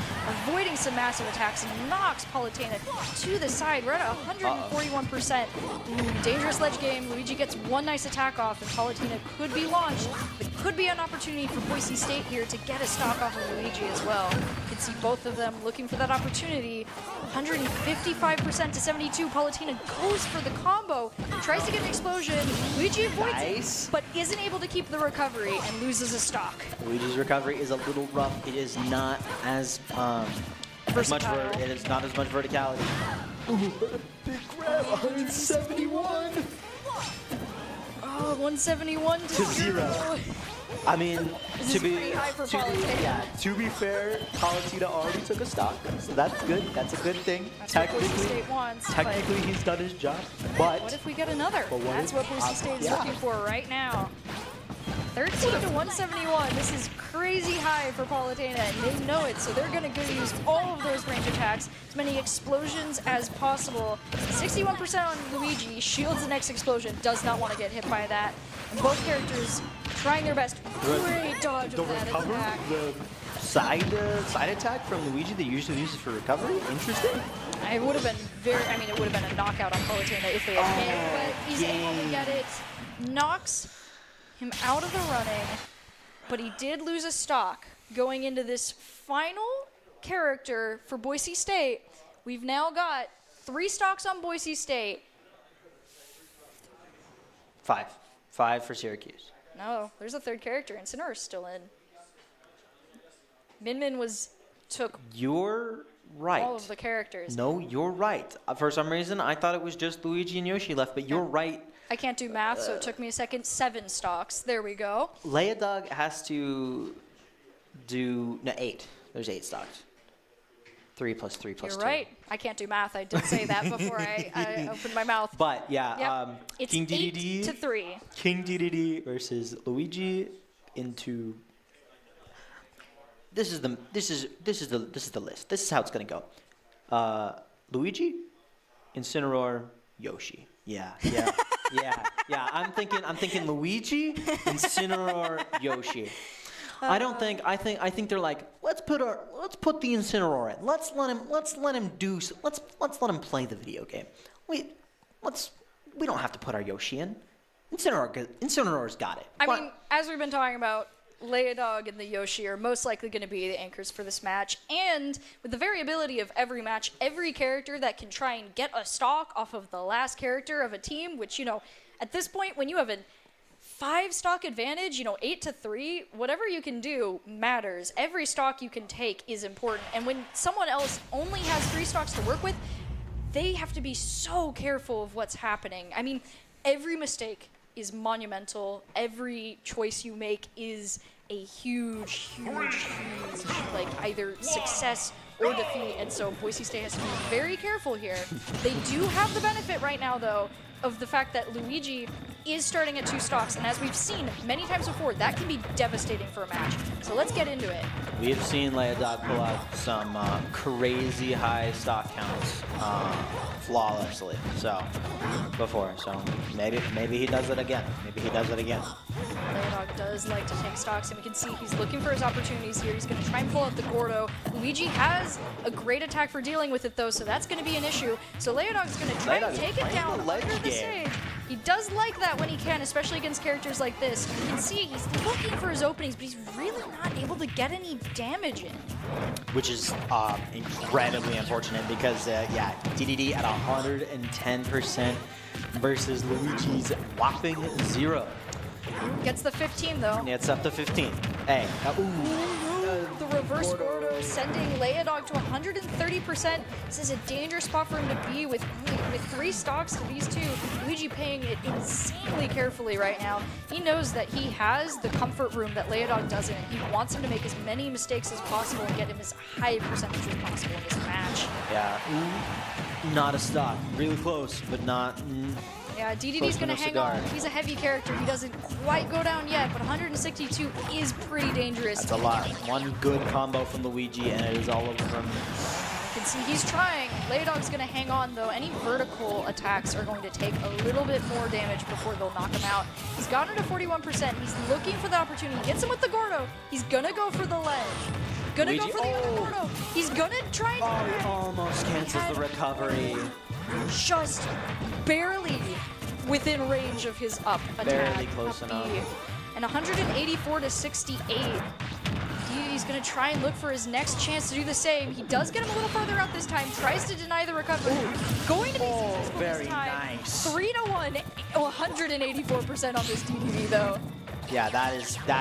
avoiding some massive attacks, and knocks Palutena to the side. We're at 141%. Ooh, dangerous ledge game. Luigi gets one nice attack off, and Palutena could be launched. It could be an opportunity for Boise State here to get a stock off of Luigi as well. You can see both of them looking for that opportunity. 155% to 72. Palutena goes for the combo, tries to get an explosion. Luigi avoids it, but isn't able to keep the recovery and loses a stock. Luigi's recovery is a little rough. It is not as Versatile. it is not as much verticality. Ooh, big grab, 171 Oh, 171 to 0. I mean, This is pretty high for Palutena. to be fair, Palutena already took a stock, so that's good. That's a good thing. That's what Boise State wants, but technically he's done his job. But what if we get another? But what That's if- what Boise State is yeah. looking for right now. 13 to 171. This is crazy high for Palutena, and they know it, so they're going to use all of those range attacks, as many explosions as possible. 61% on Luigi, shields the next explosion, does not want to get hit by that. And both characters trying their best. Great dodge of that attack. the side attack from Luigi that he usually uses for recovery. Interesting. It would have been it would have been a knockout on Palutena if they had hit, but he's able to get it. Knocks him out of the running, but he did lose a stock going into this final character for Boise State. We've now got 3 stocks on Boise State. 5 for Syracuse. No, there's a third character, and Sinner's still in. Min took You're right. all of the characters. No, you're right. For some reason, I thought it was just Luigi and Yoshi left, but you're right. I can't do math, so it took me a second. 7 stocks. There we go. Leia Dog has to do 8. There's 8 stocks. 3 plus 3 plus You're 2. right. I can't do math. I did say that before I opened my mouth. But yeah, Yep. It's King 8 DDD, to 3. King DDD versus Luigi into. This is the list. This is how it's gonna go. Luigi, Incineroar, Yoshi. Yeah. I'm thinking Luigi, Incineroar, Yoshi. I think they're like, let's put the Incineroar in. Let's let him play the video game. We don't have to put our Yoshi in. Incineroar's got it. I mean, as we've been talking about, Leia Dog and the Yoshi are most likely going to be the anchors for this match. And with the variability of every match, every character that can try and get a stock off of the last character of a team, which, at this point, when you have a 5 stock advantage, 8 to 3, whatever you can do matters. Every stock you can take is important. And when someone else only has 3 stocks to work with, they have to be so careful of what's happening. I mean, every mistake is monumental. Every choice you make is a huge, like, either success or defeat. And so Boise State has to be very careful here. They do have the benefit right now, though, of the fact that Luigi is starting at 2 stocks, and as we've seen many times before, that can be devastating for a match. So let's get into it. We have seen Leodog pull out some crazy high stock counts flawlessly. So before, so maybe he does it again. Maybe he does it again. Leodog does like to take stocks, and we can see he's looking for his opportunities here. He's going to try and pull out the Gordo. Luigi has a great attack for dealing with it, though, so that's going to be an issue. So Leodog's going to try and take it down under the stage. He does like that when he can, especially against characters like this. You can see he's looking for his openings, but he's really not able to get any damage in. Which is incredibly unfortunate because, yeah, DDD at 110% versus Luigi's whopping 0. Gets the 15, though. Yeah, it's up to 15. Hey. The reverse Gordo sending Leodog to 130%. This is a dangerous spot for him to be with 3 stocks to these two. Luigi paying it insanely carefully right now. He knows that he has the comfort room that Leodog doesn't. He wants him to make as many mistakes as possible and get him as high a percentage as possible in this match. Yeah. Not a stock. Really close, but not... Yeah, DDD's going to hang on. He's a heavy character. He doesn't quite go down yet, but 162 is pretty dangerous. That's a lot. One good combo from Luigi, and it is all over from... You can see he's trying. Leodog's going to hang on, though. Any vertical attacks are going to take a little bit more damage before they'll knock him out. He's gotten to 41%. He's looking for the opportunity. Gets him with the Gordo. He's going to go for the ledge. Gonna go for the other Gordo. He's going to try and... Oh, he almost cancels the recovery. Just barely within range of his up attack. Barely close enough. And 184 to 68. DDD's going to try and look for his next chance to do the same. He does get him a little further out this time. Tries to deny the recovery. Going to be successful very this time. nice. 3-1, 184% on this DDD though. Yeah, that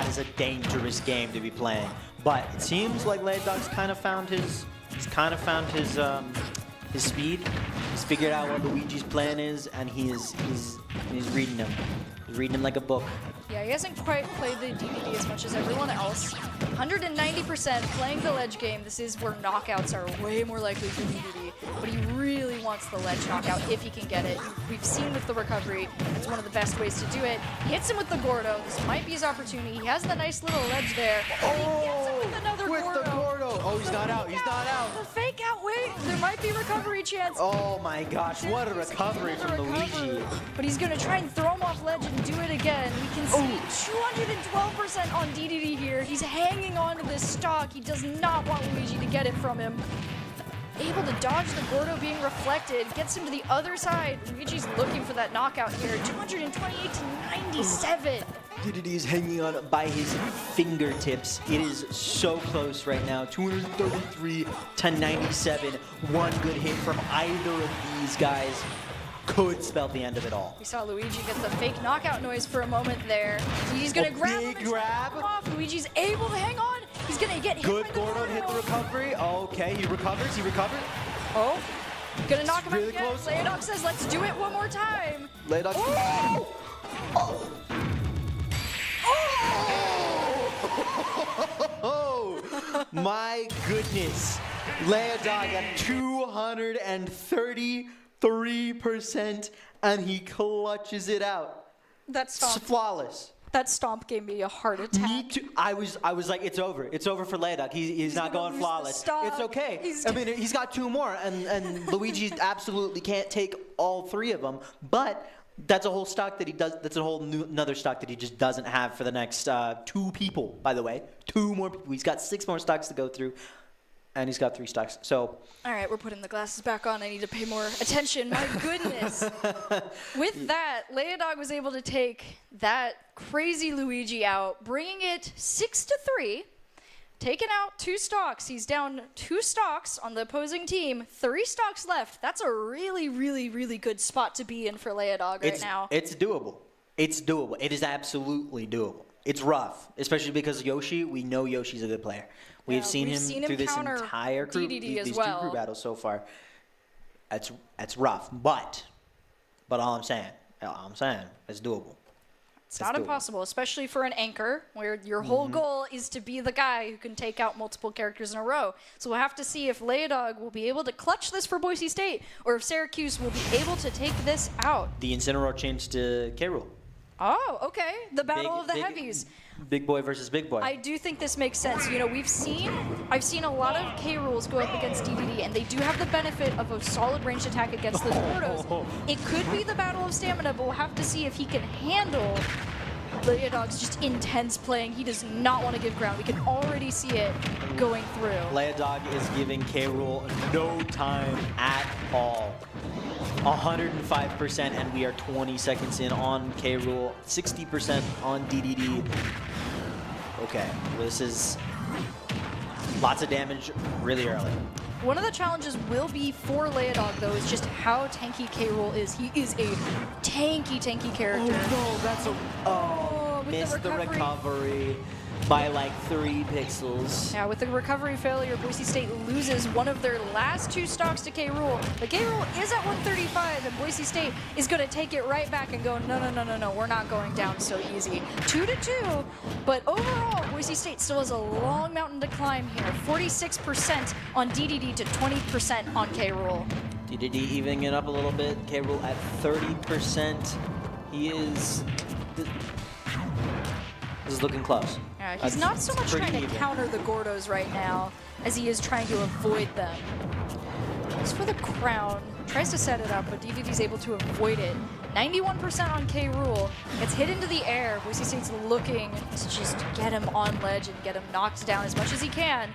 is a dangerous game to be playing. But it seems like Leodog's kind of found his speed. He's figured out what Luigi's plan is, and he's reading him. He's reading him like a book. Yeah, he hasn't quite played the DDD as much as everyone else. 190% playing the ledge game. This is where knockouts are way more likely for DDD, but he really wants the ledge knockout if he can get it. We've seen with the recovery, it's one of the best ways to do it. He hits him with the Gordo. This might be his opportunity. He has the nice little ledge there. And he gets him with another Gordo. The Gordo. Oh, he's not out. He's not out. The fake out. Wait, there might be recovery chance. Oh my gosh, what a recovery from Luigi. But he's going to try and throw him off ledge and do it again. We can see 212% on DDD here. He's hanging on to this stock. He does not want Luigi to get it from him. Able to dodge the Gordo being reflected. Gets him to the other side. Luigi's looking for that knockout here. 228 to 97. DDD is hanging on by his fingertips. It is so close right now. 233 to 97. One good hit from either of these guys could spell the end of it all. We saw Luigi get the fake knockout noise for a moment there. He's going to grab him and grab. him off. Luigi's able to hang on. He's going to get hit good by the Gordo hit the recovery. Okay, he recovers. He recovered. Oh, going to knock him really out again. close. Leodog says, let's do it one more time. Leodog. Oh! Oh! My goodness. Leodog at 233%, and he clutches it out. That It's stomp, flawless. that stomp gave me a heart attack. Me too. I was like, it's over. It's over for Leodog. He's not gonna going lose the flawless. stock. It's okay. He's I mean, he's got 2 more, and Luigi absolutely can't take all 3 of them. But that's a whole stock that he does. That's a whole another stock that he just doesn't have for the next 2 people. By the way, 2 more people. He's got 6 more stocks to go through, and he's got 3 stocks. So. All right, we're putting the glasses back on. I need to pay more attention. My goodness. With that, Leodog was able to take that crazy Luigi out, bringing it 6-3. Taking out 2 stocks. He's down 2 stocks on the opposing team. 3 stocks left. That's a really, really, really good spot to be in for Leodog right now. It's doable. It's doable. It is absolutely doable. It's rough, especially because Yoshi, we know Yoshi's a good player. We've seen him through this entire group, DDD as these well. 2 group battles so far. That's rough, but all I'm saying, it's doable. It's not impossible, especially for an anchor, where your whole goal is to be the guy who can take out multiple characters in a row. So we'll have to see if Leodog will be able to clutch this for Boise State, or if Syracuse will be able to take this out. The Incineroar changed to K. Rool. Oh, okay. The battle of the heavies. Big boy versus big boy. I do think this makes sense. You know, I've seen a lot of K rules go up against DDD, and they do have the benefit of a solid ranged attack against the Gordos. It could be the battle of stamina, but we'll have to see if he can handle Leodog's just intense playing. He does not want to give ground. We can already see it going through. Leodog is giving K. Rool no time at all. 105%, and we are 20 seconds in on K. Rool. 60% on DDD. Okay, this is lots of damage really early. One of the challenges will be for Leodog, though, is just how tanky K. Rool is. He is a tanky character. Oh no, that's a... with missed the recovery by like 3 pixels. Yeah, with the recovery failure, Boise State loses one of their last 2 stocks to K. Rool. But K. Rool is at 135, and Boise State is going to take it right back and go, no, we're not going down so easy. 2-2, but overall, Boise State still has a long mountain to climb here. 46% on DDD to 20% on K. Rool. DDD evening it up a little bit. K. Rool at 30%. He is... This is looking close. Yeah, he's not so much trying to counter the Gordos right now as he is trying to avoid them. As for the crown, tries to set it up, but DDD's able to avoid it. 91% on K. Rool. Gets hit into the air. Boise State's looking to just get him on ledge and get him knocked down as much as he can.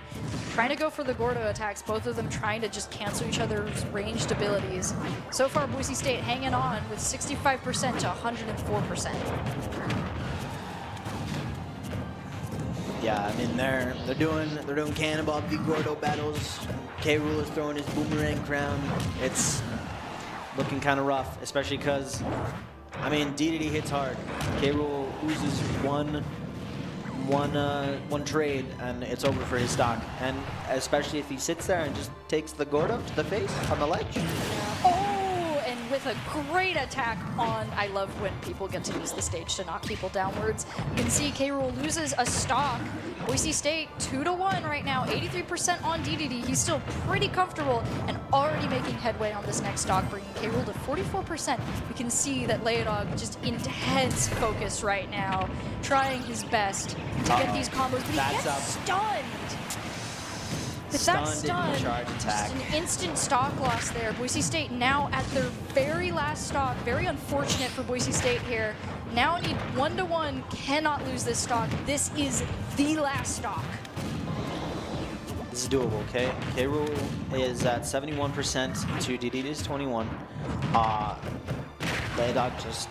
Trying to go for the Gordo attacks, both of them trying to just cancel each other's ranged abilities. So far, Boise State hanging on with 65% to 104%. Yeah, I mean they're doing cannonball big Gordo battles. K. Rool is throwing his boomerang crown. It's looking kind of rough, especially because I mean DDD hits hard. K. Rool loses one trade and it's over for his stock. And especially if he sits there and just takes the Gordo to the face on the ledge. With a great attack on, I love when people get to use the stage to knock people downwards. You can see K. Rool loses a stock. Boise State 2-1 right now, 83% on DDD. He's still pretty comfortable and already making headway on this next stock, bringing K. Rool to 44%. We can see that Leodog just intense focus right now, trying his best to get these combos, but he gets stunned. With that stun, just an instant stock loss there. Boise State now at their very last stock. Very unfortunate for Boise State here. Now need 1-1, cannot lose this stock. This is the last stock. This is doable, okay? K. Rool is at 71% to DDD's 21. Leodog just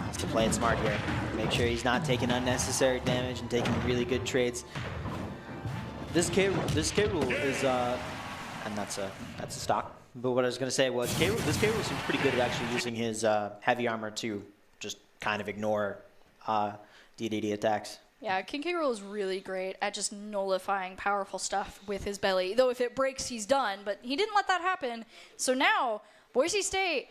has to play it smart here. Make sure he's not taking unnecessary damage and taking really good trades. This K. Rool is, and that's a stock. But what I was gonna say was this K. Rool seems pretty good at actually using his heavy armor to just kind of ignore DDD attacks. Yeah, King K. Rool is really great at just nullifying powerful stuff with his belly. Though if it breaks, he's done. But he didn't let that happen. So now Boise State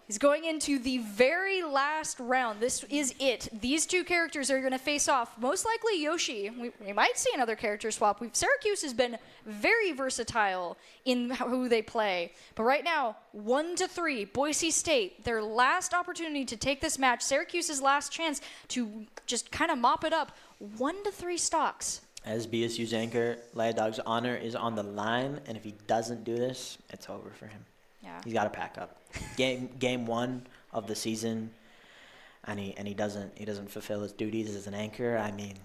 is going into the very last round. This is it. These 2 characters are going to face off. Most likely Yoshi. We might see another character swap. Syracuse has been very versatile in who they play. But right now, 1-3, Boise State, their last opportunity to take this match. Syracuse's last chance to just kind of mop it up. 1-3 stocks. As BSU's anchor, Leodog's honor is on the line, and if he doesn't do this, it's over for him. Yeah. He's got to pack up. Game 1 of the season, and he doesn't fulfill his duties as an anchor. I mean,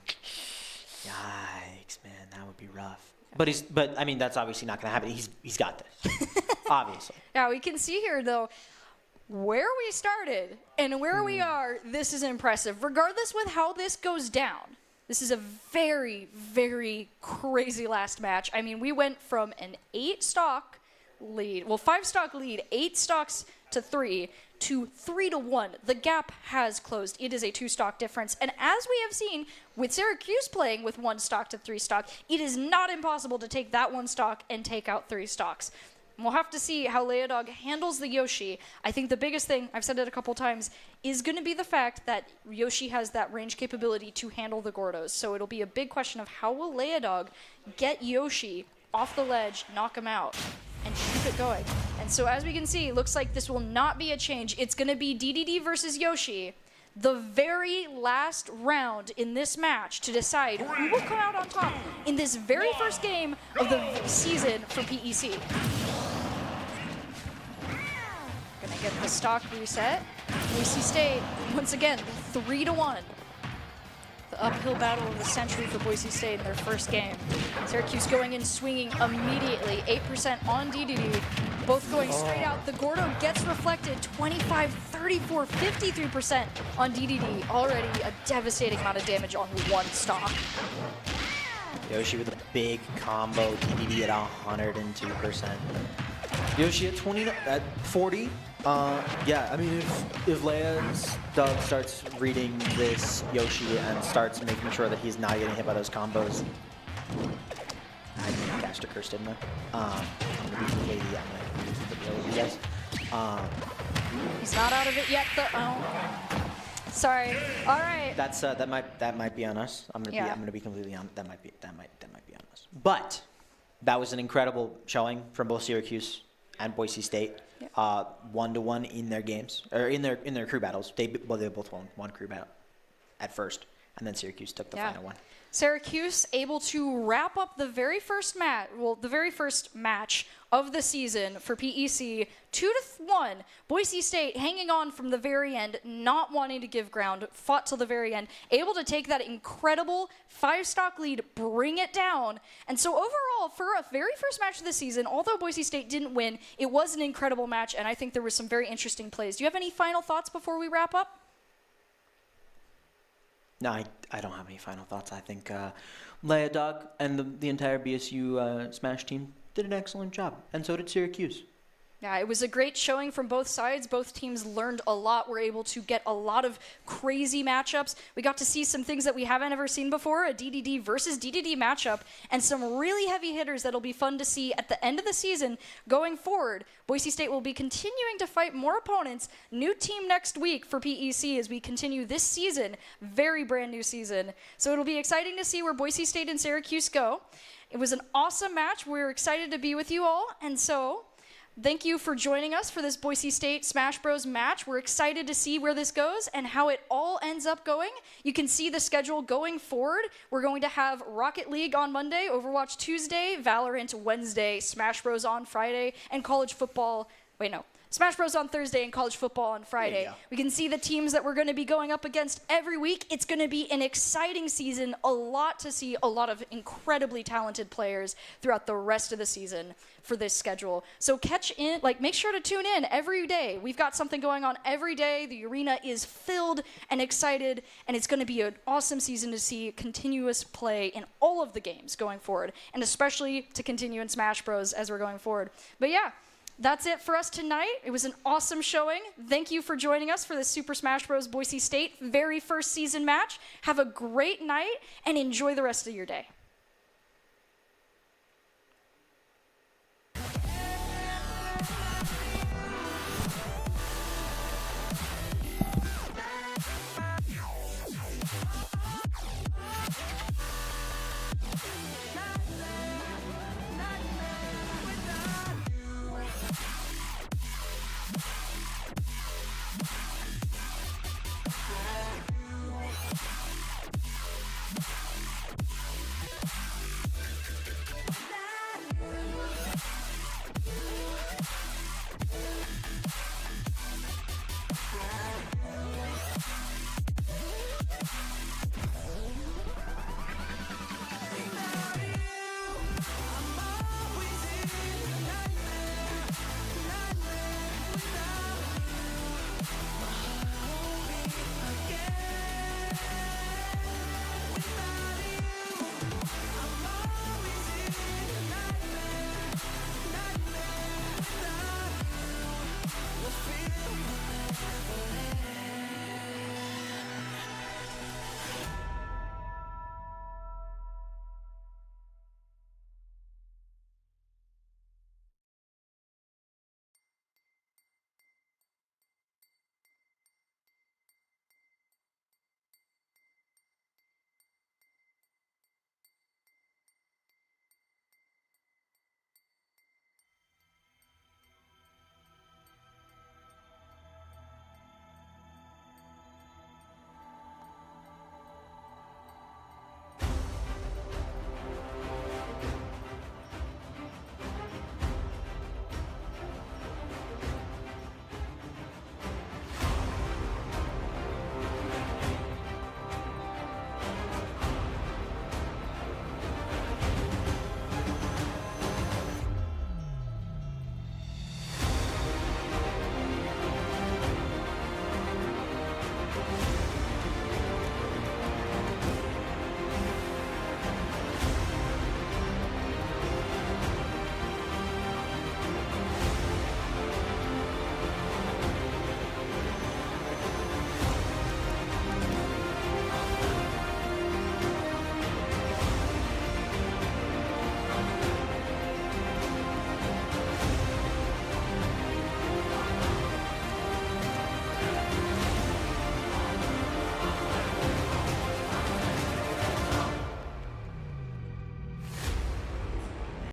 yikes, man, that would be rough. But I mean, that's obviously not going to happen. He's got this, obviously. Yeah, we can see here though where we started and where we are. This is impressive, regardless with how this goes down. This is a very, very crazy last match. I mean, we went from an 8-stock lead, well, 5-stock lead, 8 stocks to 3 to 3-1. The gap has closed. It is a 2-stock difference. And as we have seen with Syracuse playing with 1 stock to 3 stock, it is not impossible to take that 1 stock and take out 3 stocks. We'll have to see how Leodog handles the Yoshi. I think the biggest thing, I've said it a couple times, is going to be the fact that Yoshi has that range capability to handle the Gordos. So it'll be a big question of how will Leodog get Yoshi off the ledge, knock him out, and keep it going. And so as we can see, it looks like this will not be a change. It's going to be DDD versus Yoshi. the very last round in this match to decide who will come out on top in this very first game of the season for PEC. Gonna get the stock reset. Boise State, once again, 3-1. The uphill battle of the century for Boise State in their first game. Syracuse going in swinging immediately, 8% on DDD, both going straight out. The Gordo gets reflected, 25, 34, 53% on DDD. Already a devastating amount of damage on one stock. Yoshi with a big combo, DDD at 102%. Yoshi at 20, at 40. Yeah, I mean, if Leia's Doug starts reading this Yoshi and starts making sure that he's not getting hit by those combos, I think cast a curse, didn't I? I'm gonna be completely, I'm gonna use the deal with you guys. He's not out of it yet, though. Oh. Sorry. All right. That's that might be on us. I'm gonna be completely on. That might be on us. But that was an incredible showing from both Syracuse and Boise State. Yeah. 1-1 in their games or in their crew battles. They both won one crew battle at first, and then Syracuse took the final one. Syracuse able to wrap up the very first match of the season for PEC, 2-1. Boise State hanging on from the very end, not wanting to give ground, fought till the very end, able to take that incredible 5-stock lead, bring it down. And so overall, for a very first match of the season, although Boise State didn't win, it was an incredible match, and I think there was some very interesting plays. Do you have any final thoughts before we wrap up? No, I don't have any final thoughts. I think Leia, Doug, and the entire BSU Smash team did an excellent job, and so did Syracuse. Yeah, it was a great showing from both sides. Both teams learned a lot. We're able to get a lot of crazy matchups. We got to see some things that we haven't ever seen before, a DDD versus DDD matchup, and some really heavy hitters that'll be fun to see at the end of the season going forward. Boise State will be continuing to fight more opponents. New team next week for PEC as we continue this season. Very brand new season. So it'll be exciting to see where Boise State and Syracuse go. It was an awesome match. We're excited to be with you all, and so thank you for joining us for this Boise State Smash Bros. Match. We're excited to see where this goes and how it all ends up going. You can see the schedule going forward. We're going to have Rocket League on Monday, Overwatch Tuesday, Valorant Wednesday, Smash Bros. On Friday, and college football. Smash Bros. On Thursday and college football on Friday. We can see the teams that we're going to be going up against every week. It's going to be an exciting season, a lot to see, a lot of incredibly talented players throughout the rest of the season for this schedule. So make sure to tune in every day. We've got something going on every day. The arena is filled and excited, and it's going to be an awesome season to see continuous play in all of the games going forward, and especially to continue in Smash Bros. As we're going forward. But yeah, that's it for us tonight. It was an awesome showing. Thank you for joining us for this Super Smash Bros. Boise State very first season match. Have a great night and enjoy the rest of your day.